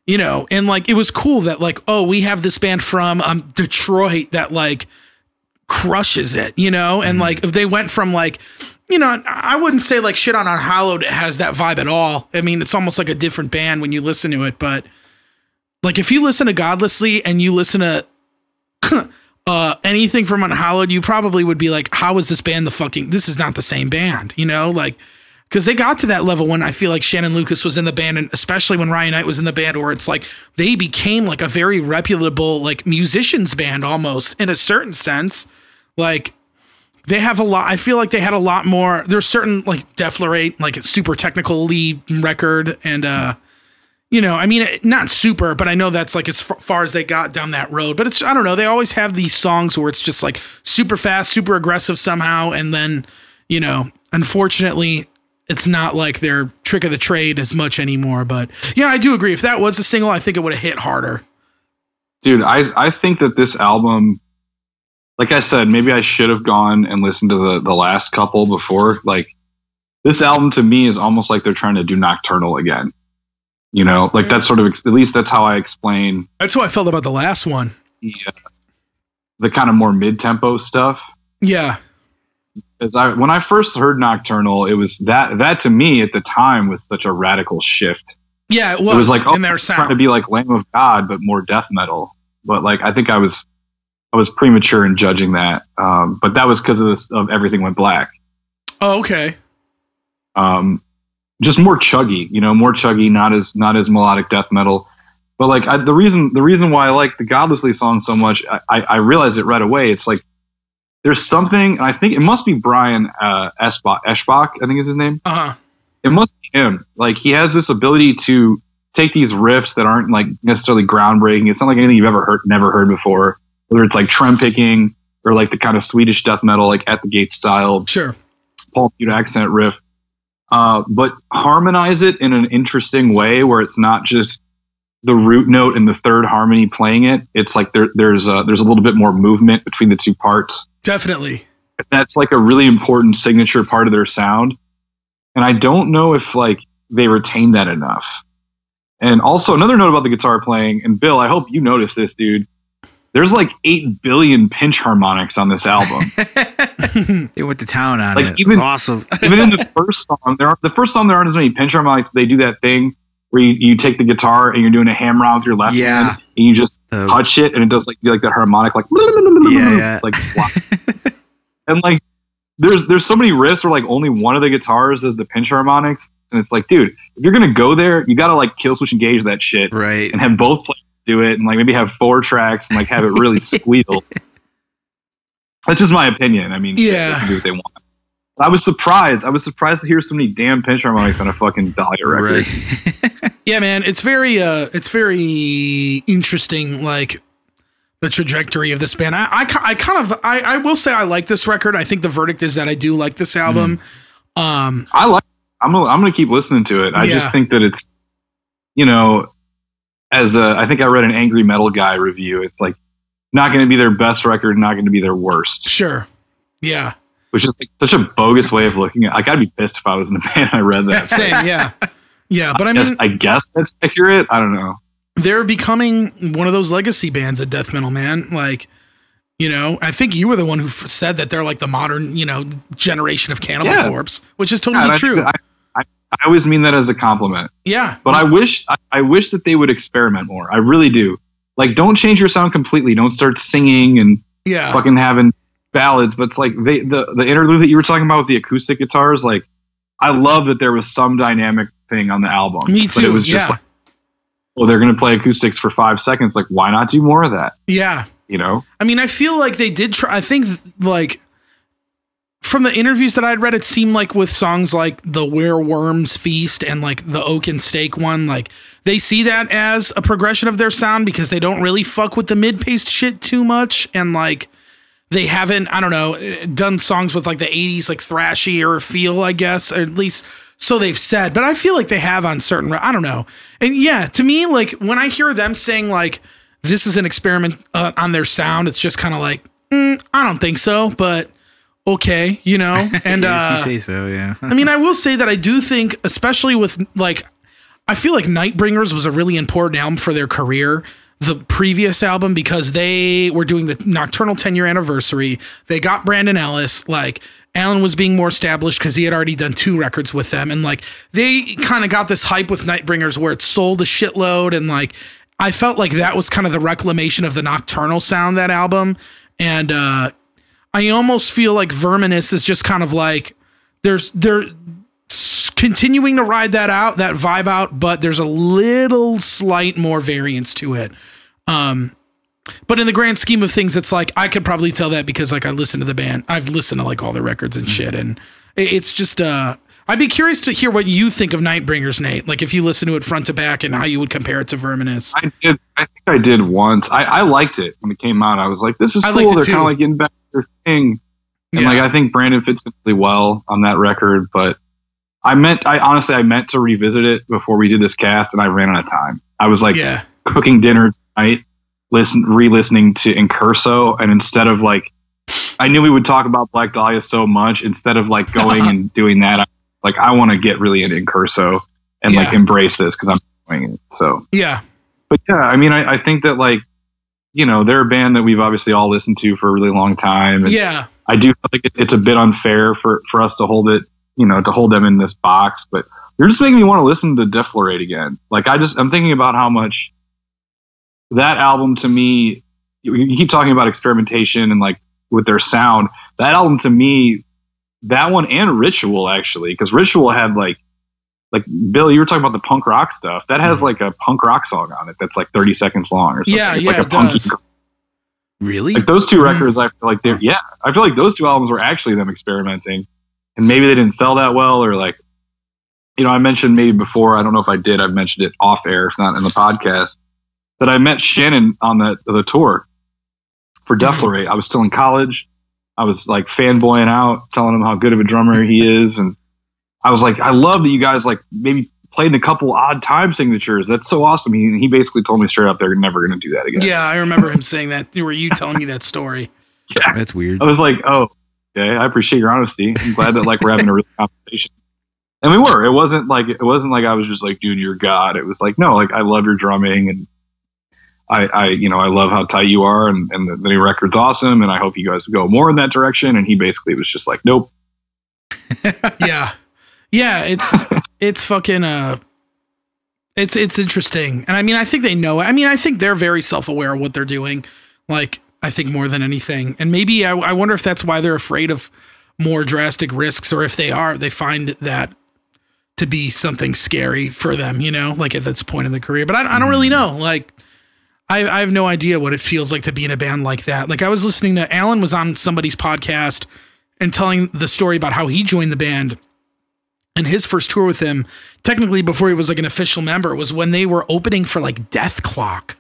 you know, and like, it was cool that like, oh, we have this band from Detroit that like crushes it, you know? And like, if they went from like, you know, I wouldn't say like Shit on Unhallowed has that vibe at all. I mean, it's almost like a different band when you listen to it, but like if you listen to Godlessly and you listen to anything from Unhallowed, you probably would be like, how is this band this is not the same band, you know? Like, because they got to that level when I feel like Shannon Lucas was in the band, and especially when Ryan Knight was in the band, where it's like they became like a very reputable like musicians band almost in a certain sense. Like they have a lot. I feel like they had a lot more. There's certain like Deflorate, like a super technical lead record, and you know, I mean, not super, but I know that's like as far as they got down that road. But it's, I don't know, they always have these songs where it's just like super fast, super aggressive somehow, and then, you know, unfortunately, it's not like their trick of the trade as much anymore. But yeah, I do agree. If that was a single, I think it would have hit harder. Dude, I think that this album, like I said, maybe I should have gone and listened to the last couple before. Like, this album to me is almost like they're trying to do Nocturnal again. You know, like that's sort of, at least that's how I explain. That's how I felt about the last one. The kind of more mid-tempo stuff. Yeah. When I first heard Nocturnal, it was that to me at the time was such a radical shift. Yeah, it was. It was like, in their sound. Trying to be like Lamb of God, but more death metal. But like, I think I was premature in judging that. But that was because of Everything Went Black. Oh, okay. Just more chuggy, you know, not as melodic death metal. But like the reason why I like the Godlessly song so much, I realized it right away. It's like there's something, and I think it must be Brian Eschbach, I think is his name. It must be him. Like he has this ability to take these riffs that aren't like necessarily groundbreaking. It's not like anything you've never heard before. Whether it's like trem picking or like the kind of Swedish death metal, like At the Gate style, sure, Paul Mute accent riff. But harmonize it in an interesting way where it's not just the root note and the third harmony playing it. It's like there's a little bit more movement between the two parts. Definitely. That's like a really important signature part of their sound. And I don't know if like they retain that enough. And also another note about the guitar playing, and Bill, I hope you noticed this, dude. There's like 8 billion pinch harmonics on this album. They went to town on like it. Even, awesome. Even in the first song, there aren't as many pinch harmonics. They do that thing where you take the guitar and you're doing a hammer on with your left hand and you just touch it and it does like that harmonic like like slap. And like there's so many riffs where like only one of the guitars does the pinch harmonics, and it's like, dude, if you're gonna go there, you gotta like kill switch engage that shit, right? And have both players do it, and like maybe have 4 tracks and like have it really squeal. That's just my opinion. I mean, they can do what they want. I was surprised to hear so many damn pinch harmonics on a fucking Dahlia record. Right. Yeah, man, it's very interesting, like the trajectory of this band. I will say I like this record. I think the verdict is that I do like this album. I'm gonna keep listening to it. I just think that it's, you know, I think I read an Angry Metal Guy review. It's like not going to be their best record, not going to be their worst. Sure. Yeah. Which is like such a bogus way of looking at it. Like, I'd be pissed if I was in a band I read that. Same, yeah. Yeah, but I guess that's accurate. I don't know. They're becoming one of those legacy bands of death metal, man. Like, you know, I think you were the one who said that they're like the modern, you know, generation of Cannibal Corpse, which is totally true. I always mean that as a compliment. Yeah. But I wish that they would experiment more. I really do. Like, don't change your sound completely. Don't start singing and fucking having ballads. But it's like the interlude that you were talking about with the acoustic guitars, like, I love that there was some dynamic thing on the album. Me too. But it was just like, well, they're going to play acoustics for 5 seconds. Like, why not do more of that? Yeah. You know? I mean, I feel like they did try. I think, like, from the interviews that I'd read, it seemed like with songs like the Werewolves Feast and like the Oak and Steak one, like they see that as a progression of their sound because they don't really fuck with the mid-paced shit too much. And like, they haven't, I don't know, done songs with like the 80s, like thrashy or feel, I guess, or at least so they've said, but I feel like they have on certain, I don't know. And yeah, to me, like when I hear them saying like, this is an experiment on their sound, it's just kind of like, I don't think so, but okay, you know? And if you say so, yeah. I mean, I will say that I do think, especially with like, I feel like Nightbringers was a really important album for their career, the previous album, because they were doing the Nocturnal 10-year anniversary. They got Brandon Ellis, like Alan was being more established because he had already done 2 records with them. And like, they kind of got this hype with Nightbringers where it sold a shitload. And like, I felt like that was kind of the reclamation of the Nocturnal sound, that album. And I almost feel like Verminous is just kind of like, they're continuing to ride that vibe out, but there's a little slight more variance to it. But in the grand scheme of things, it's like, I could probably tell that because like I listen to the band. I've listened to like all their records and shit. And it's just, I'd be curious to hear what you think of Nightbringers, Nate. Like if you listen to it front to back and how you would compare it to Verminous. I think I did once. I liked it when it came out. I was like, this is cool. They're kind of like getting back to their thing. And like, I think Brandon fits in really well on that record, but I meant to revisit it before we did this cast, and I ran out of time. I was like cooking dinner tonight, re-listening to Incurso, and instead of like, I knew we would talk about Black Dahlia so much, instead of like going and doing that, I want to get really into Incurso and like embrace this because I'm doing it. So but I mean, I think that like, you know, they're a band that we've obviously all listened to for a really long time. And I do think it's a bit unfair for us to hold it, you know, to hold them in this box, but you're just making me want to listen to Deflorate again. Like I'm thinking about how much that album to me, you keep talking about experimentation and like with their sound, that album to me, that one and Ritual actually, because Ritual had like Bill, you were talking about the punk rock stuff. That has like a punk rock song on it that's like 30 seconds long or something. It's like a punky does. Really? Like those 2 records, I feel like I feel like those 2 albums were actually them experimenting, and maybe they didn't sell that well, or like, you know, I mentioned maybe before, I don't know if I did, I've mentioned it off air, if not in the podcast, that I met Shannon on the tour for Deflorate. I was still in college. I was like fanboying out, telling him how good of a drummer he is. And I was like, I love that you guys like maybe played a couple odd time signatures. That's so awesome. He basically told me straight up they're never going to do that again. Yeah, I remember him saying that. Were you telling me that story? Yeah. That's weird. I was like, oh, okay, I appreciate your honesty. I'm glad that like we're having a real conversation. And we were. It wasn't like I was just like, dude, you're God. It was like, no, like I love your drumming, and I love how tight you are, and the new record's awesome, and I hope you guys go more in that direction. And he basically was just like, nope. Yeah, it's fucking it's interesting, and I mean, I think they know it. I mean, I think they're very self-aware of what they're doing. Like, I think more than anything, and maybe I wonder if that's why they're afraid of more drastic risks, or if they find that to be something scary for them, you know, like at this point in the career. But I don't really know. Like, I have no idea what it feels like to be in a band like that. Like, I was listening to Alan was on somebody's podcast and telling the story about how he joined the band, and his first tour with him, technically before he was like an official member, was when they were opening for like Death Clock,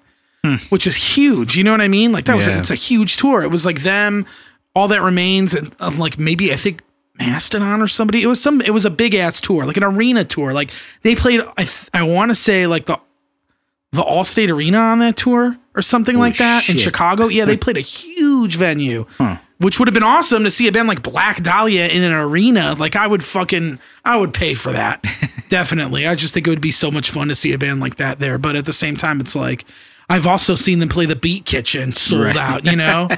which is huge. You know what I mean? Like it's a huge tour. It was like them, All That Remains, and like maybe I think Mastodon or somebody. It was a big ass tour, like an arena tour. Like they played, I want to say like the Allstate Arena on that tour or something like that in Chicago. Yeah, they played a huge venue, which would have been awesome to see a band like Black Dahlia in an arena. Like I would pay for that. Definitely. I just think it would be so much fun to see a band like that there. But at the same time, it's like, I've also seen them play the Beat Kitchen sold out, you know?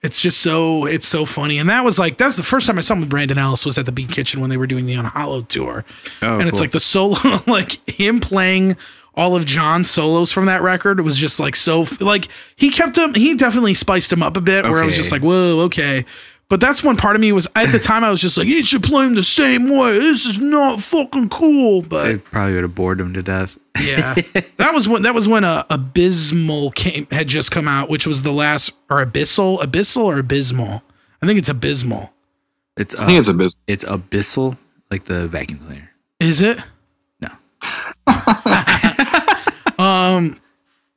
It's so funny. And that's the first time I saw him with Brandon Ellis was at the Beat Kitchen when they were doing the Unhollowed tour. Oh, and it's like the solo, like him playing all of John's solos from that record. It was just like, so like he definitely spiced him up a bit where I was just like, whoa, okay. But that's one part of me was at the time I was just like, you should play him the same way. This is not fucking cool. But it probably would have bored him to death. Yeah. That was when Abysmal had just come out, which was the last, or Abyssal or Abysmal. I think it's Abysmal. I think it's Abyssal. It's Abyssal, like the vacuum cleaner. Is it? No.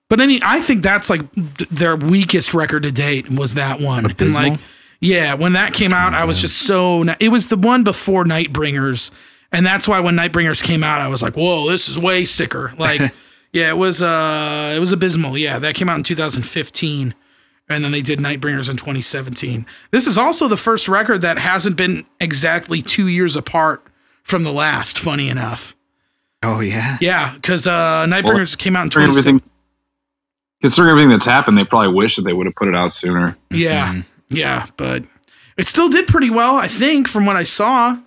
But I think that's like their weakest record to date was that one. Abysmal? And like, yeah, when that came out, I was just it was the one before Nightbringers. And that's why when Nightbringers came out, I was like, whoa, this is way sicker. Like, yeah, it was Abysmal. Yeah, that came out in 2015. And then they did Nightbringers in 2017. This is also the first record that hasn't been exactly 2 years apart from the last, funny enough. Oh, yeah? Yeah, because Nightbringers came out in 2017. Considering everything that's happened, they probably wish that they would have put it out sooner. Yeah, yeah, but it still did pretty well, I think, from what I saw.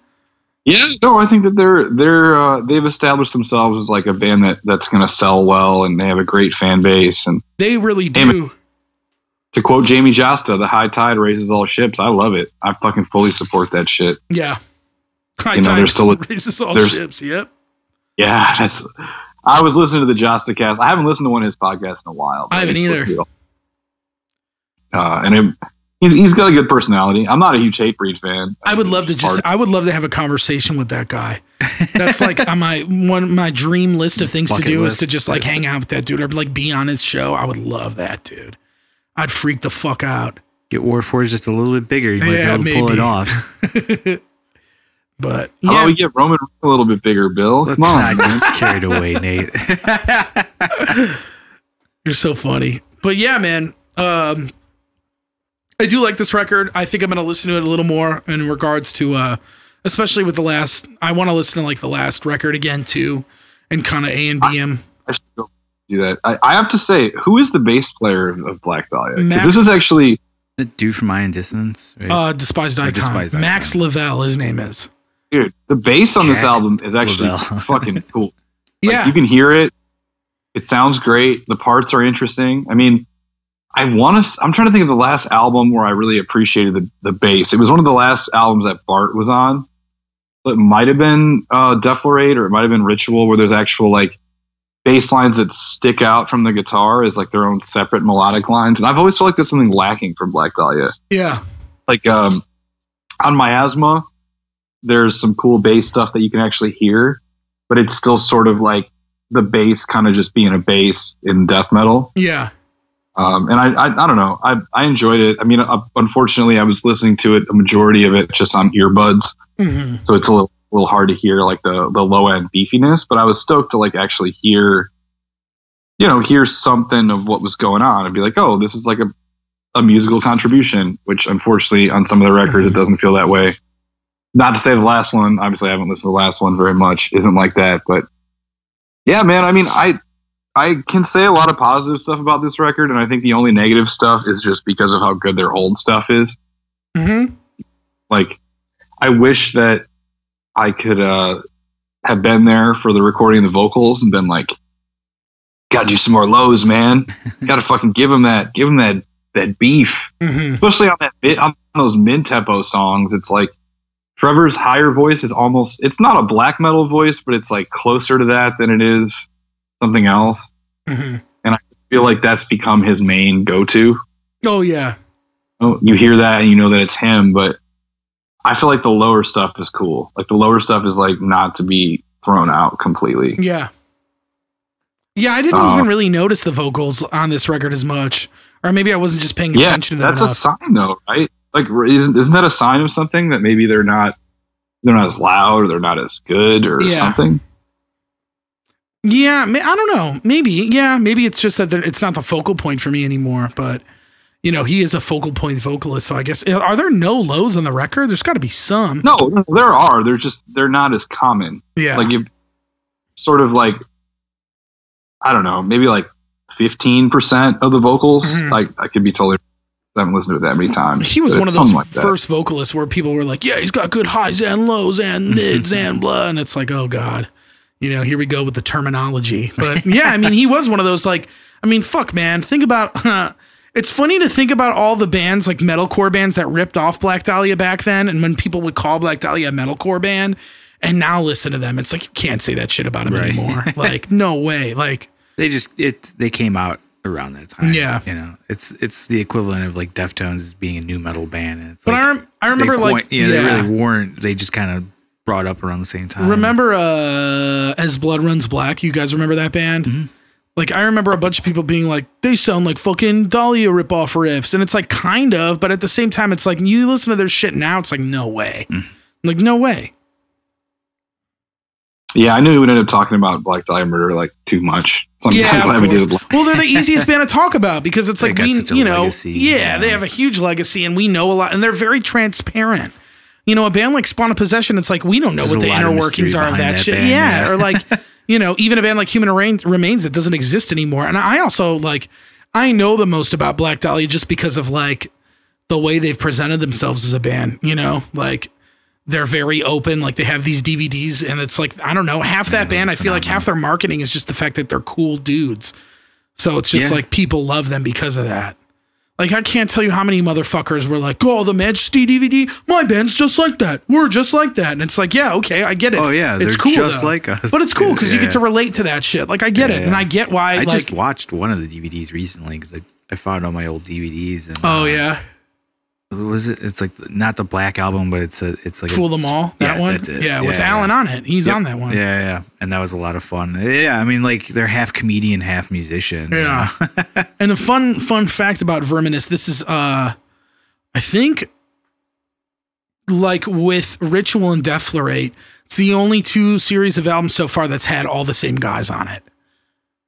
Yeah, no, I think that they've established themselves as like a band that's going to sell well, and they have a great fan base, and they really do. To quote Jamie Josta, the high tide raises all ships. I love it. I fucking fully support that shit. Yeah, high tide raises all ships. Yep. Yeah, I was listening to the Josta cast. I haven't listened to one of his podcasts in a while. I haven't either. He's got a good personality. I'm not a huge Hatebreed fan. I would love to have a conversation with that guy. That's like on my dream list of things to do is to just like hang out with that dude or like be on his show. I would love that, dude. I'd freak the fuck out. Get Warforged just a little bit bigger. You might be able to pull it off. But how about we get Roman a little bit bigger, Bill? Come on, get carried away, Nate. You're so funny. But yeah, man. I do like this record. I think I'm going to listen to it a little more in regards to, especially with the last. I want to listen to like the last record again too, and kind of A and B him. I should go do that. I have to say, who is the bass player of Black Dahlia? This is actually the dude from Iron Dissonance, right? Despised Icon. Max Lavelle, his name is. Dude, the bass on this album is actually fucking cool. Yeah, you can hear it. It sounds great. The parts are interesting. I mean, I'm trying to think of the last album where I really appreciated the bass. It was one of the last albums that Bart was on. It might have been Deflorate, or it might have been Ritual, where there's actual like bass lines that stick out from the guitar as like their own separate melodic lines. And I've always felt like there's something lacking from Black Dahlia. Yeah. Like on Miasma, there's some cool bass stuff that you can actually hear, but it's still sort of like the bass kind of just being a bass in death metal. Yeah. And I don't know. I enjoyed it. I mean, unfortunately, I was listening to it, a majority of it just on earbuds. Mm-hmm. So it's a little hard to hear like the low end beefiness, but I was stoked to like actually hear something of what was going on and be like, oh, this is like a musical contribution, which unfortunately on some of the records, it doesn't feel that way. Not to say the last one, obviously I haven't listened to the last one very much, isn't like that, but yeah, man, I mean, I can say a lot of positive stuff about this record, and I think the only negative stuff is just because of how good their old stuff is. Mm-hmm. Like, I wish that I could have been there for the recording of the vocals and been like, gotta do some more lows, man. Gotta fucking give them that beef. Mm-hmm. Especially on those mid-tempo songs. It's like, Trevor's higher voice is almost, it's not a black metal voice, but it's like closer to that than it is something else. Mm-hmm. And I feel like that's become his main go-to. Oh yeah. Oh, you hear that and you know that it's him, but I feel like the lower stuff is cool. Like the lower stuff is like not to be thrown out completely. Yeah. Yeah, I didn't even really notice the vocals on this record as much. Or maybe I wasn't just paying attention to them. That's enough. A sign though, right? Like isn't that a sign of something that maybe they're not as loud or they're not as good or something? Yeah, I don't know. Maybe it's just that it's not the focal point for me anymore. But he is a focal point vocalist, so I guess are there no lows on the record? There's got to be some. No, there are. They're not as common. Yeah, like you sort of like I don't know, maybe like 15% of the vocals. Mm-hmm. Like I could be totally. I haven't listened to it that many times. He was one of those first vocalists where people were like, "Yeah, he's got good highs and lows and mids and blah," and it's like, "Oh God." Here we go with the terminology. But yeah, I mean, he was one of those like, I mean, fuck, man. Think about, it's funny to think about all the bands, like metalcore bands that ripped off Black Dahlia back then. And when people would call Black Dahlia a metalcore band and now listen to them, it's like, you can't say that shit about them anymore. Like, no way. Like they came out around that time. Yeah. It's the equivalent of like Deftones as being a new metal band. And it's but like, I remember they really weren't, they just kind of brought up around the same time. Remember As Blood Runs Black? You guys remember that band? Mm-hmm. Like I remember a bunch of people being like, they sound like fucking Dahlia ripoff riffs, and it's like kind of, but at the same time, it's like you listen to their shit now, it's like no way, like no way. Yeah, I knew we would end up talking about Black Dahlia Murder like too much. So yeah, of course. Well, they're the easiest band to talk about because it's like they have a huge legacy and we know a lot and they're very transparent. You know, a band like Spawn of Possession, it's like we don't know what the inner workings are of that shit. Band, yeah, or like, you know, even a band like Human Remains that doesn't exist anymore. And I also like, I know the most about Black Dahlia just because of like the way they've presented themselves as a band. You know, like they're very open. Like they have these DVDs, and it's like I don't know, half that band. I feel like half their marketing is just the fact that they're cool dudes. So it's just like people love them because of that. Like, I can't tell you how many motherfuckers were like, oh, the Majesty DVD, my band's just like that. We're just like that. And it's like, yeah, okay, I get it. Oh, yeah, it's they're cool, just though. like us. But it's cool because you get to relate to that shit. Like, I get it. And I get why. I just watched one of the DVDs recently because I found all my old DVDs. And, yeah. What was it? It's like not the Black Album, but it's like Fool Them All. That one. That's it. Yeah, with Alan on it. He's on that one. Yeah, and that was a lot of fun. Yeah, I mean, like they're half comedian, half musician. Yeah. And the fun fact about Verminous, this is I think like with Ritual and Deflorate, it's the only 2 series of albums so far that's had all the same guys on it.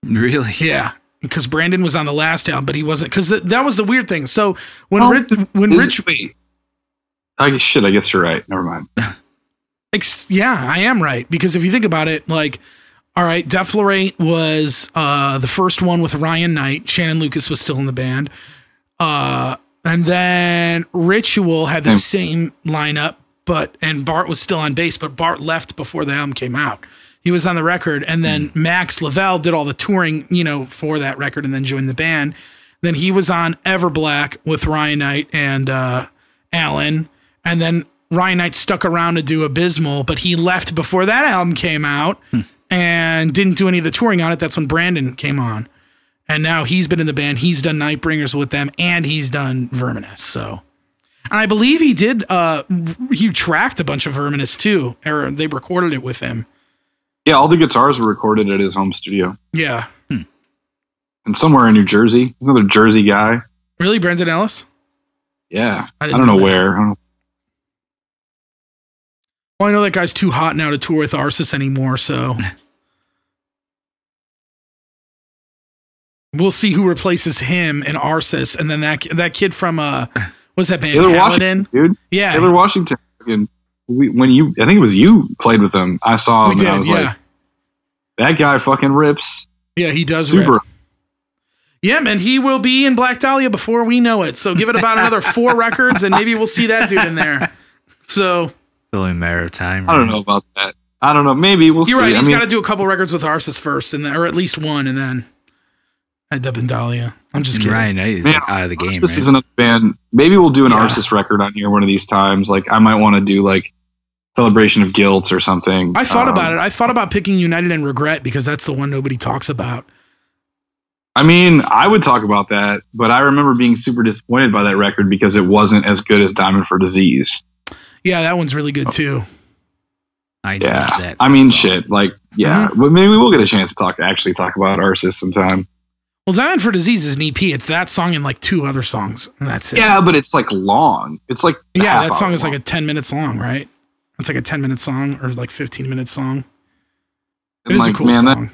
Really? Yeah. Because Brandon was on the last album, but he wasn't. Because that was the weird thing. So when I guess you're right. Never mind. Yeah, I am right. Because if you think about it, like, all right, Deflorate was the first one with Ryan Knight. Shannon Lucas was still in the band. And then Ritual had the same lineup, and Bart was still on bass, but Bart left before the album came out. He was on the record, and then Max Lavelle did all the touring, you know, for that record, and then joined the band. Then he was on Everblack with Ryan Knight and Alan, and then Ryan Knight stuck around to do Abysmal, but he left before that album came out and didn't do any of the touring on it. That's when Brandon came on, and now he's been in the band. He's done Nightbringers with them, and he's done Verminous. So, and I believe he did. He tracked a bunch of Verminous too, or they recorded it with him. Yeah, all the guitars were recorded at his home studio. Yeah. And somewhere in New Jersey. Another Jersey guy. Really? Brendan Ellis? Yeah. I don't know where. Well, I know that guy's too hot now to tour with Arsis anymore, so we'll see who replaces him in Arsis. And then that kid from what's that band? Taylor Washington, dude. Yeah. Taylor Washington. I think it was you played with him. I saw him. I was like, that guy fucking rips. Yeah, he does. Super. Rip. Yeah, man, he will be in Black Dahlia before we know it. So give it about another 4 records, and maybe we'll see that dude in there. So it's only a matter of time. I don't know about that. I don't know. Maybe we'll see. You're right. He's got to do a couple records with Arsis first, or at least one, and then at Dub and Dahlia. I'm just kidding. Right, he's out of the game. Arsis is another band. Maybe we'll do an Arsis record on here one of these times. Like I might want to do like Celebration of Guilt or something. I thought about it. I thought about picking United and Regret because that's the one nobody talks about. I mean, I would talk about that, but I remember being super disappointed by that record because it wasn't as good as Diamond for Disease. Yeah, that one's really good too. I mean, shit. Like, but maybe we'll get a chance to actually talk about Arsis sometime. Well, Diamond for Disease is an EP. It's that song and like 2 other songs, and that's it. Yeah, but it's like long. It's like that song is like a 10 minutes long, right? It's like a 10-minute song or like 15-minute song. It is a cool song.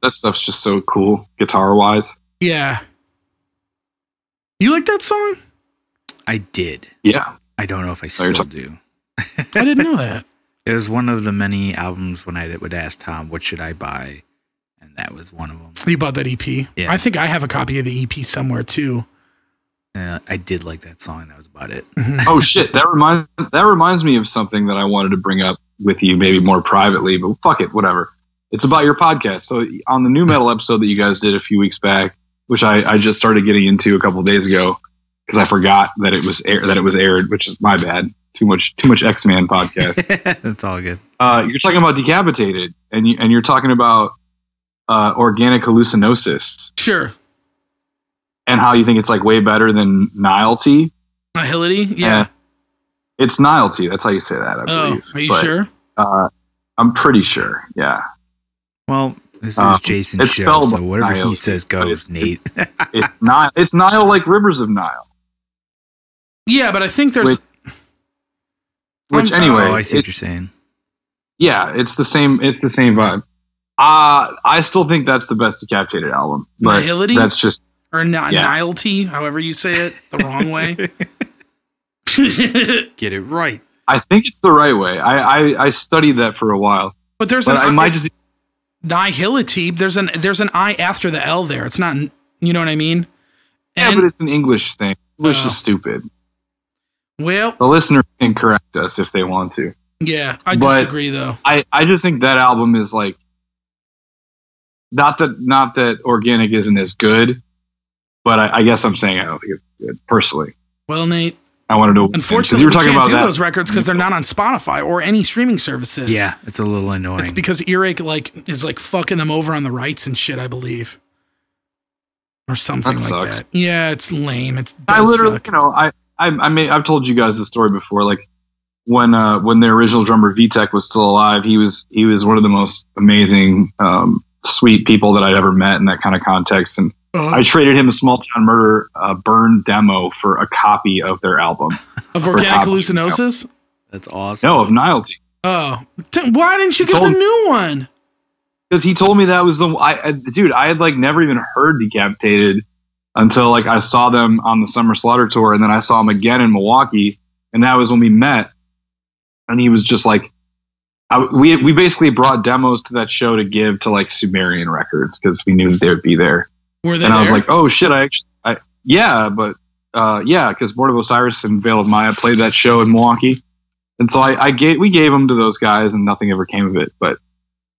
That stuff's just so cool, guitar-wise. Yeah. You like that song? I did. Yeah. I don't know if I still do. I didn't know that. It was one of the many albums when I would ask Tom, what should I buy? And that was one of them. You bought that EP? Yeah. I think I have a copy of the EP somewhere too. I did like that song. That was about it. Oh shit! That reminds me of something that I wanted to bring up with you, maybe more privately. But fuck it, whatever. It's about your podcast. So on the new metal episode that you guys did a few weeks back, which I just started getting into a couple of days ago because I forgot that it was aired, which is my bad. Too much X-Man podcast. That's all good. You're talking about Decapitated, and you're talking about organic hallucinosis. Sure. And how you think it's like way better than Nihility. Nihility? Yeah. It's Nihility. That's how you say that, I believe. Are you sure? I'm pretty sure. Yeah. Well, this is Jason's show, so whatever he says goes, Nate. It's Nile like Rivers of Nile. Yeah, but I think there's... Which anyway... I see what you're saying. Yeah, it's the same vibe. I still think that's the best Decapitated album. But Nihility? That's just... Or Nihility, however you say it, the wrong way. Get it right. I think it's the right way. I studied that for a while. But there's Nihility. There's an I after the L there. It's not, you know what I mean? Yeah, but it's an English thing. English is stupid. Well, the listener can correct us if they want to. Yeah, I disagree though. I just think that album is like, not that Organic isn't as good, but I guess I'm saying I don't think it's good personally. Well, Nate, I wanted to. Unfortunately, we can't do those records because they're not on Spotify or any streaming services. Yeah, it's a little annoying. It's because Earache is fucking them over on the rights and shit, I believe, or something like that. Yeah, it's lame. I literally, suck. I've told you guys the story before. Like when the original drummer Vitek was still alive, he was one of the most amazing, sweet people that I'd ever met in that kind of context. And I traded him a Small Town Murder burned demo for a copy of their album of Organic Hallucinosis. That's awesome. No, of Nihility. Oh, why didn't you get the new one? Because he told me that was dude. I had never even heard Decapitated until I saw them on the Summer Slaughter tour, and then I saw him again in Milwaukee, and that was when we met. And he was just we basically brought demos to that show to give to Sumerian Records because we knew they would be there. Were they? And there? I was like, oh shit, because Board of Osiris and Veil of Maya played that show in Milwaukee, and so we gave them to those guys, and nothing ever came of it. But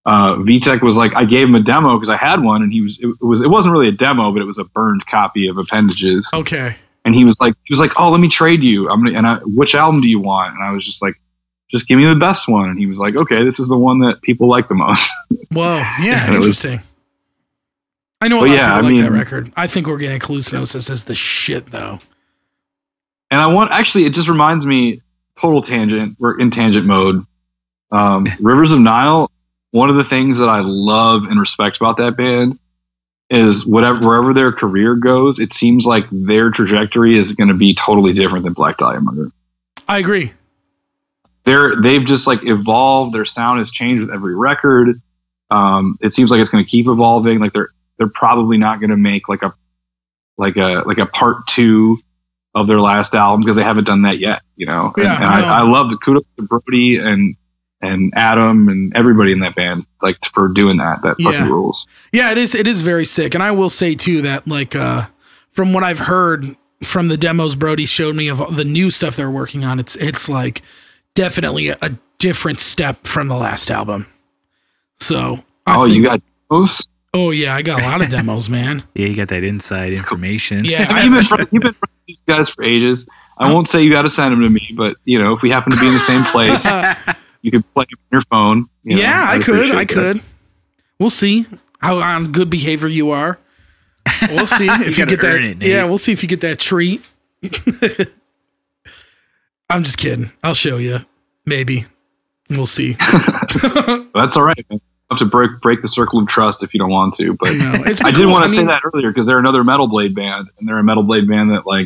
Vitek was I gave him a demo because I had one, and it wasn't really a demo, but it was a burned copy of Appendages. Okay. And he was like, oh, let me trade you. Which album do you want? And I was just like, just give me the best one. And he was like, okay, this is the one that people like the most. Whoa, yeah, interesting. I know a lot of people like that record. I think Organic Hallucinosis is the shit, though. And it just reminds me, total tangent, we're in tangent mode. Rivers of Nile, one of the things that I love and respect about that band is wherever their career goes, it seems like their trajectory is going to be totally different than Black Dahlia Murder. I agree. They've just evolved. Their sound has changed with every record. It seems like it's going to keep evolving. They're probably not going to make a part 2 of their last album because they haven't done that yet, Yeah, I love the kudos to Brody and Adam and everybody in that band for doing that fucking rules. Yeah, it is very sick. And I will say too that from what I've heard from the demos Brody showed me of the new stuff they're working on, it's definitely a different step from the last album. So you got demos? Oh yeah, I got a lot of demos, man. Yeah, you got that inside information. Yeah, you've been friends with these guys for ages. I won't say you got to send them to me, but if we happen to be in the same place, you could play them on your phone. I could. We'll see how on good behavior you are. We'll see if you get that. We'll see if you get that treat. I'm just kidding. I'll show you. Maybe. We'll see. That's all right, man. Have to break the circle of trust if you don't want to, but I did want to say that earlier because they're another Metal Blade band, and they're a Metal Blade band that I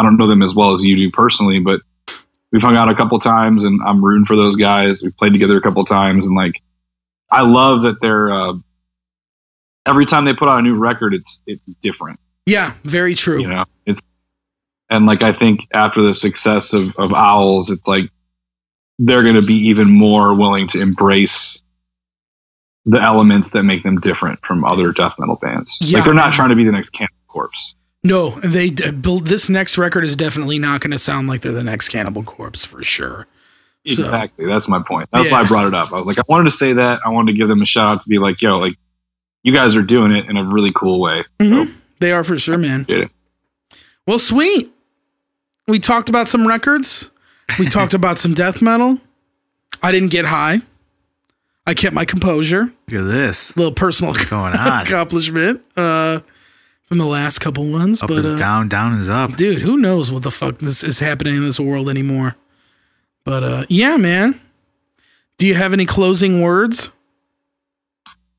don't know them as well as you do personally, but we've hung out a couple times, and I'm rooting for those guys. We've played together a couple times, and I love that they're every time they put out a new record, it's different. Yeah, very true. I think after the success of Owls, it's they're going to be even more willing to embrace the elements that make them different from other death metal bands. Yeah, they're not trying to be the next Cannibal Corpse. No, this next record is definitely not going to sound like they're the next Cannibal Corpse for sure. Exactly. That's my point. That's why I brought it up. I was I wanted to say that. I wanted to give them a shout out to be you guys are doing it in a really cool way. Mm-hmm. So, they are for sure, man. Well, sweet. We talked about some records. We talked about some death metal. I didn't get high. I kept my composure. Look at this. Little personal going on accomplishment from the last couple ones. Up is down, down is up. Dude, who knows what the fuck this is happening in this world anymore. But yeah, man. Do you have any closing words?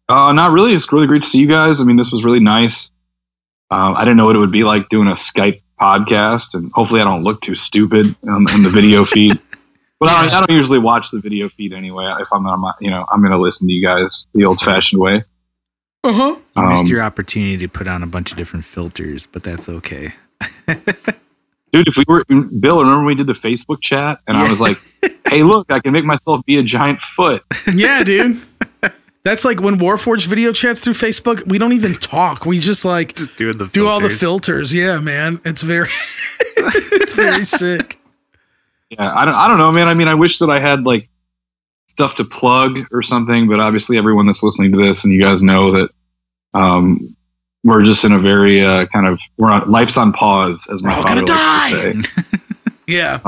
Not really. It's really great to see you guys. I mean, this was really nice. I didn't know what it would be like doing a Skype podcast, and hopefully I don't look too stupid in the video feed. But I don't usually watch the video feed anyway. If I'm not, I'm going to listen to you guys the old-fashioned way. You missed your opportunity to put on a bunch of different filters, but that's okay. Dude, if we were Bill, remember when we did the Facebook chat and I was like, "Hey, look, I can make myself be a giant foot." Yeah, dude. That's like when Warforged video chats through Facebook. We don't even talk. We just do all the filters. Yeah, man. It's very it's very sick. Yeah, I don't know, man. I mean, I wish that I had like stuff to plug or something, but obviously everyone that's listening to this and you guys know that we're just in a very life's on pause, as my father likes to say. Yeah.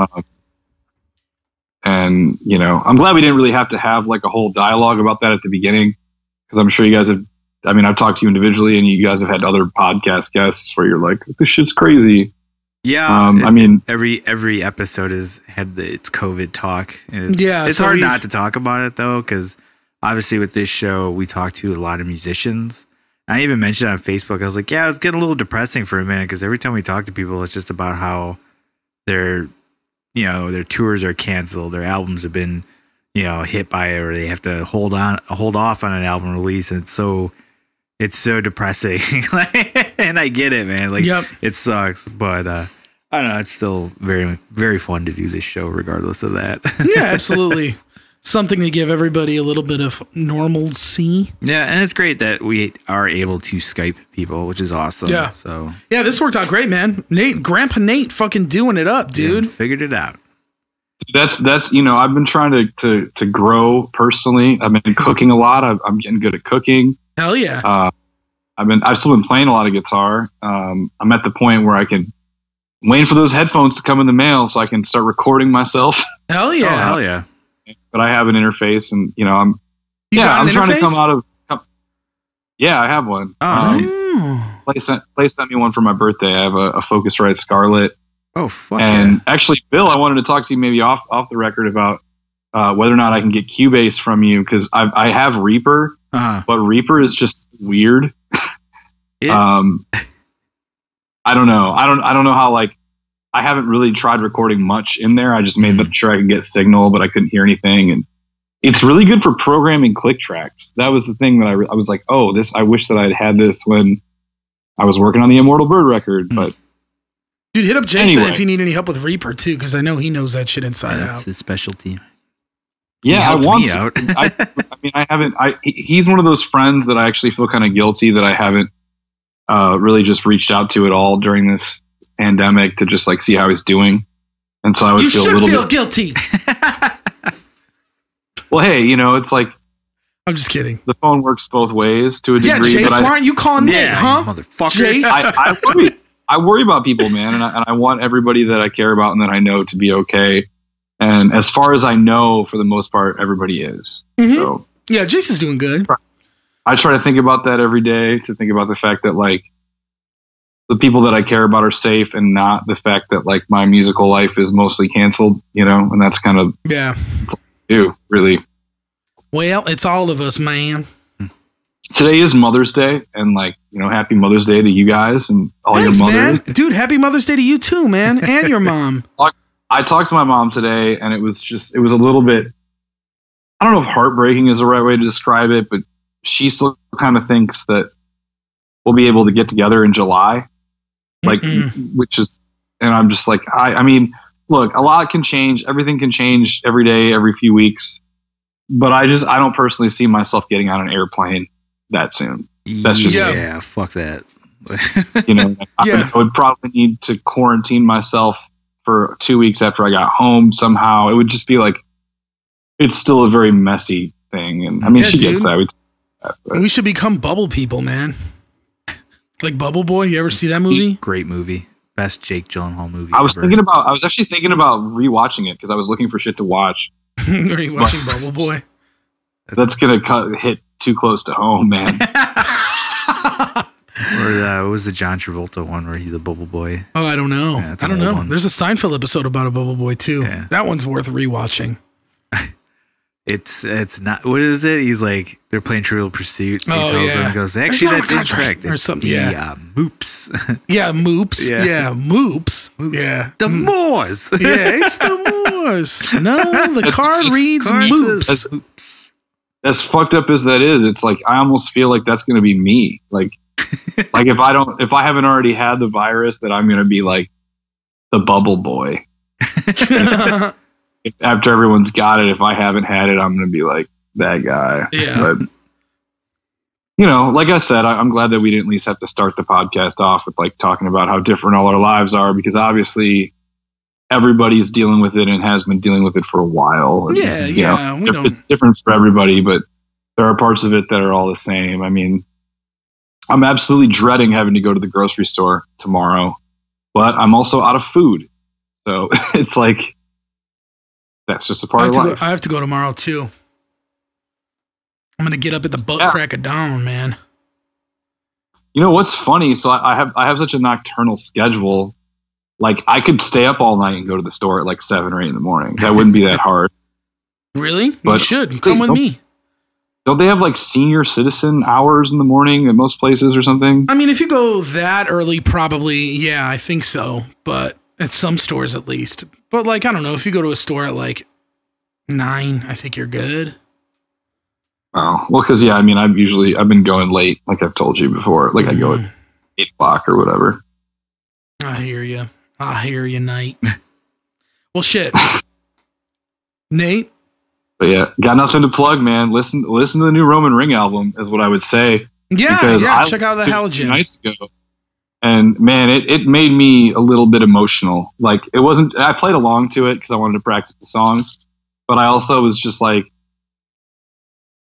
And, I'm glad we didn't really have to have like a whole dialogue about that at the beginning, because I'm sure you guys have, I've talked to you individually and you guys have had other podcast guests where you're like, this shit's crazy. Yeah. Every episode has had its COVID talk. It's hard not to talk about it though, because obviously with this show, we talk to a lot of musicians. I even mentioned on Facebook, I was like, yeah, it's getting a little depressing for a minute, because every time we talk to people, it's just about how their tours are canceled, their albums have been, hit by it, or they have to hold off on an album release. And it's so depressing. And I get it, man. It sucks, but I don't know. It's still very, very fun to do this show regardless of that. Yeah, absolutely. Something to give everybody a little bit of normalcy. Yeah, and it's great that we are able to Skype people, which is awesome. Yeah. So yeah, this worked out great, man. Grandpa Nate fucking doing it up, dude. Yeah, figured it out. That's I've been trying to grow personally. I've been cooking a lot. I'm getting good at cooking. Hell yeah. I've still been playing a lot of guitar. I'm at the point where I'm waiting for those headphones to come in the mail so I can start recording myself. Hell yeah. Oh, hell yeah. But I have an interface, and I'm trying to come out of. Yeah, I have one. Oh, nice. Play sent me one for my birthday. I have a Focusrite Scarlett. Oh, fuck and actually, Bill, I wanted to talk to you maybe off the record about whether or not I can get Cubase from you, because I have Reaper, but Reaper is just weird. I don't know. I don't know how, like, I haven't really tried recording much in there. I just made sure I could get signal, but I couldn't hear anything. And it's really good for programming click tracks. That was the thing that I was like, oh, I wish that I'd had this when I was working on the Immortal Bird record. But dude, hit up Jason if you need any help with Reaper too, because I know he knows that shit inside out. That's his specialty. Yeah, I want to. I haven't. He's one of those friends that I actually feel kind of guilty that I haven't really just reached out to at all during this pandemic to just like see how he's doing. And so I would feel a little bit guilty. Well, hey, it's like, I'm just kidding. The phone works both ways to a degree. Yeah, Jace, why aren't you calling Nate, huh? Motherfucker. Jace? I worry about people, man, and I want everybody that I care about and that I know to be okay. And as far as I know, for the most part, everybody is. Mm-hmm. So, yeah, Jace is doing good. I try to think about that every day, to think about the fact that, like, the people that I care about are safe, and not the fact that, like, my musical life is mostly canceled, and that's kind of really. Well, it's all of us, man. Today is Mother's Day, and like, happy Mother's Day to you guys and all your mothers. Man. Dude, happy Mother's Day to you too, man, and your mom. I talked to my mom today, and it was a little bit, I don't know if heartbreaking is the right way to describe it, but she still kind of thinks that we'll be able to get together in July, which is, and I'm just like, I mean, look, a lot can change. Everything can change every day, every few weeks. But I don't personally see myself getting on an airplane that soon. That's just fuck that. I would probably need to quarantine myself for 2 weeks after I got home somehow. It would just be like, it's still a very messy thing. And I mean, she gets that. We should become Bubble people, man. Like Bubble Boy. You ever see that movie? Great movie. Best Jake Gyllenhaal movie. I was actually thinking about rewatching it because I was looking for shit to watch. Are you watching Bubble Boy? That's gonna hit too close to home, man. Or what was the John Travolta one where he's a bubble boy? Oh, I don't know. Yeah, I don't know. There's a Seinfeld episode about a bubble boy too. Yeah. That one's worth rewatching. It's not. What is it? He's like, they're playing Trivial Pursuit. He tells them, he goes, actually, that's incorrect. Or something. Yeah. Moops. Yeah, moops. Yeah, moops. Yeah. The Moors. Yeah, it's the Moors. No, the card reads moops. As fucked up as that is, it's like, I almost feel like that's going to be me. Like if I haven't already had the virus, that I'm going to be like the bubble boy. After everyone's got it, if I haven't had it, I'm going to be like that guy. Yeah. But, you know, like I said, I'm glad that we didn't at least have to start the podcast off with like talking about how different all our lives are, because obviously everybody's dealing with it and has been dealing with it for a while. And, it's different for everybody, but there are parts of it that are all the same. I mean, I'm absolutely dreading having to go to the grocery store tomorrow, but I'm also out of food. So it's like, that's just a part of life. I have to go tomorrow too. I'm gonna get up at the butt crack of dawn, man. You know what's funny? So I have such a nocturnal schedule. Like I could stay up all night and go to the store at like 7 or 8 in the morning. That wouldn't be that hard. Really? But you should come with me. Don't they have like senior citizen hours in the morning at most places or something? I mean, if you go that early, probably, yeah, I think so. But at some stores at least. But like, I don't know, if you go to a store at like 9, I think you're good. Oh, well, because I mean, I've been going late, like I've told you before. Like I go at 8 o'clock or whatever. I hear you, Nate. Well, shit, Nate. But yeah, got nothing to plug, man. Listen to the new Roman Ring album is what I would say. Yeah. Check out the Halogen. Nights ago. And man, it made me a little bit emotional. Like it wasn't, I played along to it because I wanted to practice the songs, but I also was just like,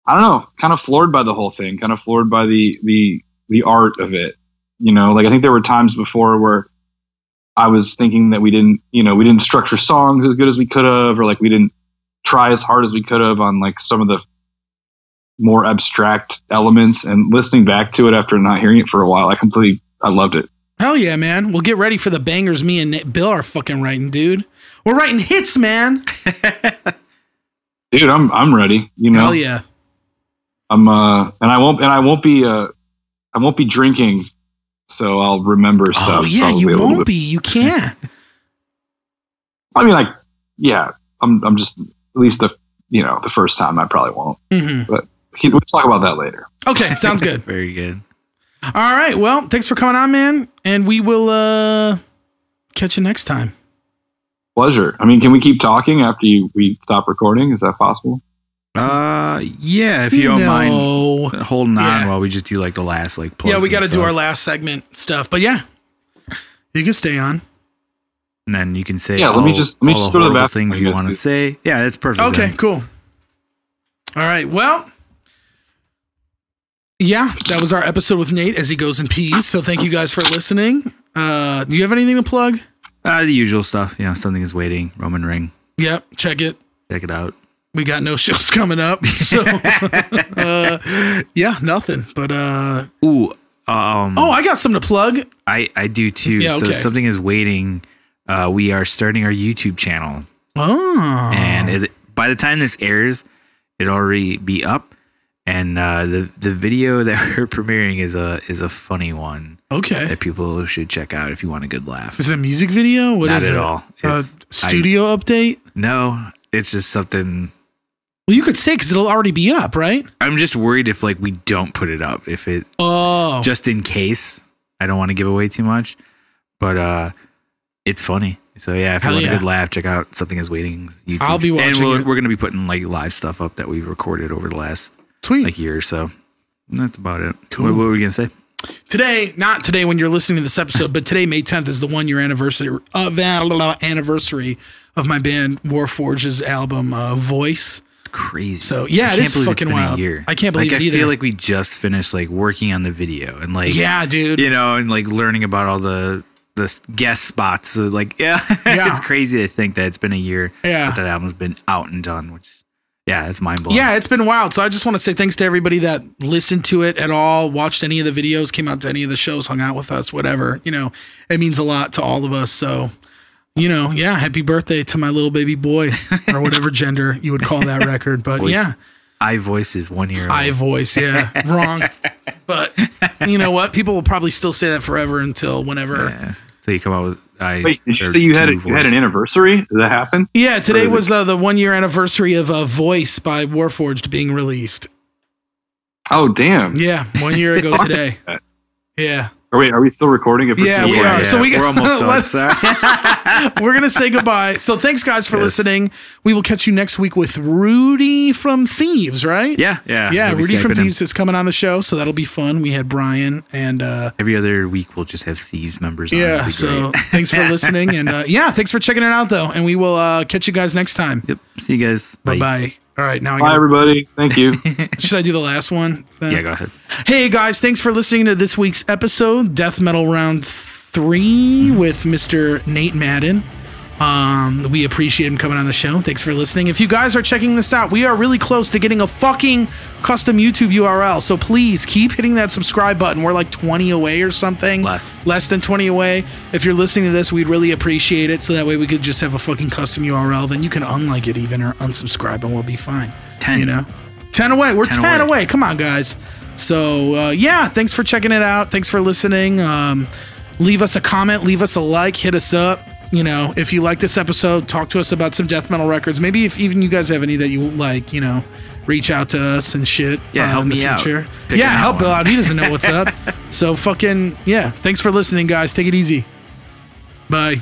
I don't know, kind of floored by the whole thing, kind of floored by the art of it. You know, like I think there were times before where I was thinking that we didn't structure songs as good as we could have, or like we didn't try as hard as we could have on like some of the more abstract elements. And listening back to it after not hearing it for a while, I loved it. Hell yeah, man. We'll get ready for the bangers me and Bill are fucking writing, dude. We're writing hits, man. Dude, I'm ready. You know? Hell yeah. And I won't be drinking, so I'll remember stuff. Oh yeah, you won't be. You can't. I mean, I'm just, at least the first time I probably won't. Mm-hmm. But we'll talk about that later. Okay, sounds good. Very good. All right. Well, thanks for coming on, man. And we will catch you next time. Pleasure. I mean, can we keep talking after we stop recording? Is that possible? Yeah, if you don't mind holding on while we just do like the last like plugs. Yeah, we got to do our last segment stuff. But yeah, you can stay on. And then you can say let me just go to the bathroom. Things you want to say. Yeah, that's perfect. Okay, cool. All right. Well, yeah, that was our episode with Nate as he goes in peace. So thank you guys for listening. Do you have anything to plug? The usual stuff. Something is waiting. Roman Ring. Yep. Check it out. We got no shows coming up. So, nothing. But, I got something to plug. I do too. Yeah, okay. So something is waiting. We are starting our YouTube channel. Oh. And by the time this airs, it'll already be up. And the video that we're premiering is a funny one. Okay. That people should check out if you want a good laugh. Is it a music video? What Not is at it? all. It's studio update? No, it's just something. Well, you could say because it'll already be up, right? I'm just worried if like we don't put it up, if it. Oh. Just in case. I don't want to give away too much, but it's funny. So yeah, if you want a good laugh, check out Something Is Waiting YouTube. I'll be watching. And we're gonna be putting like live stuff up that we've recorded over the last year or so. And that's about it. Cool. What were we gonna say? Today, not today when you're listening to this episode, but today, May 10th, is the 1 year anniversary of my band Warforged's album Voice. Crazy. So yeah, it is fucking wild. I can't believe it either. I feel like we just finished like working on the video and like dude. And like learning about all the guest spots. So like it's crazy to think that it's been a year that album's been out and done, which it's mind blowing. Yeah, it's been wild. So I just want to say thanks to everybody that listened to it at all, watched any of the videos, came out to any of the shows, hung out with us, whatever. It means a lot to all of us. So you know, yeah, happy birthday to my little baby boy, or whatever gender you would call that record. But Voice. yeah. iVoice is 1 year old. iVoice, yeah. Wrong. But you know what? People will probably still say that forever until whenever. Yeah. So you come out with Wait, did you say you had an anniversary? Did that happen? Yeah, today was the 1 year anniversary of Voice by Warforged being released. Oh, damn. Yeah, 1 year ago today. Yeah. Wait, are we still recording? Yeah, we are. Yeah. So we're almost done. We're going to say goodbye. So thanks, guys, for listening. We will catch you next week with Rudy from Thieves, right? Yeah. Yeah, Rudy from Thieves is coming on the show, so that'll be fun. We had Brian and... every other week, we'll just have Thieves members on. Yeah, so thanks for listening. And thanks for checking it out, though. And we will catch you guys next time. Yep. See you guys. Bye-bye. All right, now bye, everybody. Thank you. Should I do the last one? Yeah, go ahead. Hey, guys, thanks for listening to this week's episode, Death Metal Round 3 with Mr. Nate Madden. We appreciate him coming on the show. Thanks for listening. If you guys are checking this out, we are really close to getting a fucking custom YouTube URL. So please keep hitting that subscribe button. We're like 20 away or something. Less than 20 away. If you're listening to this, we'd really appreciate it. So that way we could just have a fucking custom URL. Then you can unlike it even or unsubscribe and we'll be fine. 10. You know? 10 away. We're 10 away. Come on, guys. So, thanks for checking it out. Thanks for listening. Leave us a comment. Leave us a like. Hit us up. You know, if you like this episode, talk to us about some death metal records. Maybe if even you guys have any that you like, you know, reach out to us and shit. Yeah, help me out. Help Bill out. He doesn't know what's up. So fucking, thanks for listening, guys. Take it easy. Bye.